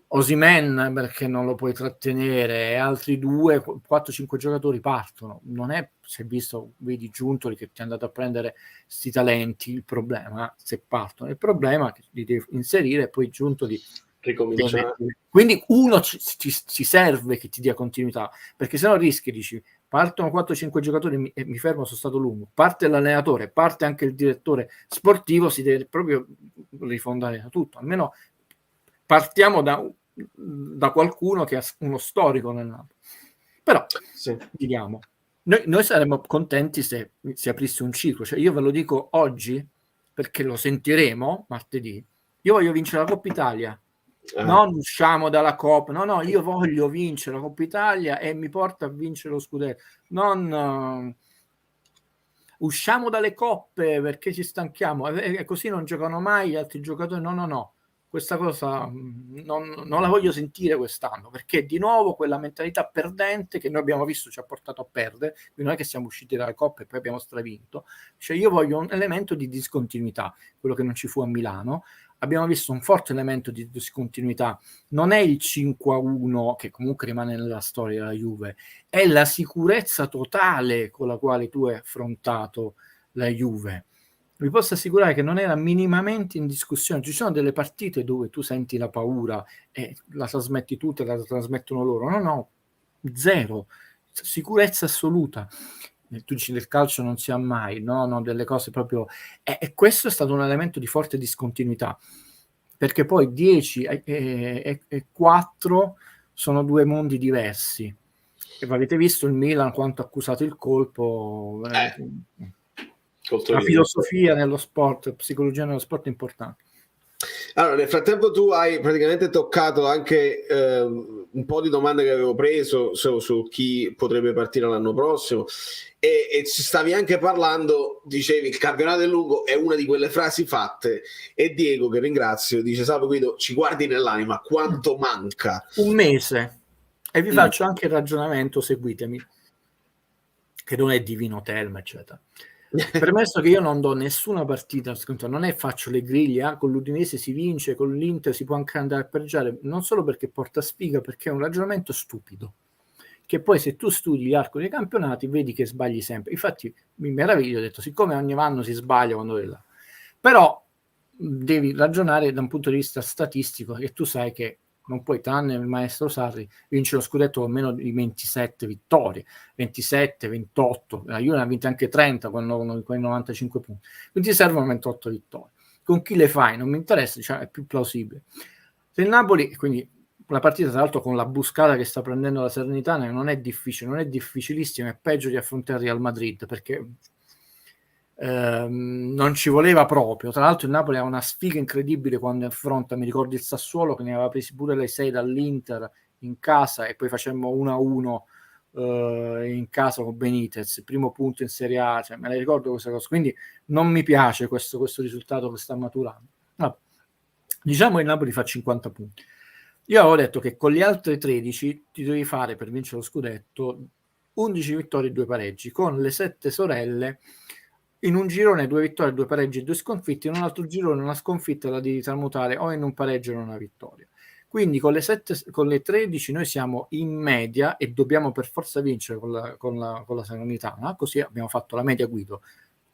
Osimhen, perché non lo puoi trattenere, e altri 2, 4-5 giocatori partono. Non è, se visto, vedi Giuntoli che ti è andato a prendere sti talenti, il problema, se partono, il problema è che li devi inserire e poi Giuntoli Ricominciare. quindi uno ci serve che ti dia continuità, perché se no rischi, dici, partono 4-5 giocatori e mi fermo, sono stato lungo, parte l'allenatore, parte anche il direttore sportivo, si deve proprio rifondare da tutto, almeno partiamo da qualcuno che ha uno storico nel Napoli. Però Sì. vediamo, noi saremmo contenti se si aprisse un ciclo, cioè io ve lo dico oggi perché lo sentiremo martedì, io voglio vincere la Coppa Italia, non usciamo dalla Coppa, no, io voglio vincere la Coppa Italia e mi porta a vincere lo scudetto, non usciamo dalle coppe perché ci stanchiamo e così non giocano mai gli altri giocatori, no, questa cosa non la voglio sentire quest'anno, perché di nuovo quella mentalità perdente che noi abbiamo visto ci ha portato a perdere, quindi non è che siamo usciti dalle coppe e poi abbiamo stravinto, cioè io voglio un elemento di discontinuità, quello che non ci fu a Milano. Abbiamo visto un forte elemento di discontinuità, non è il 5-1 che comunque rimane nella storia della Juve, è la sicurezza totale con la quale tu hai affrontato la Juve. Vi posso assicurare che non era minimamente in discussione. Ci sono delle partite dove tu senti la paura e la trasmetti tu, te la trasmettono loro. No, zero. Sicurezza assoluta. Tu dici del calcio non si ha mai, no, delle cose proprio... E questo è stato un elemento di forte discontinuità, perché poi 10 e 4 sono due mondi diversi. E avete visto il Milan quanto ha accusato il colpo, la filosofia nello sport, psicologia nello sport è importante. Allora, nel frattempo tu hai praticamente toccato anche un po' di domande che avevo preso su chi potrebbe partire l'anno prossimo e ci stavi anche parlando, dicevi il campionato è lungo, è una di quelle frasi fatte, e Diego, che ringrazio, dice: salve Guido, ci guardi nell'anima, quanto manca? Un mese, e vi faccio anche il ragionamento, seguitemi, che non è divino Telma, eccetera. Premesso che io non do nessuna partita, non è faccio le griglie, con l'Udinese si vince, con l'Inter si può anche andare a pareggiare, non solo perché porta sfiga, perché è un ragionamento stupido, che poi se tu studi l'arco dei campionati vedi che sbagli sempre. Infatti mi meraviglio, ho detto, siccome ogni anno si sbaglia quando è là, però devi ragionare da un punto di vista statistico, che tu sai che non puoi, tranne il maestro Sarri, vincere lo scudetto con meno di 27 vittorie, 27, 28, la Juve ne ha vinte anche 30 con i 95 punti, quindi ti servono 28 vittorie. Con chi le fai? Non mi interessa, diciamo, è più plausibile. Se il Napoli, quindi la partita tra l'altro con la buscata che sta prendendo la Salernitana non è difficile, non è difficilissima, è peggio di affrontare il Real Madrid, perché non ci voleva proprio. Tra l'altro il Napoli ha una sfiga incredibile quando affronta, mi ricordo il Sassuolo che ne aveva presi pure le 6 dall'Inter in casa e poi facemmo 1-1 in casa con Benitez, il primo punto in Serie A, cioè, me ne ricordo questa cosa, quindi non mi piace questo risultato che sta maturando. Vabbè. Diciamo che il Napoli fa 50 punti. Io avevo detto che con gli altri 13 ti devi fare, per vincere lo scudetto, 11 vittorie e 2 pareggi, con le 7 sorelle in un girone 2 vittorie, 2 pareggi e 2 sconfitte, in un altro girone una sconfitta la devi tramutare o in un pareggio o in una vittoria. Quindi con le 13 noi siamo in media e dobbiamo per forza vincere con la Salernitana, così abbiamo fatto la media Guido,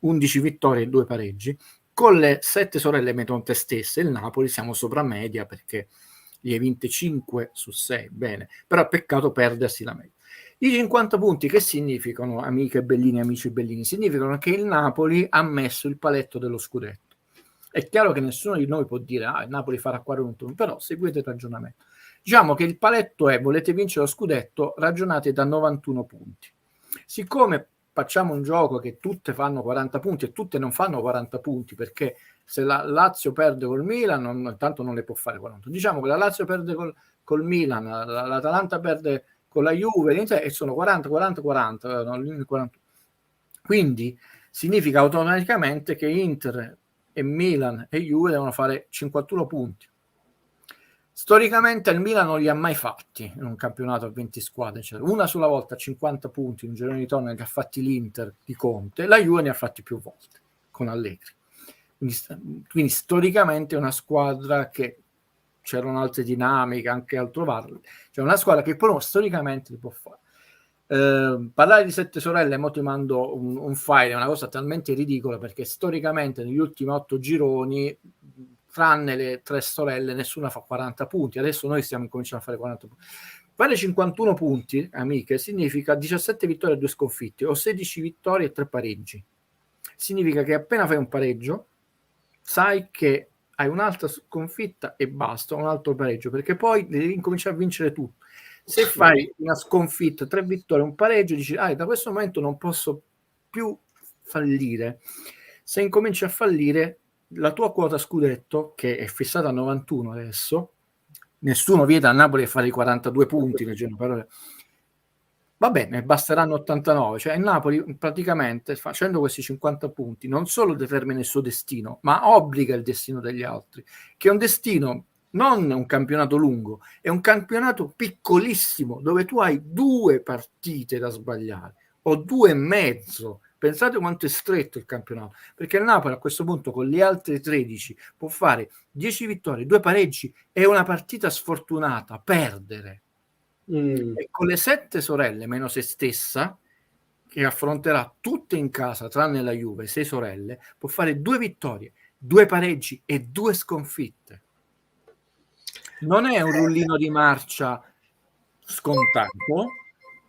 11 vittorie e 2 pareggi. Con le 7 sorelle Metonte stesse, il Napoli siamo sopra media perché gli hai vinte 5 su 6, bene, però peccato perdersi la media. I 50 punti che significano, amiche Bellini, amici Bellini? Significano che il Napoli ha messo il paletto dello scudetto. È chiaro che nessuno di noi può dire il Napoli farà 41, però seguite il ragionamento. Diciamo che il paletto è: volete vincere lo scudetto, ragionate da 91 punti. Siccome facciamo un gioco che tutte fanno 40 punti e tutte non fanno 40 punti, perché se la Lazio perde col Milan, tanto non le può fare 40. Diciamo che la Lazio perde col Milan, l'Atalanta perde con la Juve e sono 40, 40, 40, 40. Quindi significa automaticamente che Inter e Milan e Juve devono fare 51 punti. Storicamente il Milan non li ha mai fatti in un campionato a 20 squadre, cioè una sola volta 50 punti in un girone di ritorno che ha fatti l'Inter di Conte, la Juve ne ha fatti più volte con Allegri. Quindi storicamente è una squadra che c'erano altre dinamiche, anche al trovarle, cioè una squadra che però storicamente li può fare. Parlare di 7 sorelle, mo ti mando un file, è una cosa talmente ridicola perché storicamente negli ultimi 8 gironi, tranne le 3 sorelle, nessuna fa 40 punti. Adesso noi stiamo cominciando a fare 40 punti. Fare 51 punti, amiche, significa 17 vittorie e 2 sconfitte o 16 vittorie e 3 pareggi. Significa che appena fai un pareggio sai che hai un'altra sconfitta e basta, un altro pareggio, perché poi devi incominciare a vincere tutto. Se fai una sconfitta, 3 vittorie, un pareggio, dici da questo momento non posso più fallire. Se incominci a fallire, la tua quota scudetto, che è fissata a 91 adesso, nessuno vieta a Napoli a fare i 42 punti, leggendo parole, va bene, basteranno 89, cioè il Napoli praticamente facendo questi 50 punti non solo determina il suo destino, ma obbliga il destino degli altri, che è un destino non un campionato lungo, è un campionato piccolissimo dove tu hai 2 partite da sbagliare o 2 e mezzo. Pensate quanto è stretto il campionato, perché il Napoli a questo punto con le altre 13 può fare 10 vittorie, 2 pareggi e una partita sfortunata, perdere. E con le 7 sorelle meno se stessa, che affronterà tutte in casa tranne la Juve, 6 sorelle, può fare 2 vittorie, 2 pareggi e 2 sconfitte. Non è un rullino di marcia scontato,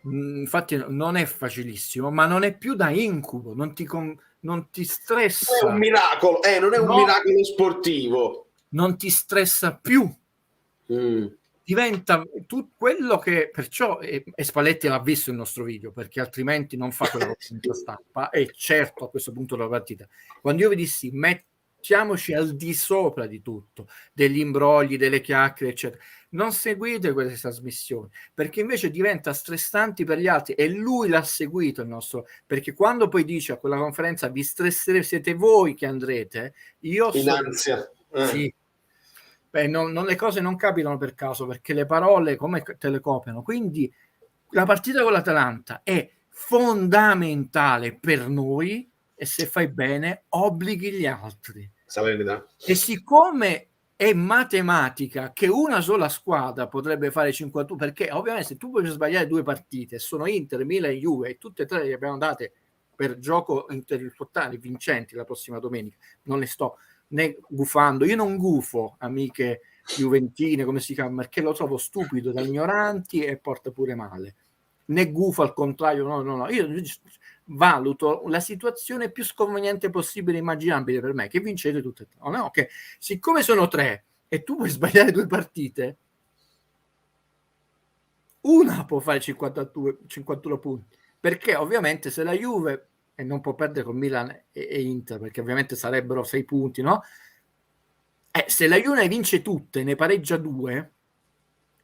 infatti non è facilissimo, ma non è più da incubo, non ti stressa. Non è un miracolo, non è un miracolo sportivo. Non ti stressa più. Diventa quello che perciò e Spalletti l'ha visto il nostro video, perché altrimenti non fa quella conferenza stampa. E certo a questo punto della partita, quando io vi dissi mettiamoci al di sopra di tutto, degli imbrogli, delle chiacchiere eccetera, non seguite queste trasmissioni perché invece diventa stressanti per gli altri, e lui l'ha seguito il nostro, perché quando poi dice a quella conferenza vi stresserete, siete voi che andrete, io in ansia. Sì. Beh, le cose non capitano per caso, perché le parole come te le copiano. Quindi la partita con l'Atalanta è fondamentale per noi e se fai bene obblighi gli altri. E siccome è matematica che una sola squadra potrebbe fare 51, perché ovviamente se tu puoi sbagliare 2 partite, sono Inter, Milan e Juve, e tutte e 3 le abbiamo date per gioco interrisultati vincenti la prossima domenica, non le sto né gufando, io non gufo, amiche juventine, come si chiama, perché lo trovo stupido, da ignoranti e porta pure male, né gufo al contrario, no, io valuto la situazione più sconveniente possibile, immaginabile per me, che vincete tutte e 3, no? Che siccome sono 3 e tu puoi sbagliare 2 partite, una può fare 51 punti, perché ovviamente se la Juve e non può perdere con Milan e Inter, perché ovviamente sarebbero 6 punti, no? Se la Juve vince tutte, ne pareggia 2,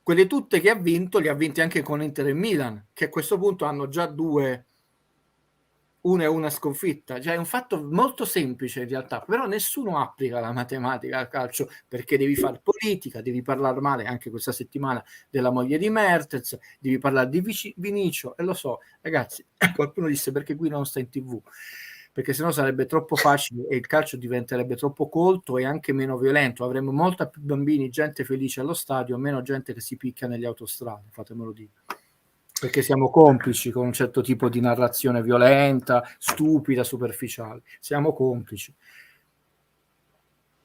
quelle tutte che ha vinto, le ha vinte anche con Inter e Milan, che a questo punto hanno già 2, una e una sconfitta. Cioè è un fatto molto semplice in realtà, però nessuno applica la matematica al calcio, perché devi fare politica, devi parlare male anche questa settimana della moglie di Mertens, devi parlare di Vinicio, e lo so, ragazzi, qualcuno disse perché qui non sta in TV. perché sennò sarebbe troppo facile e il calcio diventerebbe troppo colto e anche meno violento. Avremmo molta più bambini, gente felice allo stadio, meno gente che si picchia negli autostrade, fatemelo dire. Perché siamo complici con un certo tipo di narrazione violenta, stupida, superficiale. Siamo complici.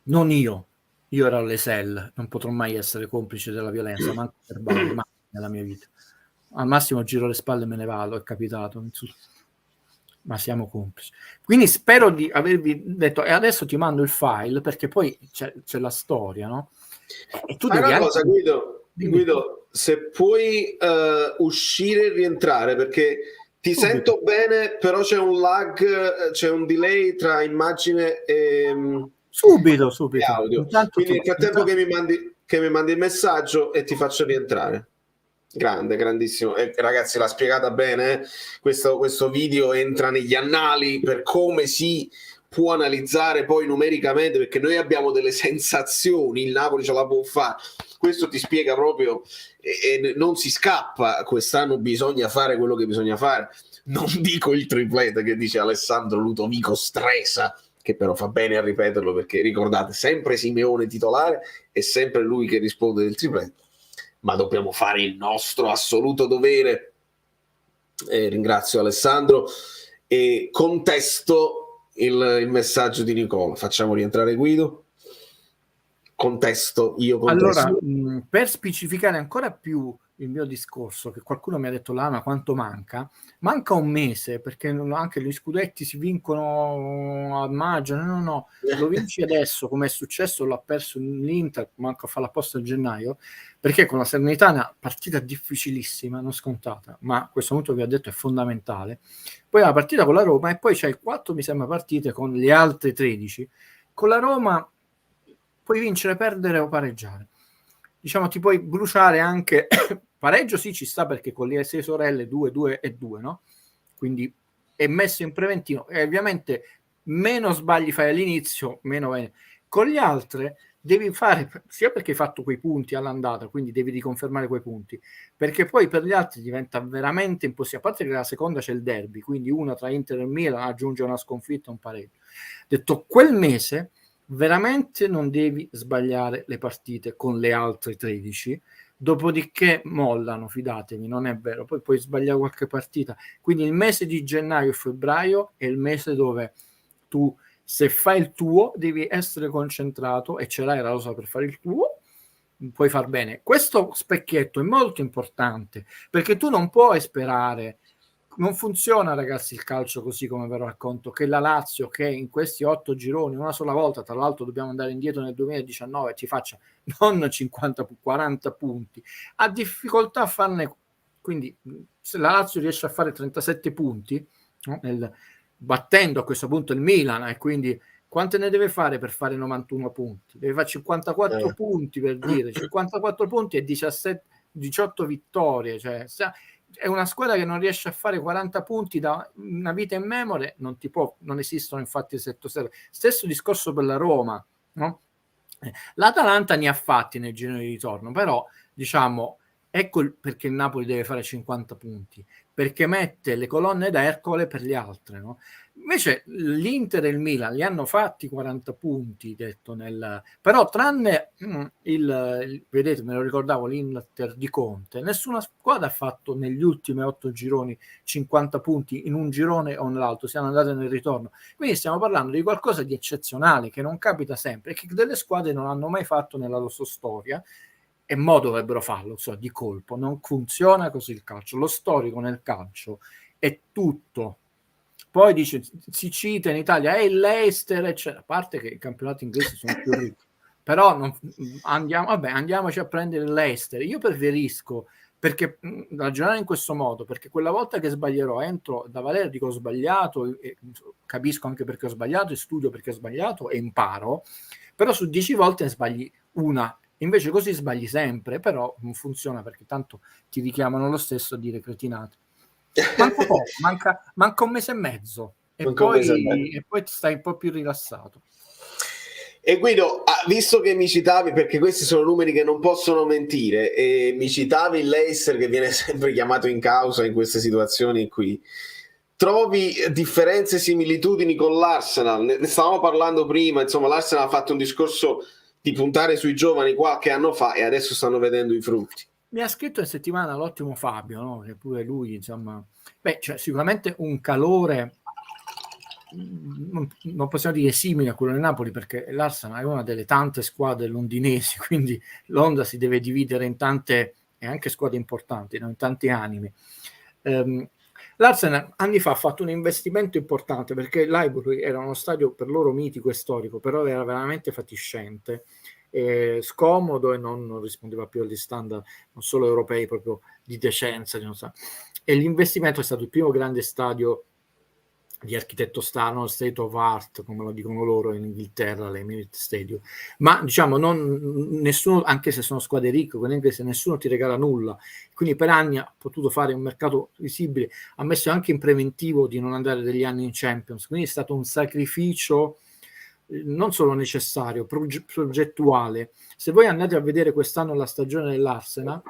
Non io ero all'ESEL, non potrò mai essere complice della violenza, manco verbale, mai nella mia vita. Al massimo giro le spalle e me ne vado, è capitato, ma siamo complici. Quindi spero di avervi detto, e adesso ti mando il file, perché poi c'è la storia, no? E tu devi una cosa, Guido, se puoi uscire e rientrare, perché ti sento bene, però c'è un lag, c'è un delay tra immagine e subito e audio. Quindi nel frattempo che mi mandi il messaggio e ti faccio rientrare. Grande, grandissimo. Ragazzi, l'ha spiegata bene. Questo video entra negli annali per come si può analizzare poi numericamente, perché noi abbiamo delle sensazioni, il Napoli ce la può fare. Questo ti spiega proprio, e non si scappa. Quest'anno bisogna fare quello che bisogna fare. Non dico il triplete che dice Alessandro Ludovico Stresa, che però fa bene a ripeterlo, perché ricordate, sempre Simeone titolare e sempre lui che risponde del triplete, ma dobbiamo fare il nostro assoluto dovere. Ringrazio Alessandro e contesto il messaggio di Nicola. Facciamo rientrare Guido. Contesto. Allora, per specificare ancora più il mio discorso, che qualcuno mi ha detto ma quanto manca un mese, perché anche gli scudetti si vincono a maggio. No, lo vinci adesso, come è successo, l'ha perso l'Inter, manca a fare la posta a gennaio, perché con la Salernitana è una partita difficilissima, non scontata, ma a questo punto vi ho detto è fondamentale. Poi la partita con la Roma, e poi c'hai 4 mi sembra partite con le altre 13. Con la Roma puoi vincere, perdere o pareggiare. Diciamo, ti puoi bruciare anche pareggio, sì, ci sta, perché con le 6 sorelle 2, 2 e 2, no? Quindi è messo in preventivo, e ovviamente meno sbagli fai all'inizio, meno vai. Con le altre devi fare, sia perché hai fatto quei punti all'andata, quindi devi riconfermare quei punti, perché poi per gli altri diventa veramente impossibile. A parte che la seconda c'è il derby, quindi una tra Inter e Milan aggiunge una sconfitta, un pareggio. Detto, quel mese veramente non devi sbagliare le partite con le altre 13, dopodiché mollano, fidatevi, non è vero, poi puoi sbagliare qualche partita. Quindi il mese di gennaio e febbraio è il mese dove tu, se fai il tuo, devi essere concentrato, e ce l'hai la rosa per fare il tuo, puoi far bene. Questo specchietto è molto importante, perché tu non puoi sperare. Non funziona, ragazzi, il calcio così come ve lo racconto, che la Lazio, che in questi 8 gironi una sola volta, tra l'altro dobbiamo andare indietro nel 2019, ti faccia non 50, 40 punti, ha difficoltà a farne. Quindi se la Lazio riesce a fare 37 punti, no, battendo a questo punto il Milan, e quindi quante ne deve fare per fare 91 punti? Deve fare 54 punti, per dire, 54 punti e 18 vittorie, cioè è una squadra che non riesce a fare 40 punti da una vita in memoria, non esistono infatti il 7-0. Stesso discorso per la Roma, no? L'Atalanta ne ha fatti nel giro di ritorno, però diciamo, ecco perché il Napoli deve fare 50 punti, perché mette le colonne d'Ercole per gli altri, no? Invece l'Inter e il Milan li hanno fatti 40 punti, detto però tranne vedete, me lo ricordavo, l'Inter di Conte, nessuna squadra ha fatto negli ultimi 8 gironi 50 punti in un girone o nell'altro, siamo andati nel ritorno. Quindi stiamo parlando di qualcosa di eccezionale che non capita sempre e che delle squadre non hanno mai fatto nella loro storia, e mo dovrebbero farlo, di colpo. Non funziona così il calcio. Lo storico nel calcio è tutto. Poi dice, si cita in Italia l'Leicester, eccetera. A parte che i campionati inglesi sono più ricchi, però andiamoci a prendere il Leicester. Io preferisco, perché ragionare in questo modo, perché quella volta che sbaglierò entro da Valerio, dico ho sbagliato, e capisco anche perché ho sbagliato, e studio perché ho sbagliato e imparo, però su 10 volte ne sbagli una. Invece così sbagli sempre, però non funziona, perché tanto ti richiamano lo stesso a dire cretinate. Manca un mese e mezzo, e poi stai un po' più rilassato. E Guido, visto che mi citavi, perché questi sono numeri che non possono mentire, e mi citavi il Leicester che viene sempre chiamato in causa in queste situazioni qui, trovi differenze e similitudini con l'Arsenal? Ne stavamo parlando prima, insomma, l'Arsenal ha fatto un discorso di puntare sui giovani qualche anno fa e adesso stanno vedendo i frutti. Mi ha scritto in settimana l'ottimo Fabio, no? Che pure lui, insomma, cioè, sicuramente un calore, non possiamo dire simile a quello del Napoli, perché l'Arsenal è una delle tante squadre londinesi, quindi Londra si deve dividere in tante, e anche squadre importanti, no? In tanti animi. L'Arsenal anni fa ha fatto un investimento importante, perché l'Highbury era uno stadio per loro mitico e storico, però era veramente fatiscente, scomodo, e non rispondeva più agli standard non solo europei, proprio di decenza, e l'investimento è stato il primo grande stadio di architetto strano, state of art, come lo dicono loro in Inghilterra, l'Emirates Stadium. Ma diciamo, nessuno, anche se sono squadre ricche, con l'inglese, nessuno ti regala nulla. Quindi per anni ha potuto fare un mercato visibile, ha messo anche in preventivo di non andare degli anni in Champions. Quindi è stato un sacrificio non solo necessario, progettuale. Se voi andate a vedere quest'anno la stagione dell'Arsenal,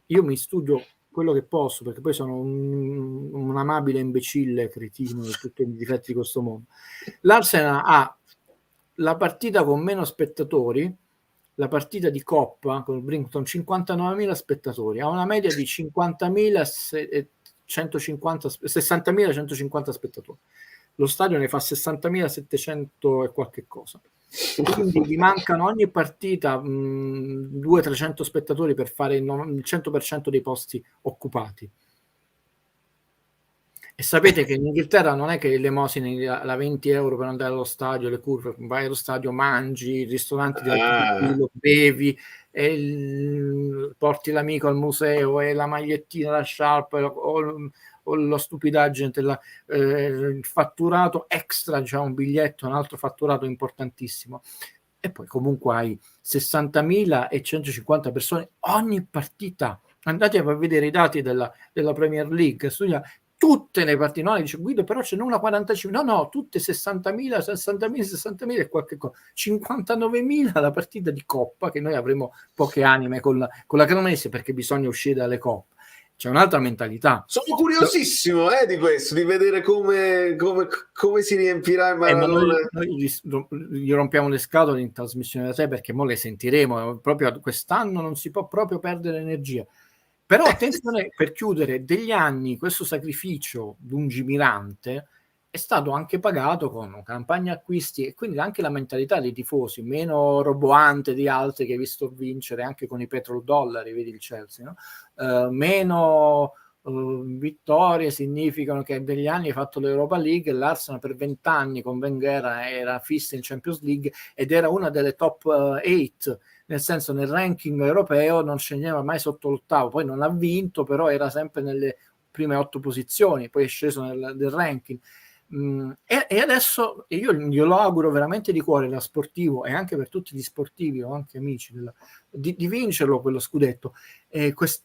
io mi studio quello che posso, perché poi sono un amabile imbecille, cretino di tutti i difetti di questo mondo. L'Arsenal ha la partita con meno spettatori, la partita di Coppa con il Brighton, 59.000 spettatori, ha una media di 60.150 spettatori. Lo stadio ne fa 60.700 e qualche cosa. Quindi gli mancano ogni partita 200-300 spettatori per fare il 100% dei posti occupati. E sapete che in Inghilterra non è che l'elemosina la 20 euro per andare allo stadio, le curve, vai allo stadio, mangi, i ristoranti di alto profilo, bevi, porti l'amico al museo e la magliettina, la sciarpa o la stupidaggine il fatturato extra, già un biglietto, un altro fatturato importantissimo. E poi comunque hai 60.000 e 150 persone ogni partita. Andate a vedere i dati della Premier League, studia tutte le partite, no? Dice Guido, però ce n'è una 45, no, tutte 60.000 e qualche cosa, 59.000 la partita di Coppa, che noi avremo poche anime con la Cremonese, perché bisogna uscire dalle coppe. C'è un'altra mentalità. Sono curiosissimo di questo, di vedere come si riempirà il Maradona. Noi gli rompiamo le scatole in trasmissione da te, perché mo le sentiremo, proprio quest'anno non si può proprio perdere energia. Però attenzione, per chiudere, degli anni questo sacrificio lungimirante è stato anche pagato con campagne acquisti, e quindi anche la mentalità dei tifosi, meno roboante di altri che hai visto vincere anche con i petrodollari, vedi il Chelsea, no? Meno vittorie significano che degli anni hai fatto l'Europa League, e l'Arsenal per 20 anni con Wenger era fissa in Champions League ed era una delle top 8, nel senso nel ranking europeo non scendeva mai sotto l'ottavo, poi non ha vinto, però era sempre nelle prime 8 posizioni, poi è sceso nel ranking. E adesso io lo auguro veramente di cuore da sportivo, e anche per tutti gli sportivi o anche amici di vincerlo quello scudetto.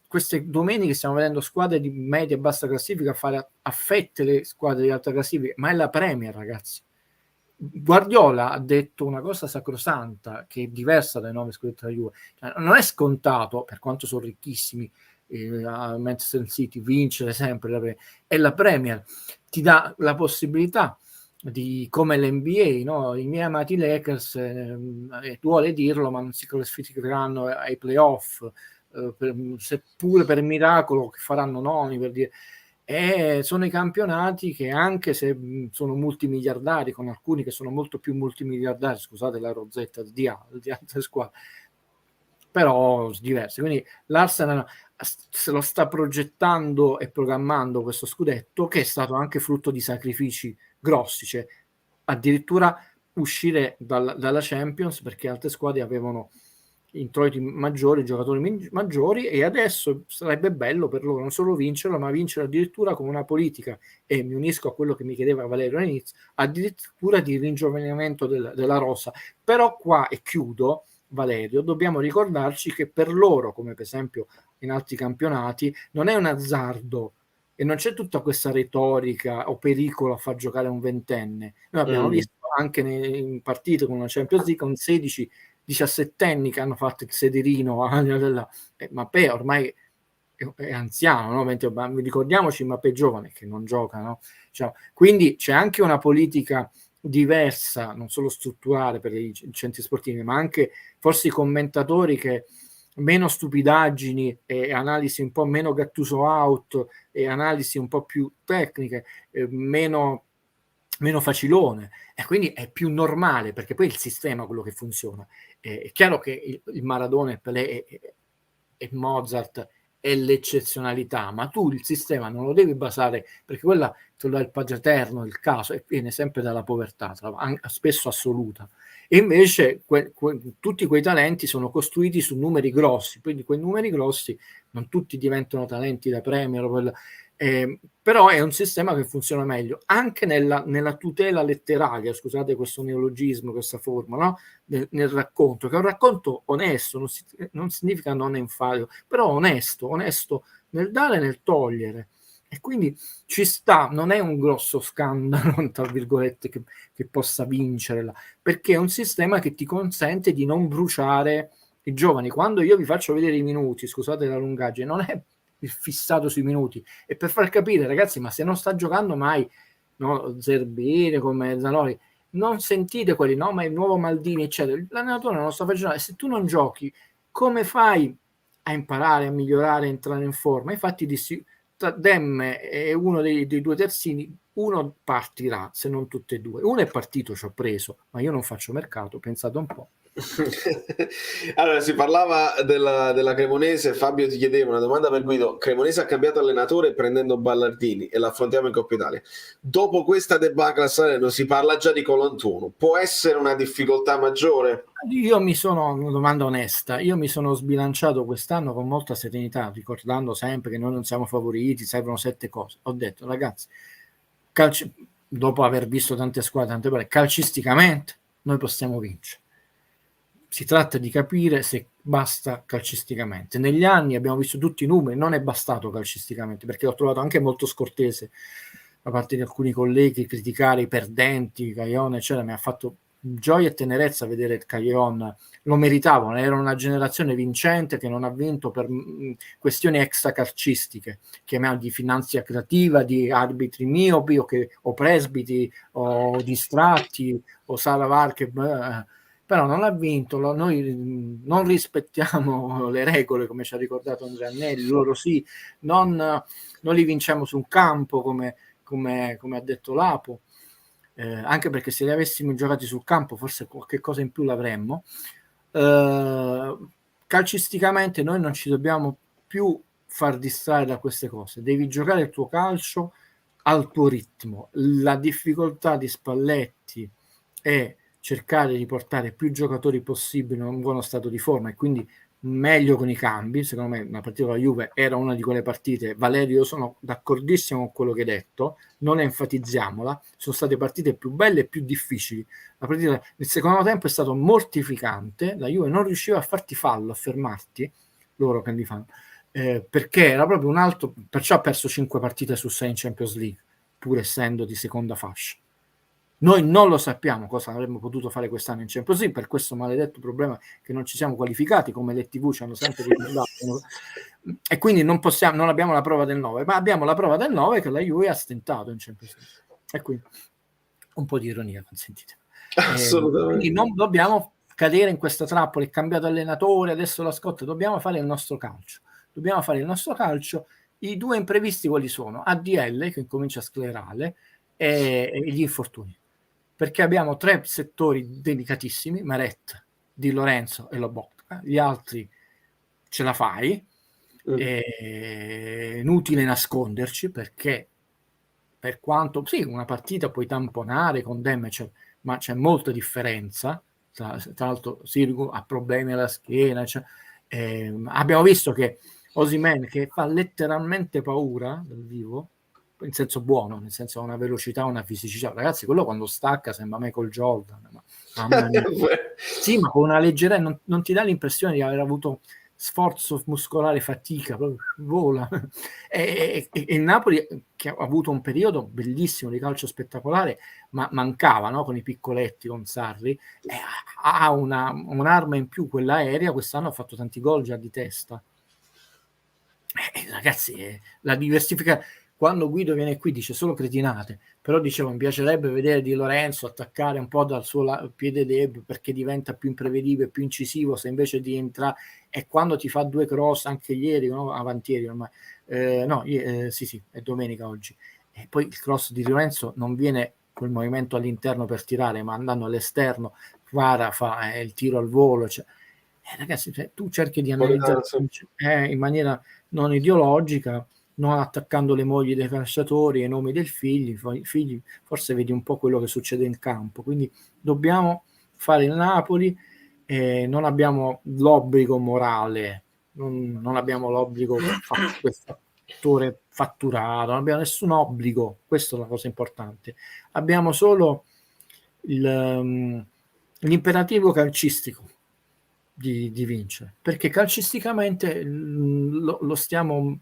Queste domeniche stiamo vedendo squadre di media e bassa classifica fare a fette le squadre di alta classifica, ma è la Premier, ragazzi. Guardiola ha detto una cosa sacrosanta che è diversa dai 9 scudetti della Juve. Non è scontato, per quanto sono ricchissimi a Manchester City, vincere sempre, e la Premier ti dà la possibilità di, come l'NBA, no? I miei amati Lakers, duole dirlo, ma non si classificheranno ai playoff, seppure per miracolo che faranno noni, per dire. E sono i campionati che, anche se sono multimiliardari, con alcuni che sono molto più multimiliardari, scusate la rosetta di altre squadre, però diverse. Quindi l'Arsenal se lo sta progettando e programmando questo scudetto, che è stato anche frutto di sacrifici grossi, cioè addirittura uscire dalla Champions, perché altre squadre avevano introiti maggiori, giocatori maggiori, e adesso sarebbe bello per loro non solo vincerlo, ma vincere addirittura con una politica, e mi unisco a quello che mi chiedeva Valerio all'inizio, addirittura di ringiovanimento della rosa. Però qua, e chiudo, Valerio, dobbiamo ricordarci che per loro, come per esempio in altri campionati, non è un azzardo e non c'è tutta questa retorica o pericolo a far giocare un ventenne. Noi abbiamo visto anche in partite con la Champions League con 16-17 anni che hanno fatto il sederino, ma ormai è anziano, no? Ricordiamoci Mbappé giovane che non gioca, no? Diciamo, quindi c'è anche una politica diversa, non solo strutturale per i centri sportivi, ma anche forse i commentatori che meno stupidaggini e analisi un po' meno Gattuso out e analisi un po' più tecniche, meno facilone, e quindi è più normale perché poi è il sistema quello che funziona. È chiaro che il Maradona, il Pelé e Mozart è l'eccezionalità, ma tu il sistema non lo devi basare, perché quella te lo dà il Padre Eterno, il caso, e viene sempre dalla povertà, spesso assoluta. E invece tutti quei talenti sono costruiti su numeri grossi, quindi quei numeri grossi non tutti diventano talenti da premio, però è un sistema che funziona meglio anche nella tutela letteraria, scusate questo neologismo, questa forma, no? nel racconto, che è un racconto onesto, non significa non enfatico, però onesto nel dare e nel togliere. E quindi ci sta, non è un grosso scandalo, tra virgolette, che possa vincere, perché è un sistema che ti consente di non bruciare i giovani. Quando io vi faccio vedere i minuti, scusate la lungaggine, non è fissato sui minuti, è per far capire, ragazzi, ma se non sta giocando mai, no, Zerbini come Zanoli, non sentite quelli, no, ma il nuovo Maldini, eccetera. L'allenatore non lo sta facendo, e se tu non giochi, come fai a imparare, a migliorare, a entrare in forma? Infatti tra Demme e uno dei due terzini, uno partirà, se non tutte e due. Uno è partito, ci ho preso, ma io non faccio mercato, pensate un po'. Allora, si parlava della Cremonese. Fabio ti chiedeva una domanda per Guido. Cremonese ha cambiato allenatore prendendo Ballardini e l'affrontiamo in Coppa Italia. Dopo questa debacle a Salerno si parla già di Colantuono. Può essere una difficoltà maggiore? Una domanda onesta, io mi sono sbilanciato quest'anno con molta serenità, ricordando sempre che noi non siamo favoriti, servono 7 cose. Ho detto, ragazzi, dopo aver visto tante squadre, tante partite, calcisticamente noi possiamo vincere. Si tratta di capire se basta calcisticamente. Negli anni abbiamo visto tutti i numeri, non è bastato calcisticamente, perché ho trovato anche molto scortese da parte di alcuni colleghi criticare i perdenti, Caglione, eccetera. Mi ha fatto gioia e tenerezza vedere il Caglione, lo meritavano, era una generazione vincente che non ha vinto per questioni extracalcistiche, chiamiamo di finanza creativa, di arbitri miopi o presbiti o distratti o Saravar che però non ha vinto. Noi non rispettiamo le regole, come ci ha ricordato Andrea Agnelli, loro sì, non li vinciamo su un campo come ha detto Lapo, anche perché se li avessimo giocati sul campo forse qualche cosa in più l'avremmo. Calcisticamente noi non ci dobbiamo più far distrarre da queste cose, devi giocare il tuo calcio al tuo ritmo. La difficoltà di Spalletti è cercare di portare più giocatori possibili in un buono stato di forma e quindi meglio con i cambi. Secondo me la partita con la Juve era una di quelle partite. Valerio, io sono d'accordissimo con quello che hai detto, non enfatizziamola, sono state partite più belle e più difficili. Il secondo tempo è stato mortificante, la Juve non riusciva a farti fallo, a fermarti, loro che li fanno, perché era proprio un altro, perciò ha perso 5 partite su 6 in Champions League, pur essendo di seconda fascia. Noi non lo sappiamo cosa avremmo potuto fare quest'anno in Champions League per questo maledetto problema che non ci siamo qualificati, come le TV ci hanno sempre ricordato, e quindi non abbiamo la prova del 9, ma abbiamo la prova del 9 che la Juve ha stentato in Champions League. E quindi un po' di ironia, consentite. Assolutamente. Quindi non dobbiamo cadere in questa trappola, è cambiato allenatore, adesso la scotta, dobbiamo fare il nostro calcio. I due imprevisti quali sono? ADL che comincia a sclerare e gli infortuni, perché abbiamo 3 settori delicatissimi, Meret, Di Lorenzo e Lobotka, gli altri ce la fai, è inutile nasconderci, perché per quanto sì, una partita puoi tamponare con Demme, ma c'è molta differenza. Tra l'altro Sirigu ha problemi alla schiena, abbiamo visto che Osimhen, che fa letteralmente paura dal vivo, in senso buono, nel senso una velocità, una fisicità, ragazzi, quello quando stacca sembra Michael Jordan, mamma mia. Sì, ma con una leggerezza, non ti dà l'impressione di aver avuto sforzo muscolare, fatica, proprio vola. E il Napoli, che ha avuto un periodo bellissimo di calcio spettacolare, ma mancava, no? Con i piccoletti, con Sarri, ha un'arma in più, quella aerea. Quest'anno ha fatto tanti gol già di testa. Ragazzi, la diversifica. Quando Guido viene qui dice solo cretinate, però dicevo mi piacerebbe vedere Di Lorenzo attaccare un po' dal suo piede debole, perché diventa più imprevedibile, più incisivo, se invece di entrare, e quando ti fa 2 cross anche ieri, no? Avantieri ormai, sì, è domenica oggi, e poi il cross di Di Lorenzo non viene quel movimento all'interno per tirare, ma andando all'esterno, Kvara fa il tiro al volo, cioè, ragazzi, tu cerchi di analizzare in maniera non ideologica, non attaccando le mogli dei calciatori e i nomi dei figli, forse vedi un po' quello che succede in campo, quindi dobbiamo fare il Napoli, non abbiamo l'obbligo morale, non abbiamo l'obbligo fattore fatturato, non abbiamo nessun obbligo, questa è la cosa importante, abbiamo solo l'imperativo calcistico di vincere, perché calcisticamente lo stiamo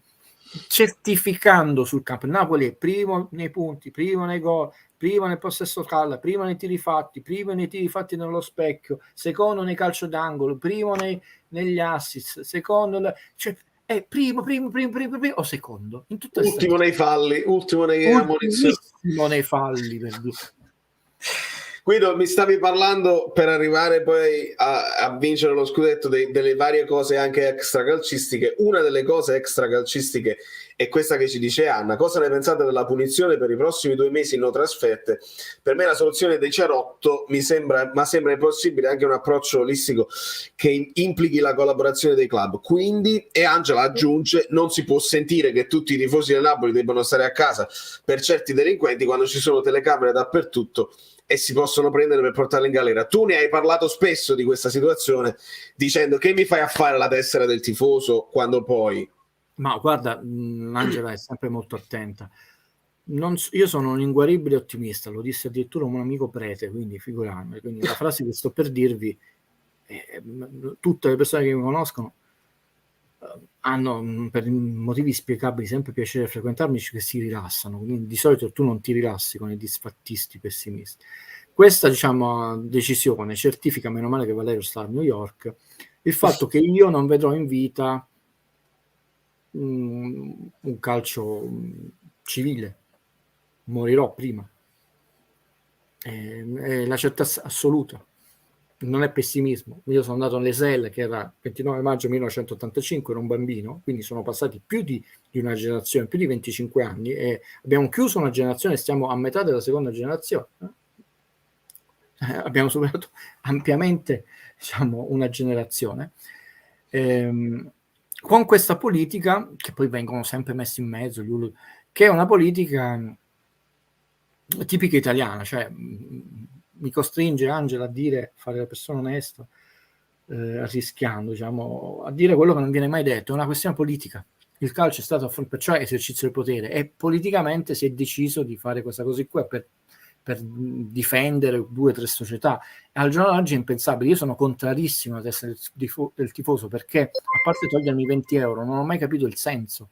certificando sul campo. Il Napoli è primo nei punti, primo nei gol, primo nel possesso palla, primo nei tiri fatti, primo nei tiri fatti nello specchio, secondo nei calcio d'angolo, primo negli assist, secondo, cioè è primo o secondo in tutte le ultimo nei falli, ultimo nei ultimissimo nei falli, per dire. Guido, mi stavi parlando, per arrivare poi a vincere lo scudetto, delle varie cose anche extracalcistiche. Una delle cose extracalcistiche è questa che ci dice Anna. Cosa ne pensate della punizione per i prossimi 2 mesi no trasferte? Per me la soluzione dei Cerotto mi sembra impossibile, anche un approccio olistico che implichi la collaborazione dei club. Quindi, e Angela aggiunge, non si può sentire che tutti i tifosi del Napoli debbano stare a casa per certi delinquenti quando ci sono telecamere dappertutto e si possono prendere per portarli in galera. Tu ne hai parlato spesso di questa situazione, dicendo che mi fai a fare la tessera del tifoso quando poi... Ma guarda, Angela è sempre molto attenta. Io sono un inguaribile ottimista, lo disse addirittura un amico prete, quindi figurarmi. Quindi la frase che sto per dirvi, tutte le persone che mi conoscono hanno per motivi spiegabili sempre piacere frequentarmi, che si rilassano, quindi di solito tu non ti rilassi con i disfattisti pessimisti. Questa, diciamo, decisione certifica, meno male che Valerio sta a New York, il fatto che io non vedrò in vita un calcio civile, morirò prima, è la certezza assoluta, non è pessimismo. Io sono andato all'Esel, che era 29 maggio 1985, ero un bambino, quindi sono passati più di una generazione, più di 25 anni, e abbiamo chiuso una generazione, stiamo a metà della seconda generazione, abbiamo superato ampiamente, diciamo, una generazione, con questa politica, che poi vengono sempre messi in mezzo, che è una politica tipica italiana, cioè mi costringe Angela a fare la persona onesta, rischiando, diciamo, a dire quello che non viene mai detto. È una questione politica. Il calcio è stato, perciò esercizio del potere, e politicamente si è deciso di fare questa cosa qua per difendere 2 o 3 società. E al giorno d'oggi è impensabile. Io sono contrarissimo alla testa del tifoso, perché a parte togliermi 20 euro non ho mai capito il senso.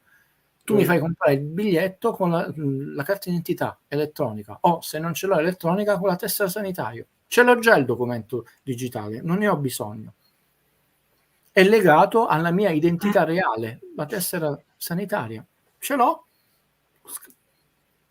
Tu mi fai comprare il biglietto con la carta d'identità elettronica, o se non ce l'ho elettronica con la tessera sanitario. Ce l'ho già il documento digitale, non ne ho bisogno. È legato alla mia identità reale, la tessera sanitaria. Ce l'ho.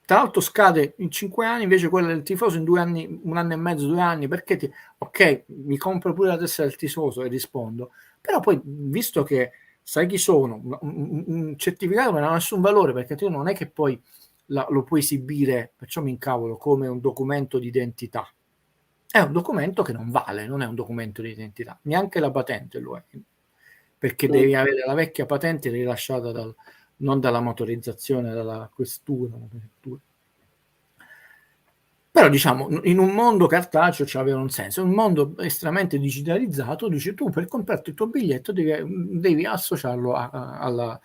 Tra l'altro scade in 5 anni, invece quella del tifoso in 2 anni, 1 anno e mezzo, 2 anni, perché ok, mi compro pure la tessera del tifoso e rispondo, però poi, visto che sai chi sono, un certificato non ha nessun valore, perché tu non è che poi lo puoi esibire, perciò mi incavolo, come un documento di identità. È un documento che non vale, non è un documento di identità, neanche la patente lo è, perché devi avere la vecchia patente rilasciata non dalla motorizzazione, dalla questura, dalla prefettura. Però, diciamo, in un mondo cartaceo c'aveva un senso. In un mondo estremamente digitalizzato, dici, tu per comprarti il tuo biglietto devi associarlo alla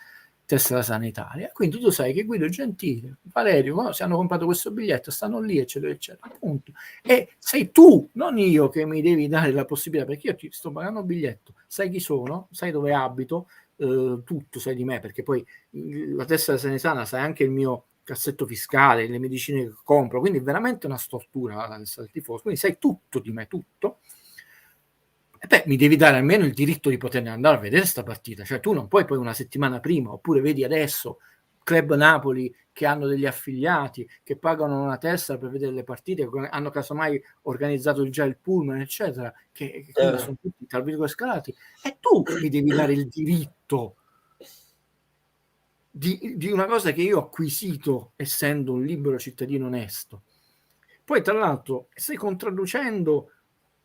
tessera sanitaria. Quindi tu sai che Guido Gentile, Valerio, se hanno comprato questo biglietto, stanno lì, eccetera, eccetera, appunto. E sei tu, non io, che mi devi dare la possibilità, perché io ti sto pagando il biglietto, sai chi sono, sai dove abito, tutto sai di me, perché poi la tessera sanitaria sai anche il mio cassetto fiscale, le medicine che compro, quindi è veramente una stortura la tessera del tifoso, quindi sai tutto di me, tutto. mi devi dare almeno il diritto di poterne andare a vedere sta partita. Cioè tu non puoi poi una settimana prima, oppure vedi adesso Club Napoli che hanno degli affiliati che pagano una testa per vedere le partite, hanno casomai organizzato già il pullman, eccetera, che quindi sono tutti tra virgolette scalati, e tu mi devi dare il diritto di una cosa che io ho acquisito essendo un libero cittadino onesto. Poi tra l'altro stai contradducendo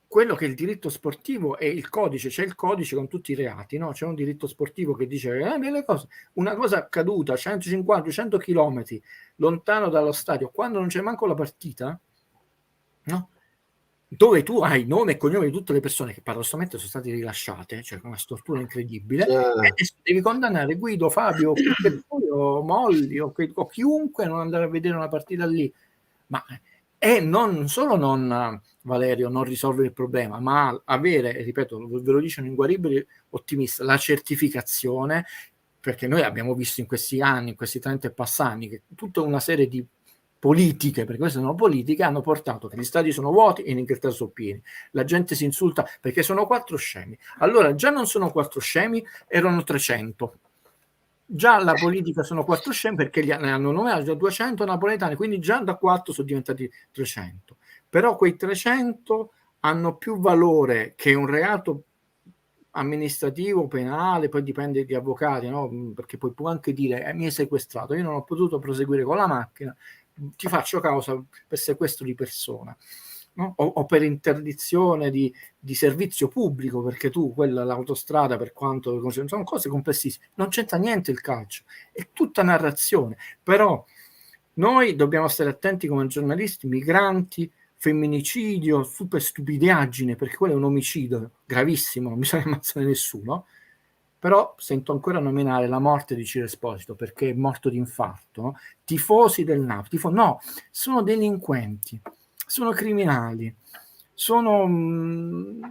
quello che è il diritto sportivo e il codice. C'è il codice con tutti i reati, no? C'è un diritto sportivo che dice delle cose, una cosa accaduta a 150-100 chilometri lontano dallo stadio, quando non c'è manco la partita, no? Dove tu hai nome e cognome di tutte le persone che paradossalmente sono state rilasciate, cioè con una stortura incredibile, e adesso devi condannare Guido, Fabio, o Molli o chiunque a non andare a vedere una partita lì. Ma non solo non, Valerio, non risolvere il problema, ma avere, ripeto, ve lo dice un inguaribile ottimista, la certificazione, perché noi abbiamo visto in questi anni, in questi 30 e passanni, che tutta una serie di politiche, perché queste sono politiche, hanno portato che gli stadi sono vuoti e in Inghilterra sono pieni. La gente si insulta perché sono 4 scemi. Allora già non sono 4 scemi, erano 300. Già la politica sono 4 scemi perché ne hanno nominato già 200 napoletani, quindi già da 4 sono diventati 300. Però quei 300 hanno più valore che un reato amministrativo, penale, poi dipende dagli avvocati, no? Perché poi può anche dire mi hai sequestrato, io non ho potuto proseguire con la macchina, ti faccio causa per sequestro di persona, no? O per interdizione di servizio pubblico, perché tu l'autostrada, per quanto sono cose complessissime, non c'entra niente il calcio, è tutta narrazione. Però noi dobbiamo stare attenti come giornalisti, migranti, femminicidio, super stupidaggine, perché quello è un omicidio gravissimo, non bisogna ammazzare nessuno. Però sento ancora nominare la morte di Ciro Esposito perché è morto di infarto, no? Tifosi del Napoli, no, sono delinquenti, sono criminali, sono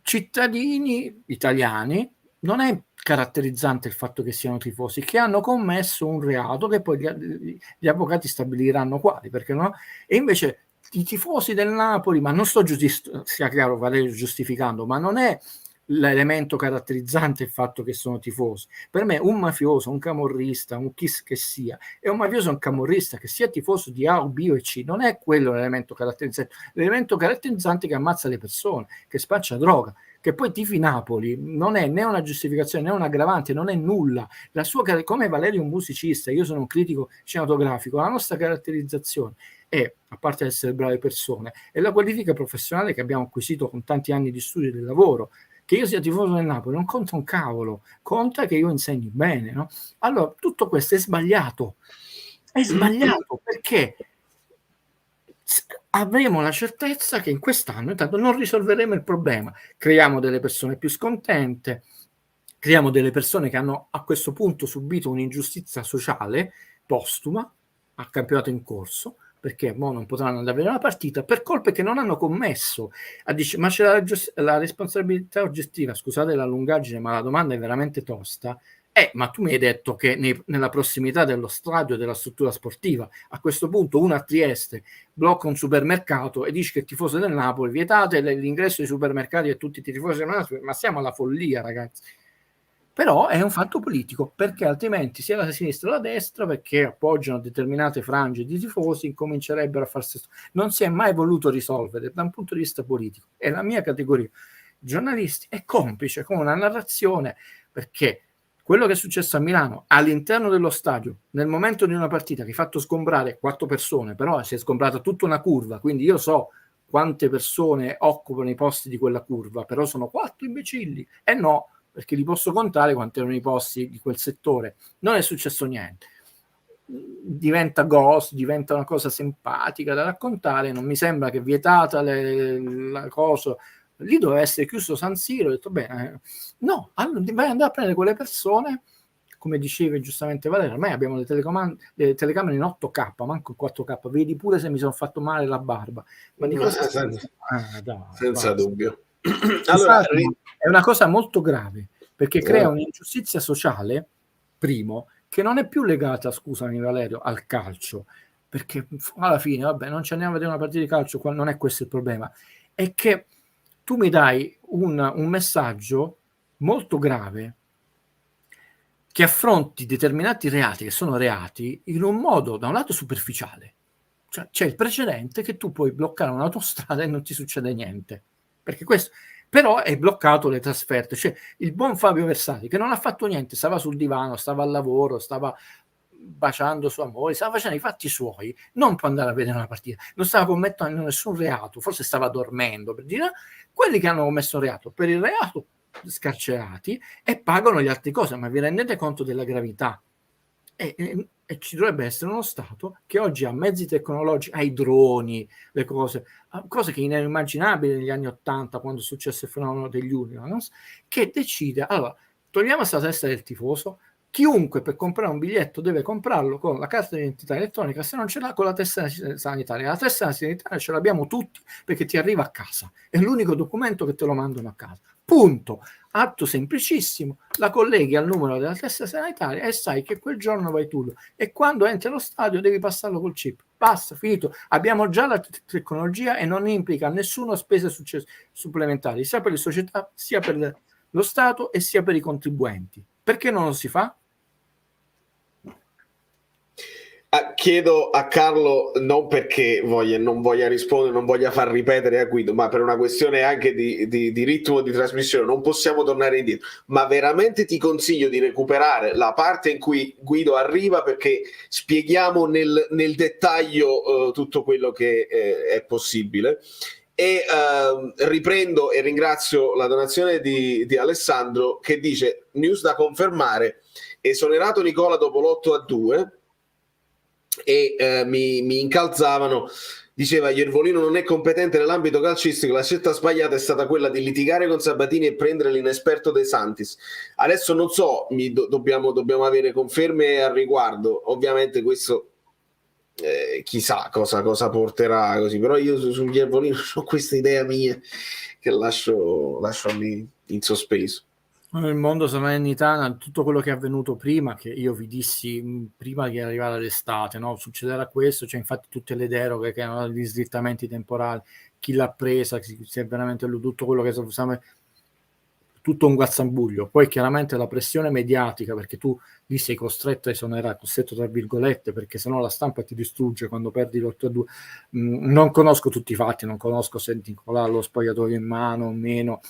cittadini italiani. Non è caratterizzante il fatto che siano tifosi, che hanno commesso un reato che poi gli avvocati stabiliranno quali, perché no? E invece i tifosi del Napoli, ma non sto sia chiaro, Valerio, giustificando, ma non è l'elemento caratterizzante il fatto che sono tifosi. Per me un mafioso, un camorrista, un chi che sia, è un mafioso, un camorrista, che sia tifoso di A o B o C, non è quello l'elemento caratterizzante. L'elemento caratterizzante è che ammazza le persone, che spaccia droga. Che poi tifi Napoli non è né una giustificazione né un aggravante, non è nulla. La sua, come Valerio è un musicista, io sono un critico cinematografico, la nostra caratterizzazione è, a parte essere brave persone, è la qualifica professionale che abbiamo acquisito con tanti anni di studio e di lavoro. Che io sia tifoso del Napoli non conta un cavolo, conta che io insegni bene, no? Allora tutto questo è sbagliato perché avremo la certezza che in quest'anno intanto non risolveremo il problema, creiamo delle persone più scontente, creiamo delle persone che hanno a questo punto subito un'ingiustizia sociale postuma al campionato in corso, perché mo non potranno andare a vedere una partita per colpe che non hanno commesso. Ma c'è la responsabilità oggettiva, scusate la lungaggine, ma la domanda è veramente tosta. Ma tu mi hai detto che nella prossimità dello stadio, della struttura sportiva, a questo punto uno a Trieste blocca un supermercato e dice che il tifoso del Napoli, vietate l'ingresso ai supermercati e tutti i tifosi del Napoli, ma siamo alla follia, ragazzi. Però è un fatto politico, perché altrimenti sia la sinistra che la destra, perché appoggiano determinate frange di tifosi, incomincerebbero a farsi. Non si è mai voluto risolvere da un punto di vista politico. E la mia categoria giornalisti è complice con una narrazione, perché quello che è successo a Milano all'interno dello stadio, nel momento di una partita che ha fatto sgombrare 4 persone, però si è sgombrata tutta una curva, quindi io so quante persone occupano i posti di quella curva, però sono 4 imbecilli. E no, perché li posso contare quanti erano i posti di quel settore. Non è successo niente. Diventa ghost, diventa una cosa simpatica da raccontare, non mi sembra che vietata la cosa. Lì doveva essere chiuso San Siro, ho detto bene, no, allora vai andare a prendere quelle persone, come diceva giustamente Valerio, ormai abbiamo le telecamere in 8K, manco in 4K, vedi pure se mi sono fatto male la barba, ma di cosa senza dubbio. Allora, è una cosa molto grave, perché crea un'ingiustizia sociale, primo, che non è più legata, scusami Valerio, al calcio, perché alla fine, vabbè, non ci andiamo a vedere una partita di calcio, non è questo il problema, è che tu mi dai un messaggio molto grave che affronti determinati reati che sono reati in un modo da un lato superficiale. Cioè, c'è il precedente che tu puoi bloccare un'autostrada e non ti succede niente, perché questo però è bloccato le trasferte. Cioè il buon Fabio Versati, che non ha fatto niente, stava sul divano, stava al lavoro, stava baciando sua moglie, stava facendo i fatti suoi, non può andare a vedere una partita, non stava commettendo nessun reato, forse stava dormendo, per dire. Quelli che hanno commesso reato per il reato scarcerati e pagano le altre cose, ma vi rendete conto della gravità? E ci dovrebbe essere uno Stato che oggi ha mezzi tecnologici, ha i droni, le cose che erano immaginabili negli anni '80 quando è successo il fenomeno degli hooligans, che decide, allora, togliamo questa testa del tifoso, chiunque per comprare un biglietto deve comprarlo con la carta d'identità elettronica, se non ce l'ha con la tessera sanitaria. La tessera sanitaria ce l'abbiamo tutti perché ti arriva a casa, è l'unico documento che te lo mandano a casa. Punto. Atto semplicissimo, la colleghi al numero della tessera sanitaria e sai che quel giorno vai tu e quando entri allo stadio devi passarlo col chip. Basta, finito. Abbiamo già la tecnologia e non implica nessuna spesa supplementari, sia per le società, sia per lo Stato e sia per i contribuenti. Perché non lo si fa? Chiedo a Carlo, non perché non voglia rispondere, non voglia far ripetere a Guido, ma per una questione anche di ritmo di trasmissione, non possiamo tornare indietro, ma veramente ti consiglio di recuperare la parte in cui Guido arriva, perché spieghiamo nel dettaglio tutto quello che è possibile. E riprendo e ringrazio la donazione di Alessandro, che dice: news da confermare, esonerato Nicola dopo l'8-2. E mi incalzavano, diceva: Iervolino non è competente nell'ambito calcistico, la scelta sbagliata è stata quella di litigare con Sabatini e prendere l'inesperto De Santis. Adesso non so, dobbiamo avere conferme al riguardo, ovviamente questo chissà cosa porterà così, però io su Iervolino ho questa idea mia che lascio lì in sospeso. Il mondo Salernitana, tutto quello che è avvenuto prima, che io vi dissi prima che arrivava l'estate, no? Succederà questo, cioè infatti tutte le deroghe che erano gli slittamenti temporali, chi l'ha presa, se è veramente tutto quello che sappiamo, tutto un guazzambuglio. Poi chiaramente la pressione mediatica, perché tu lì sei costretto a esonerare, costretto tra virgolette, perché sennò la stampa ti distrugge quando perdi l'8-2. Non conosco tutti i fatti, non conosco se Nicolà ha lo spogliatoio in mano o meno.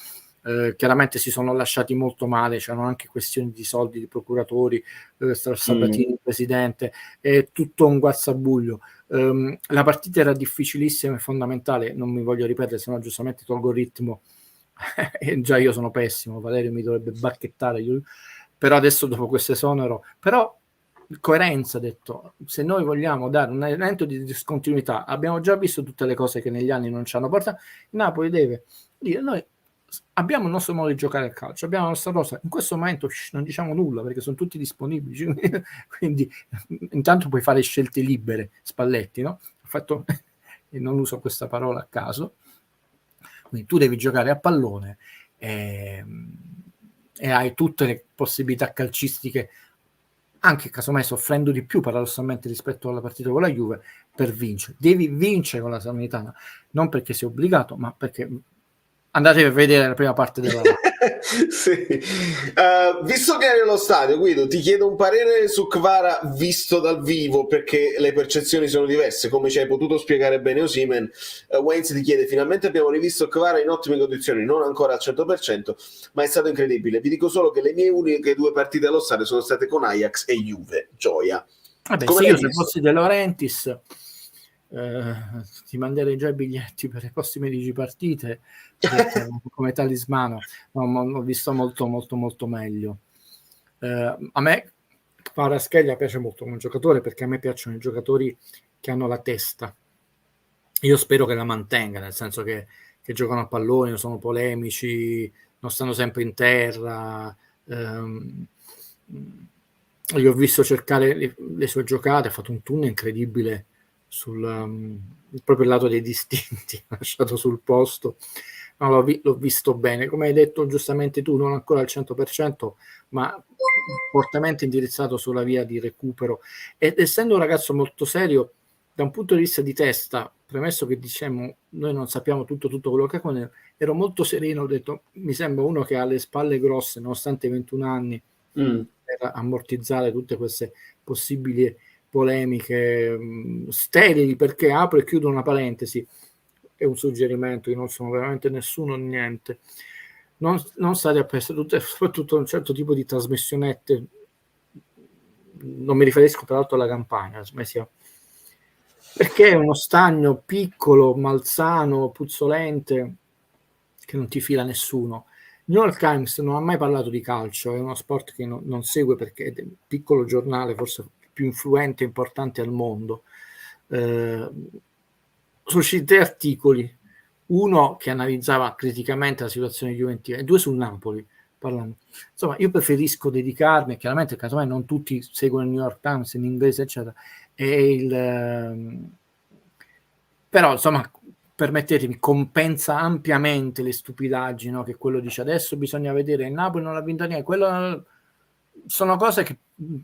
Chiaramente si sono lasciati molto male, c'erano anche questioni di soldi di procuratori, Sabatini il presidente, è tutto un guazzabuglio. La partita era difficilissima e fondamentale, non mi voglio ripetere, se no giustamente tolgo il ritmo e già io sono pessimo, Valerio mi dovrebbe bacchettare, però adesso dopo questo esonero, però coerenza, detto, se noi vogliamo dare un elemento di discontinuità, abbiamo già visto tutte le cose che negli anni non ci hanno portato, Napoli deve dire: noi abbiamo il nostro modo di giocare al calcio, abbiamo la nostra rosa, in questo momento non diciamo nulla perché sono tutti disponibili, quindi intanto puoi fare scelte libere, Spalletti, no? E non uso questa parola a caso, quindi tu devi giocare a pallone e hai tutte le possibilità calcistiche, anche casomai soffrendo di più paradossalmente rispetto alla partita con la Juve, per vincere. Devi vincere con la Salernitana, non perché sei obbligato, ma perché andate a vedere la prima parte della sì. Visto che eri allo stadio, Guido, ti chiedo un parere su Kvara visto dal vivo, perché le percezioni sono diverse, come ci hai potuto spiegare bene Osimhen. Waynes ti chiede: finalmente abbiamo rivisto Kvara in ottime condizioni, non ancora al 100%, ma è stato incredibile. Vi dico solo che le mie uniche 2 partite allo stadio sono state con Ajax e Juve. Gioia. Vabbè, sì, io se fossi De Laurentiis ti manderei già i biglietti per le prossime 10 partite come talismano. Ho visto molto meglio. A me Kvaratskhelia piace molto come giocatore, perché a me piacciono i giocatori che hanno la testa. Io spero che la mantenga, nel senso che giocano a pallone, non sono polemici, non stanno sempre in terra. Io ho visto cercare le sue giocate, ha fatto un tunnel incredibile proprio il lato dei distinti lasciato sul posto. No, l'ho visto bene, come hai detto giustamente tu, non ancora al 100%, ma fortemente indirizzato sulla via di recupero, ed essendo un ragazzo molto serio da un punto di vista di testa, premesso che diciamo noi non sappiamo tutto quello che accade, ero molto sereno, ho detto mi sembra uno che ha le spalle grosse nonostante i 21 anni per ammortizzare tutte queste possibili polemiche sterili, perché apro e chiudo una parentesi, è un suggerimento, io non sono veramente nessuno niente, non state a pensare tutte, soprattutto un certo tipo di trasmissionette, non mi riferisco peraltro alla campagna, perché è uno stagno piccolo, malsano, puzzolente, che non ti fila nessuno. New York Times non ha mai parlato di calcio, è uno sport che non segue perché è un piccolo giornale, forse più influente e importante al mondo. Sono usciti 3 articoli, uno che analizzava criticamente la situazione di Juventus e 2 sul Napoli. Parlando. Insomma, io preferisco dedicarmi, chiaramente casomai non tutti seguono il New York Times in inglese, eccetera, però insomma, permettetemi, compensa ampiamente le stupidaggini, no? Che quello dice adesso bisogna vedere il Napoli non ha vinto niente, quello sono cose che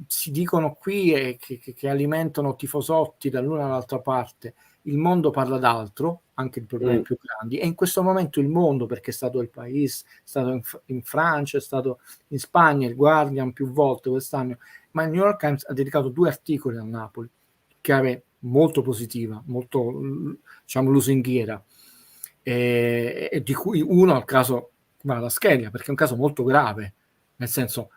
si dicono qui e che alimentano tifosotti dall'una all'altra parte. Il mondo parla d'altro, anche di problemi più grandi, e in questo momento il mondo, perché è stato il País, è stato in Francia, è stato in Spagna, il Guardian più volte quest'anno, ma il New York Times ha dedicato 2 articoli a Napoli, chiave molto positiva, molto, diciamo, lusinghiera, e di cui uno al caso Kvaratskhelia, perché è un caso molto grave, nel senso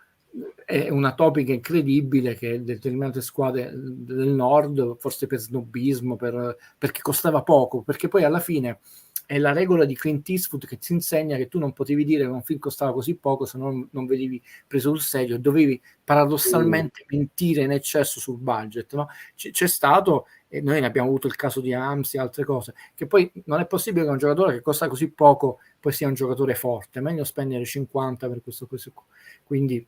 è una topica incredibile che determinate squadre del nord, forse per snobismo, perché costava poco, perché poi alla fine è la regola di Clint Eastwood che ti insegna che tu non potevi dire che un film costava così poco se non venivi preso sul serio, dovevi paradossalmente mentire in eccesso sul budget, no? C'è stato, e noi ne abbiamo avuto il caso di Amsi e altre cose, che poi non è possibile che un giocatore che costa così poco poi sia un giocatore forte, è meglio spendere 50 per questo. Quindi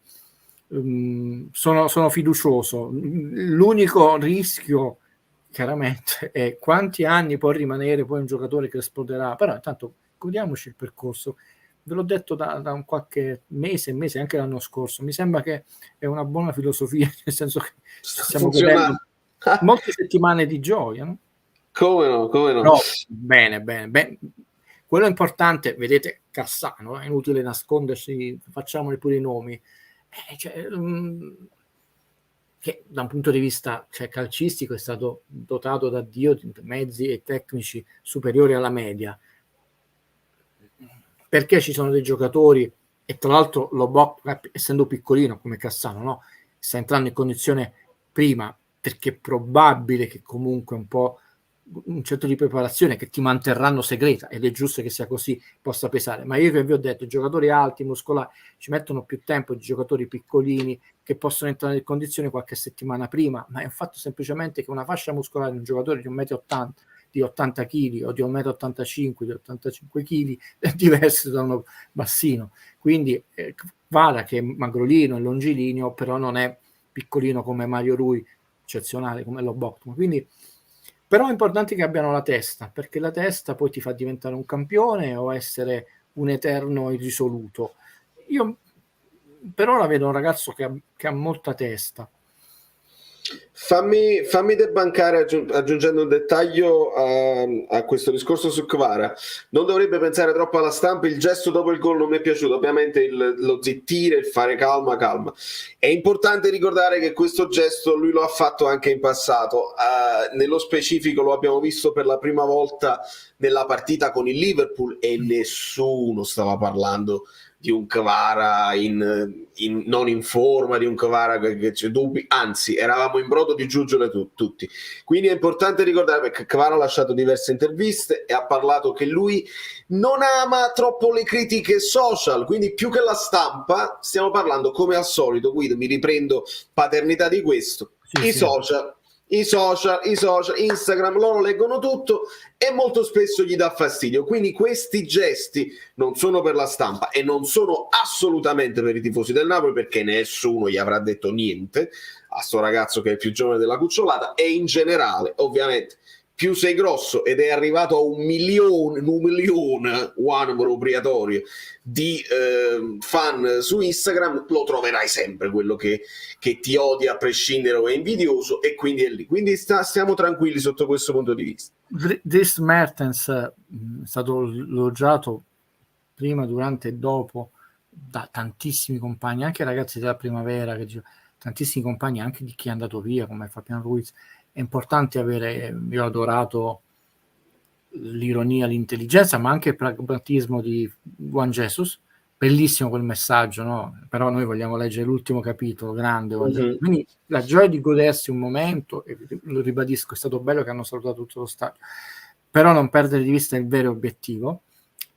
sono fiducioso. L'unico rischio chiaramente è quanti anni può rimanere poi un giocatore che esploderà, però intanto godiamoci il percorso. Ve l'ho detto da un qualche mese, anche l'anno scorso, mi sembra che è una buona filosofia, nel senso che stiamo godendo molte settimane di gioia, no? Come no? No, bene. Quello è importante, vedete Cassano, è inutile nascondersi, facciamoli pure i nomi, che da un punto di vista calcistico è stato dotato da Dio di mezzi e tecnici superiori alla media, perché ci sono dei giocatori, e tra l'altro Lobotka, essendo piccolino come Cassano, no? Sta entrando in condizione prima, perché è probabile che comunque un certo di preparazione che ti manterranno segreta, ed è giusto che sia così, possa pesare. Ma io che vi ho detto, i giocatori alti, muscolari, ci mettono più tempo di giocatori piccolini che possono entrare in condizione qualche settimana prima, ma è un fatto semplicemente che una fascia muscolare di un giocatore di 1,80 m, di 80 kg o di 1,85 m, di 85 kg è diverso da uno bassino. Quindi Kvara, che è magrolino e longilineo, però non è piccolino come Mario Rui, eccezionale come Lobotka. Quindi però è importante che abbiano la testa, perché la testa poi ti fa diventare un campione o essere un eterno irrisoluto. Io per ora vedo un ragazzo che ha molta testa. Fammi debancare aggiungendo un dettaglio a questo discorso su Kvara. Non dovrebbe pensare troppo alla stampa, il gesto dopo il gol non mi è piaciuto, ovviamente lo zittire, il fare calma. È importante ricordare che questo gesto lui lo ha fatto anche in passato, nello specifico lo abbiamo visto per la prima volta nella partita con il Liverpool e nessuno stava parlando di un Kvara non in forma, di un Kvara che c'è dubbi, anzi eravamo in brodo di giuggiole tutti. Quindi è importante ricordare che Kvara ha lasciato diverse interviste e ha parlato che lui non ama troppo le critiche social, quindi più che la stampa stiamo parlando, come al solito, Guido, mi riprendo paternità di questo, i social, Instagram, loro leggono tutto e molto spesso gli dà fastidio. Quindi questi gesti non sono per la stampa e non sono assolutamente per i tifosi del Napoli, perché nessuno gli avrà detto niente a sto ragazzo che è il più giovane della cucciolata, e in generale ovviamente più sei grosso ed è arrivato a 1 milione, proprietario di fan su Instagram, lo troverai sempre quello che ti odia a prescindere o è invidioso, e quindi è lì. Quindi stiamo tranquilli sotto questo punto di vista. Dries Mertens è stato elogiato prima, durante e dopo da tantissimi compagni, anche ragazzi della primavera, tantissimi compagni anche di chi è andato via come Fabian Ruiz. È importante avere, io ho adorato l'ironia, l'intelligenza, ma anche il pragmatismo di Juan Jesus. Bellissimo quel messaggio, no? Però noi vogliamo leggere l'ultimo capitolo, grande. Mm-hmm. Quindi la gioia di godersi un momento, e lo ribadisco, è stato bello che hanno salutato tutto lo stadio, però non perdere di vista il vero obiettivo,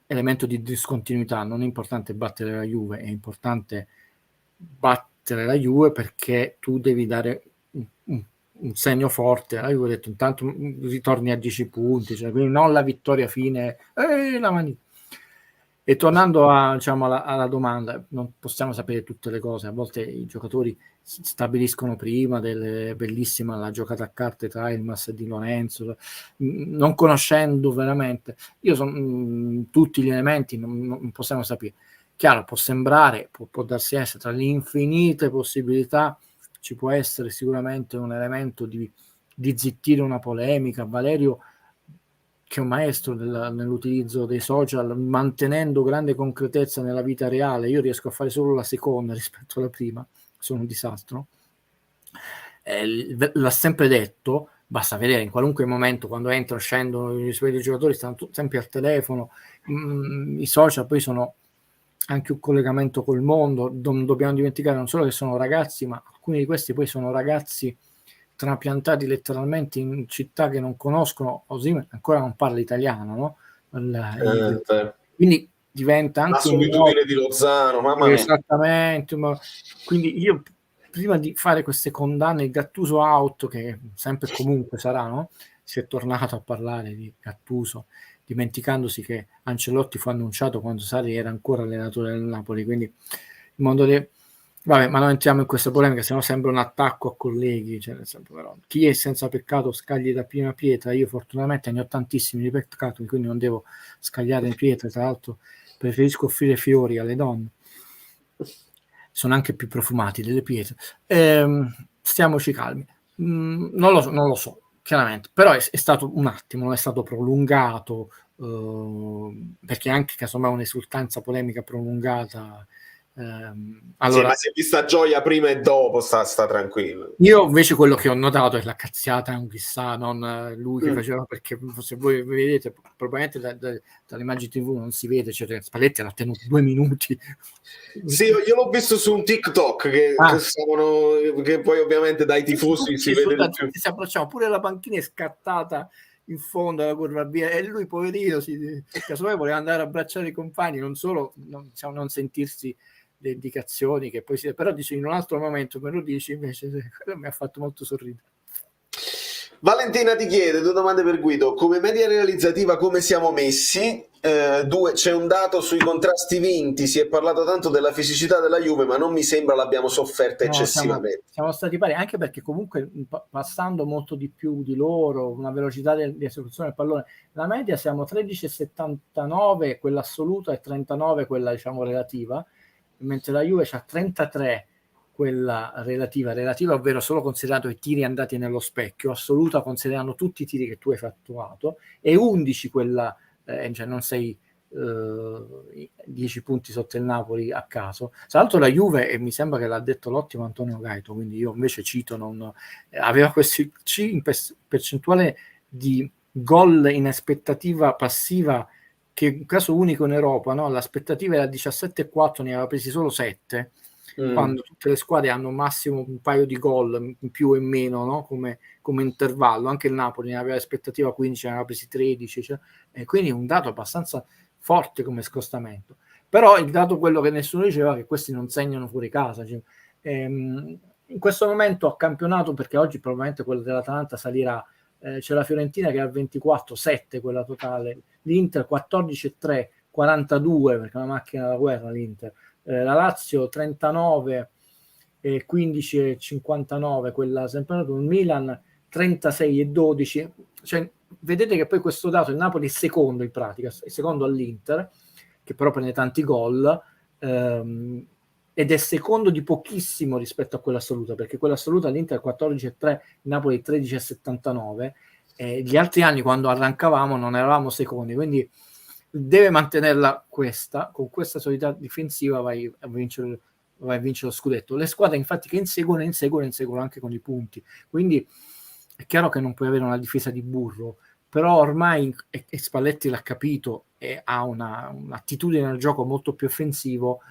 elemento di discontinuità. Non è importante battere la Juve, è importante battere la Juve perché tu devi dare un segno forte. Io ho detto intanto ritorni a 10 punti, cioè, quindi non la vittoria fine, la manita. E tornando alla domanda, non possiamo sapere tutte le cose, a volte i giocatori stabiliscono prima bellissima la giocata a carte tra Elmas e Di Lorenzo, non conoscendo veramente tutti gli elementi, non possiamo sapere. Chiaro, può sembrare, può darsi essere, tra le infinite possibilità ci può essere sicuramente un elemento di zittire una polemica. Valerio, che è un maestro nell'utilizzo dei social, mantenendo grande concretezza nella vita reale, io riesco a fare solo la seconda rispetto alla prima, sono un disastro. L'ha sempre detto, basta vedere in qualunque momento, quando entra o scendono i suoi giocatori, stanno sempre al telefono, i social poi sono anche un collegamento col mondo, non dobbiamo dimenticare non solo che sono ragazzi, ma alcuni di questi poi sono ragazzi trapiantati letteralmente in città che non conoscono. Osimhen ancora non parla italiano, no? Quindi diventa anche la solitudine di Lozano, mamma mia. Esattamente, quindi io prima di fare queste condanne, il Gattuso out, che sempre comunque sarà, no? Si è tornato a parlare di Gattuso, dimenticandosi che Ancelotti fu annunciato quando Sarri era ancora allenatore del Napoli, quindi il mondo vabbè, ma non entriamo in questa polemica, se no sembra un attacco a colleghi, cioè, però, chi è senza peccato scagli da prima pietra. Io fortunatamente ne ho tantissimi di peccato, quindi non devo scagliare in pietra, tra l'altro preferisco offrire fiori alle donne, sono anche più profumati delle pietre. Stiamoci calmi. Non lo so, chiaramente, però è stato un attimo, non è stato prolungato, perché anche casomai un'esultanza polemica prolungata. Allora, sì, ma si è vista gioia prima e dopo, sta tranquillo. Io invece quello che ho notato è la cazziata, non chissà, non lui che faceva, perché se voi vedete, probabilmente dalle immagini TV non si vede, cioè Spalletti l'ha tenuto 2 minuti. Sì, io l'ho visto su un TikTok che poi ovviamente dai tifosi si vede di più. Si approcciamo, pure la panchina è scattata in fondo alla curva via, e lui poverino casomai voleva andare a abbracciare i compagni, non solo non sentirsi le indicazioni che poi però dice in un altro momento, me lo dici, invece mi ha fatto molto sorridere. Valentina ti chiede 2 domande per Guido: come media realizzativa come siamo messi? 2, c'è un dato sui contrasti vinti, si è parlato tanto della fisicità della Juve, ma non mi sembra l'abbiamo sofferta eccessivamente. Siamo stati pari, anche perché comunque passando molto di più di loro, una velocità di esecuzione del pallone, la media siamo 13,79 quella assoluta e 39 quella diciamo relativa, mentre la Juve c'ha 33 quella relativa, ovvero solo considerato i tiri andati nello specchio, assoluta considerando tutti i tiri che tu hai fattuato, e 11 quella, cioè non sei 10 punti sotto il Napoli a caso. Tra l'altro la Juve, e mi sembra che l'ha detto l'ottimo Antonio Gaito, quindi io invece cito, aveva questo in percentuale di gol in aspettativa passiva, che è un caso unico in Europa, no? L'aspettativa era 17,4, ne aveva presi solo 7, quando tutte le squadre hanno massimo un paio di gol in più e meno, no? come intervallo. Anche il Napoli ne aveva aspettativa 15, ne aveva presi 13, cioè, e quindi un dato abbastanza forte come scostamento. Però il dato, quello che nessuno diceva, che questi non segnano fuori casa, cioè, in questo momento a campionato, perché oggi probabilmente quello dell'Atalanta salirà, c'è la Fiorentina che ha 24,7 quella totale, l'Inter 14,3, 42 perché è una macchina da guerra l'Inter, la Lazio 39 e 15,59 quella sempre, il Milan 36,12, cioè vedete che poi questo dato, il Napoli è secondo in pratica, è secondo all'Inter, che però prende tanti gol, ed è secondo di pochissimo rispetto a quella assoluta, perché quella assoluta l'Inter è 14,3, il Napoli è 13,79, gli altri anni quando arrancavamo non eravamo secondi, quindi deve mantenerla questa, con questa solidità difensiva vai a vincere lo scudetto. Le squadre infatti che inseguono anche con i punti, quindi è chiaro che non puoi avere una difesa di burro, però ormai e Spalletti l'ha capito e ha un'attitudine al gioco molto più offensivo.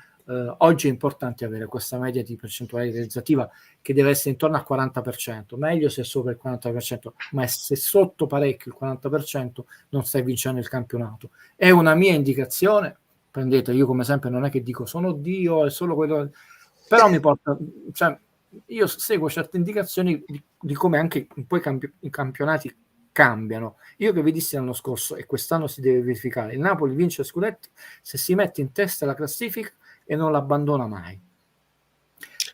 Oggi è importante avere questa media di percentuale realizzativa che deve essere intorno al 40%, meglio se è sopra il 40%, ma se sotto parecchio il 40% non stai vincendo il campionato. È una mia indicazione, prendete, io come sempre non è che dico sono Dio, è solo quello, però mi porta, cioè, io seguo certe indicazioni di come anche poi i campionati cambiano. Io che vi dissi l'anno scorso e quest'anno si deve verificare, il Napoli vince scudetto se si mette in testa la classifica e non l'abbandona mai.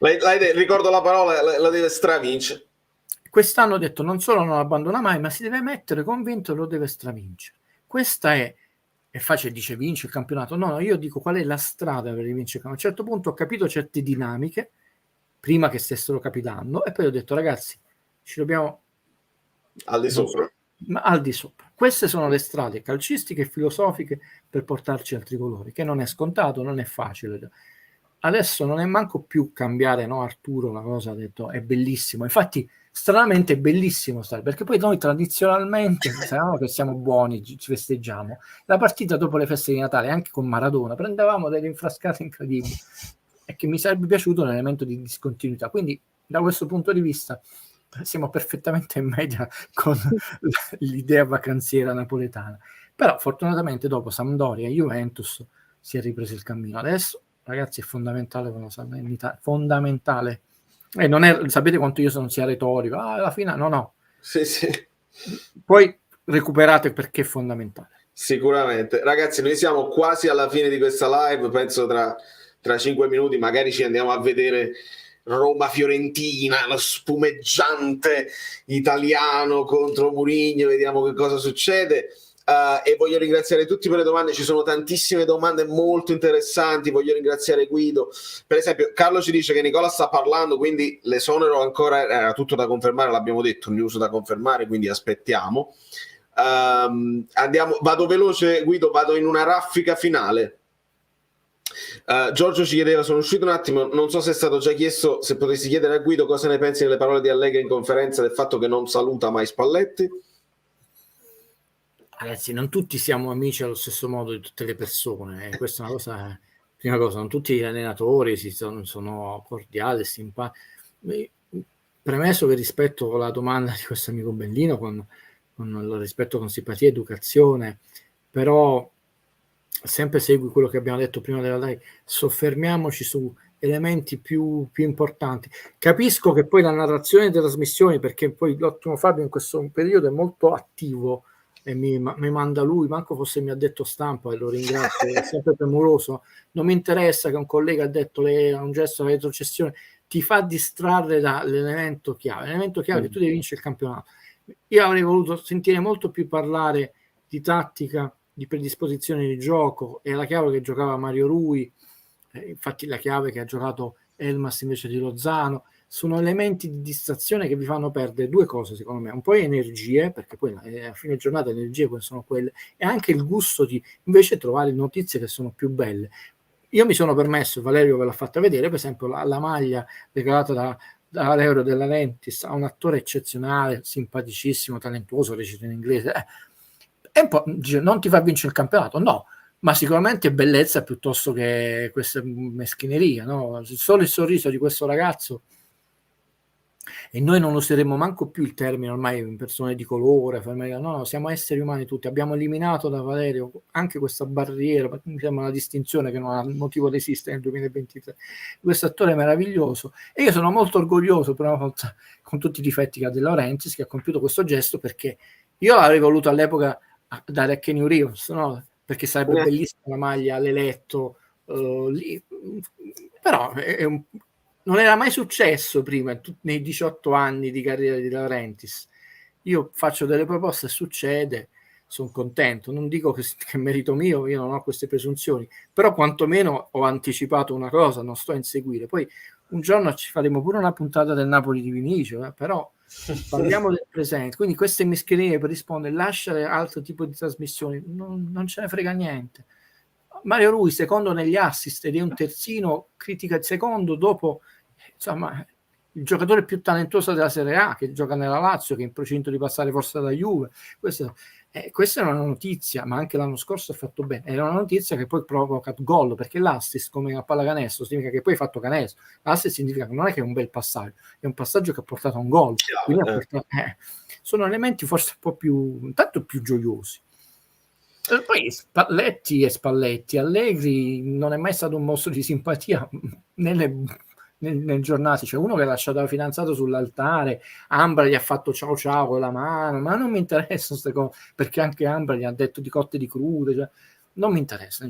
Ricordo la parola, la deve stravincere. Quest'anno ho detto non solo non abbandona mai, ma si deve mettere convinto e lo deve stravincere. Questa è facile, dice vince il campionato. No, io dico qual è la strada per vincere. A un certo punto ho capito certe dinamiche prima che stessero capitando e poi ho detto ragazzi, ci dobbiamo al di sopra. Ma al di sopra. Queste sono le strade calcistiche e filosofiche per portarci al tricolore, che non è scontato, non è facile. Adesso non è manco più cambiare, no? Arturo la cosa ha detto è bellissimo. Infatti, stranamente è bellissimo stare, perché poi noi tradizionalmente sappiamo che siamo buoni, ci festeggiamo. La partita dopo le feste di Natale, anche con Maradona, prendevamo delle infrascate incredibili e che mi sarebbe piaciuto un elemento di discontinuità. Quindi, da questo punto di vista, siamo perfettamente in media con l'idea vacanziera napoletana. Però fortunatamente dopo Sampdoria e Juventus si è ripreso il cammino. Adesso, ragazzi, è fondamentale con la Salernitana, fondamentale. E non è, sapete quanto io sono sia retorico, alla fine no. Sì, sì. Poi recuperate perché è fondamentale. Sicuramente. Ragazzi, noi siamo quasi alla fine di questa live, penso tra 5 minuti magari ci andiamo a vedere Roma-Fiorentina, lo spumeggiante italiano contro Mourinho, vediamo che cosa succede. E voglio ringraziare tutti per le domande, ci sono tantissime domande molto interessanti. Voglio ringraziare Guido, per esempio Carlo ci dice che Nicola sta parlando, quindi l'esonero ancora era tutto da confermare, l'abbiamo detto, news da confermare, quindi aspettiamo. Vado veloce Guido, vado in una raffica finale. Giorgio ci chiedeva, sono uscito un attimo, non so se è stato già chiesto, se potessi chiedere a Guido cosa ne pensi delle parole di Allegri in conferenza del fatto che non saluta mai Spalletti. Ragazzi, non tutti siamo amici allo stesso modo di tutte le persone, questa è una cosa, prima cosa, non tutti gli allenatori sono cordiali, simpatici. Premesso che rispetto la domanda di questo amico Bellino con il rispetto, con simpatia e educazione, però sempre segui quello che abbiamo detto prima della live, soffermiamoci su elementi più importanti. Capisco che poi la narrazione delle trasmissioni, perché poi l'ottimo Fabio in questo periodo è molto attivo e mi manda lui, manco fosse mi ha detto stampa e lo ringrazio, è sempre premuroso, non mi interessa che un collega ha detto un gesto di retrocessione, ti fa distrarre dall'elemento chiave, l'elemento chiave che tu devi vincere il campionato. Io avrei voluto sentire molto più parlare di tattica, di predisposizione di gioco, e la chiave che giocava Mario Rui, infatti la chiave che ha giocato Elmas invece di Lozano, sono elementi di distrazione che vi fanno perdere due cose secondo me, un po' energie, perché poi a fine giornata le energie poi sono quelle, e anche il gusto di invece trovare notizie che sono più belle. Io mi sono permesso, Valerio ve l'ha fatta vedere, per esempio la maglia regalata dall'Euro della Lentis a un attore eccezionale, simpaticissimo, talentuoso, recita in inglese, e un po' dice, non ti fa vincere il campionato? No, ma sicuramente bellezza piuttosto che questa meschineria, no? Solo il sorriso di questo ragazzo, e noi non useremo manco più il termine ormai in persone di colore, no, siamo esseri umani tutti, abbiamo eliminato da Valerio anche questa barriera, mi sembra una distinzione che non ha motivo di esistere nel 2023, questo attore meraviglioso, e io sono molto orgoglioso per una volta, con tutti i difetti che ha De Laurentiis, che ha compiuto questo gesto, perché io l'avrei voluto all'epoca dare a Kenny Reeves, no? Perché sarebbe bellissima la maglia all'eletto lì, però non era mai successo prima nei 18 anni di carriera di Laurentiis, io faccio delle proposte, succede, sono contento, non dico che è merito mio, io non ho queste presunzioni, però quantomeno ho anticipato una cosa, non sto a inseguire. Poi un giorno ci faremo pure una puntata del Napoli di Vinicio, però parliamo del presente. Quindi queste meschierie per rispondere, lasciare altro tipo di trasmissioni, non ce ne frega niente. Mario Rui secondo negli assist ed è un terzino, critica il secondo, dopo insomma il giocatore più talentuoso della Serie A, che gioca nella Lazio, che è in procinto di passare forse alla Juve. Questa è una notizia, ma anche l'anno scorso ha fatto bene. È una notizia che poi provoca gol, perché l'assist, come a pallacanestro, significa che poi hai fatto canestro. L'assist significa che non è che è un bel passaggio, è un passaggio che ha portato a un gol. Sono elementi forse un po' più, tanto più gioiosi. Poi Spalletti, Allegri non è mai stato un mostro di simpatia nel giornate. C'è uno che ha lasciato la fidanzata sull'altare, Ambra gli ha fatto ciao ciao con la mano, ma non mi interessa queste cose, perché anche Ambra gli ha detto di cotte di crude, cioè, non mi interessa,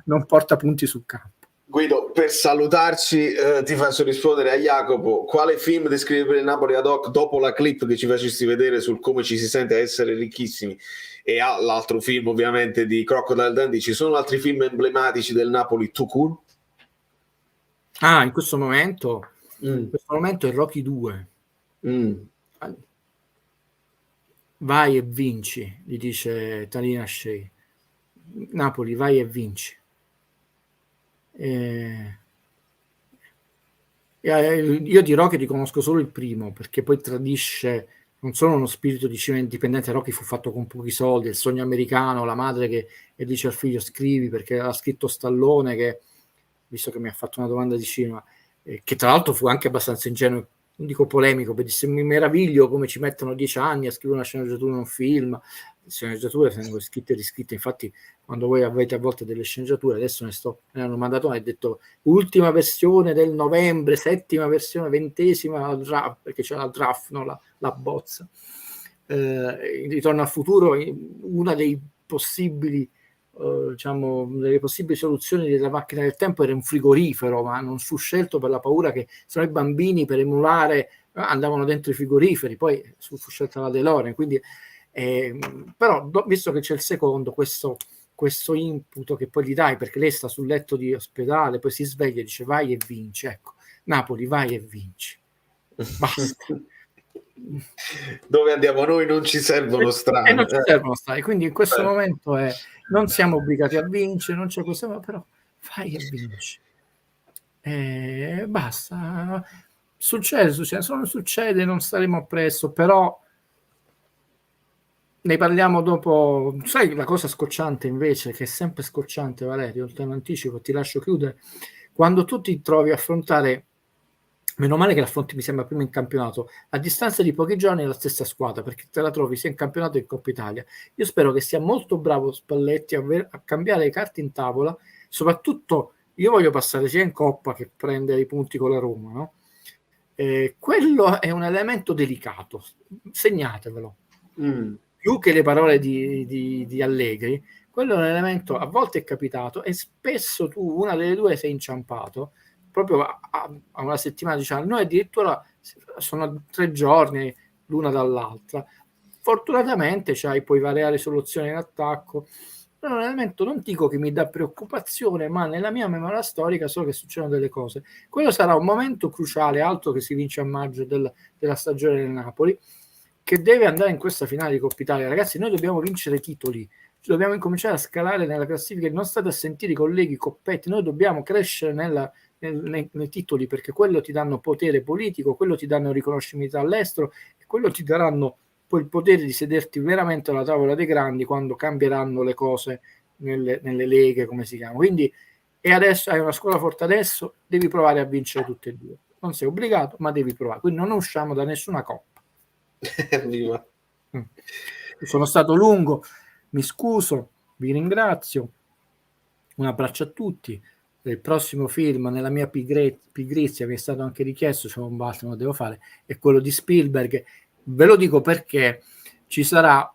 non porta punti sul campo. Guido, per salutarci ti faccio rispondere a Jacopo. Quale film descrive per il Napoli ad hoc dopo la clip che ci facesti vedere sul come ci si sente a essere ricchissimi? E l'altro film ovviamente di Crocodile Dundee. Ci sono altri film emblematici del Napoli tout court? In questo momento è Rocky 2. Vai e vinci, gli dice Talina Shea. Napoli, vai e vinci. Io di Rocky riconosco solo il primo, perché poi tradisce non solo uno spirito di cinema indipendente. Rocky fu fatto con pochi soldi, il sogno americano, la madre che dice al figlio scrivi, perché ha scritto Stallone, che visto che mi ha fatto una domanda di cinema, che tra l'altro fu anche abbastanza ingenuo, non dico polemico, perché se mi meraviglio come ci mettono 10 anni a scrivere una sceneggiatura in un film. Le sceneggiature sono scritte e riscritte, infatti quando voi avete a volte delle sceneggiature, adesso ne hanno mandato una e detto ultima versione del novembre, 7ª versione, 20ª draft, perché c'è la draft, no? la bozza. Il Ritorno al futuro, una dei possibili delle possibili soluzioni della macchina del tempo era un frigorifero, ma non fu scelto per la paura che se no i bambini per emulare andavano dentro i frigoriferi, poi fu scelta la DeLorean, quindi però visto che c'è il secondo, questo input che poi gli dai, perché lei sta sul letto di ospedale, poi si sveglia e dice vai e vinci, ecco, Napoli vai e vinci, basta. Dove andiamo noi non ci servono strade. Non ci servono strade, quindi in questo momento non siamo obbligati a vincere, non c'è questo, però fai e vinci. Basta. Succede, se non succede non staremo appresso, però ne parliamo dopo. Sai la cosa scocciante invece, che è sempre scocciante, Valerio, oltre all'anticipo, ti lascio chiudere, quando tu ti trovi a affrontare, meno male che l'affronti mi sembra prima in campionato, a distanza di pochi giorni la stessa squadra, perché te la trovi sia in campionato che in Coppa Italia. Io spero che sia molto bravo Spalletti a cambiare le carte in tavola, soprattutto io voglio passare sia in Coppa che prendere i punti con la Roma, no? Quello è un elemento delicato, segnatevelo. Più che le parole di Allegri, quello è un elemento, a volte è capitato e spesso tu una delle due sei inciampato proprio a una settimana, diciamo, noi addirittura sono 3 giorni l'una dall'altra. Fortunatamente puoi variare soluzioni in attacco. È un elemento, non dico che mi dà preoccupazione, ma nella mia memoria storica so che succedono delle cose. Quello sarà un momento cruciale, altro che si vince a maggio della stagione del Napoli, che deve andare in questa finale di Coppa Italia. Ragazzi, noi dobbiamo vincere titoli, dobbiamo incominciare a scalare nella classifica, non state a sentire i colleghi coppetti, noi dobbiamo crescere nei titoli, perché quello ti danno potere politico, quello ti danno riconoscimento all'estero e quello ti daranno poi il potere di sederti veramente alla tavola dei grandi quando cambieranno le cose nelle leghe, come si chiama. Quindi, e adesso hai una scuola forte, adesso devi provare a vincere tutte e due, non sei obbligato ma devi provare, quindi non usciamo da nessuna coppa. Sono stato lungo, mi scuso, vi ringrazio, un abbraccio a tutti. Il prossimo film, nella mia pigrizia, mi è stato anche richiesto, c'è un Batman, lo devo fare, è quello di Spielberg. Ve lo dico perché ci sarà,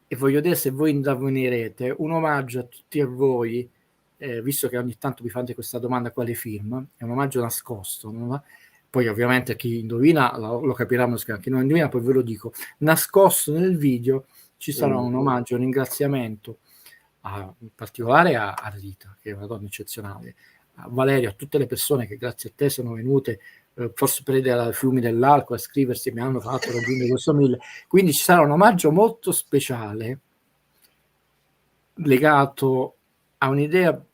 e voglio dire, se voi indovinerete, un omaggio a tutti e voi, visto che ogni tanto vi fate questa domanda quale film, è un omaggio nascosto, no? poi ovviamente chi indovina lo capirà, chi non indovina poi ve lo dico, nascosto nel video ci sarà un omaggio, un ringraziamento in particolare a Rita, che è una donna eccezionale, a Valerio, a tutte le persone che grazie a te sono venute forse per idea ai fiumi dell'Arco a scriversi, mi hanno fatto raggiungere questo 1000, quindi ci sarà un omaggio molto speciale legato a un'idea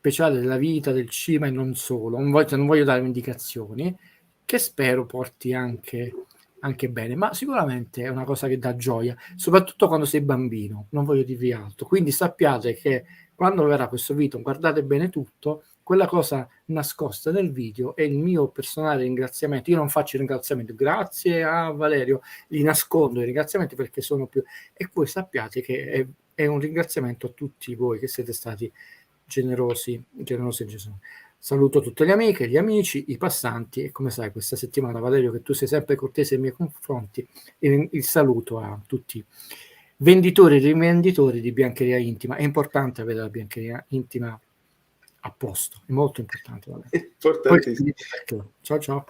speciale della vita, del cinema e non solo, non voglio dare indicazioni, che spero porti anche bene, ma sicuramente è una cosa che dà gioia, soprattutto quando sei bambino, non voglio dirvi altro, quindi sappiate che quando verrà questo video, guardate bene tutto, quella cosa nascosta nel video è il mio personale ringraziamento. Io non faccio ringraziamento, grazie a Valerio, li nascondo i ringraziamenti perché sono più, e voi sappiate che è un ringraziamento a tutti voi che siete stati generosi. Saluto tutte le amiche, gli amici, i passanti, e come sai questa settimana, Valerio, che tu sei sempre cortese nei miei confronti, il saluto a tutti venditori e rivenditori di biancheria intima. È importante avere la biancheria intima a posto, è molto importante. Ciao.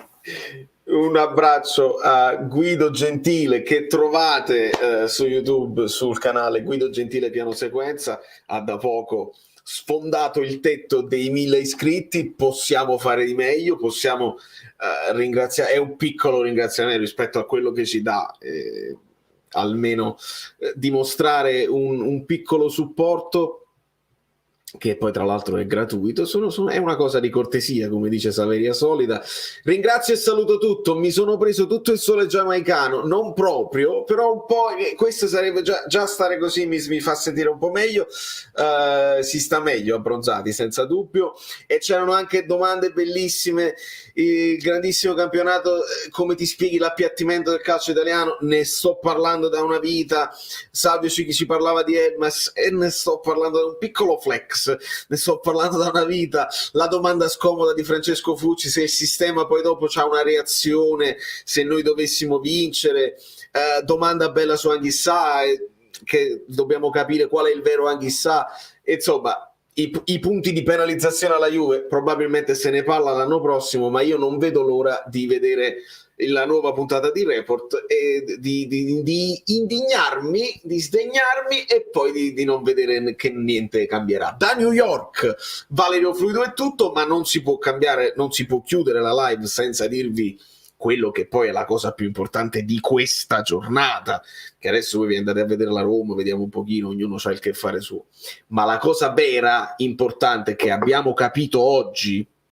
Un abbraccio a Guido Gentile, che trovate su YouTube sul canale Guido Gentile Piano Sequenza. Ha da poco sfondato il tetto dei 1000 iscritti, possiamo fare di meglio, possiamo ringraziare, è un piccolo ringraziamento rispetto a quello che ci dà, almeno dimostrare un piccolo supporto, che poi tra l'altro è gratuito, è una cosa di cortesia, come dice Saveria Solida. Ringrazio e saluto tutto, mi sono preso tutto il sole giamaicano, non proprio, però un po', questo sarebbe già stare così mi fa sentire un po' meglio, si sta meglio abbronzati senza dubbio, e c'erano anche domande bellissime, il grandissimo campionato, come ti spieghi l'appiattimento del calcio italiano? Ne sto parlando da una vita, Salvio ci parlava di Elmas e ne sto parlando da un piccolo flex, ne sto parlando da una vita. La domanda scomoda di Francesco Fucci, se il sistema poi dopo c'ha una reazione se noi dovessimo vincere, domanda bella su Anghissà, che dobbiamo capire qual è il vero Anghissà, insomma i punti di penalizzazione alla Juve probabilmente se ne parla l'anno prossimo, ma io non vedo l'ora di vedere la nuova puntata di Report e di indignarmi, di sdegnarmi e poi di non vedere che niente cambierà. Da New York, Valerio Fluido è tutto, ma non si può cambiare, non si può chiudere la live senza dirvi quello che poi è la cosa più importante di questa giornata, che adesso voi vi andate a vedere la Roma, vediamo un pochino, ognuno sa il che fare suo, ma la cosa vera importante che abbiamo capito oggi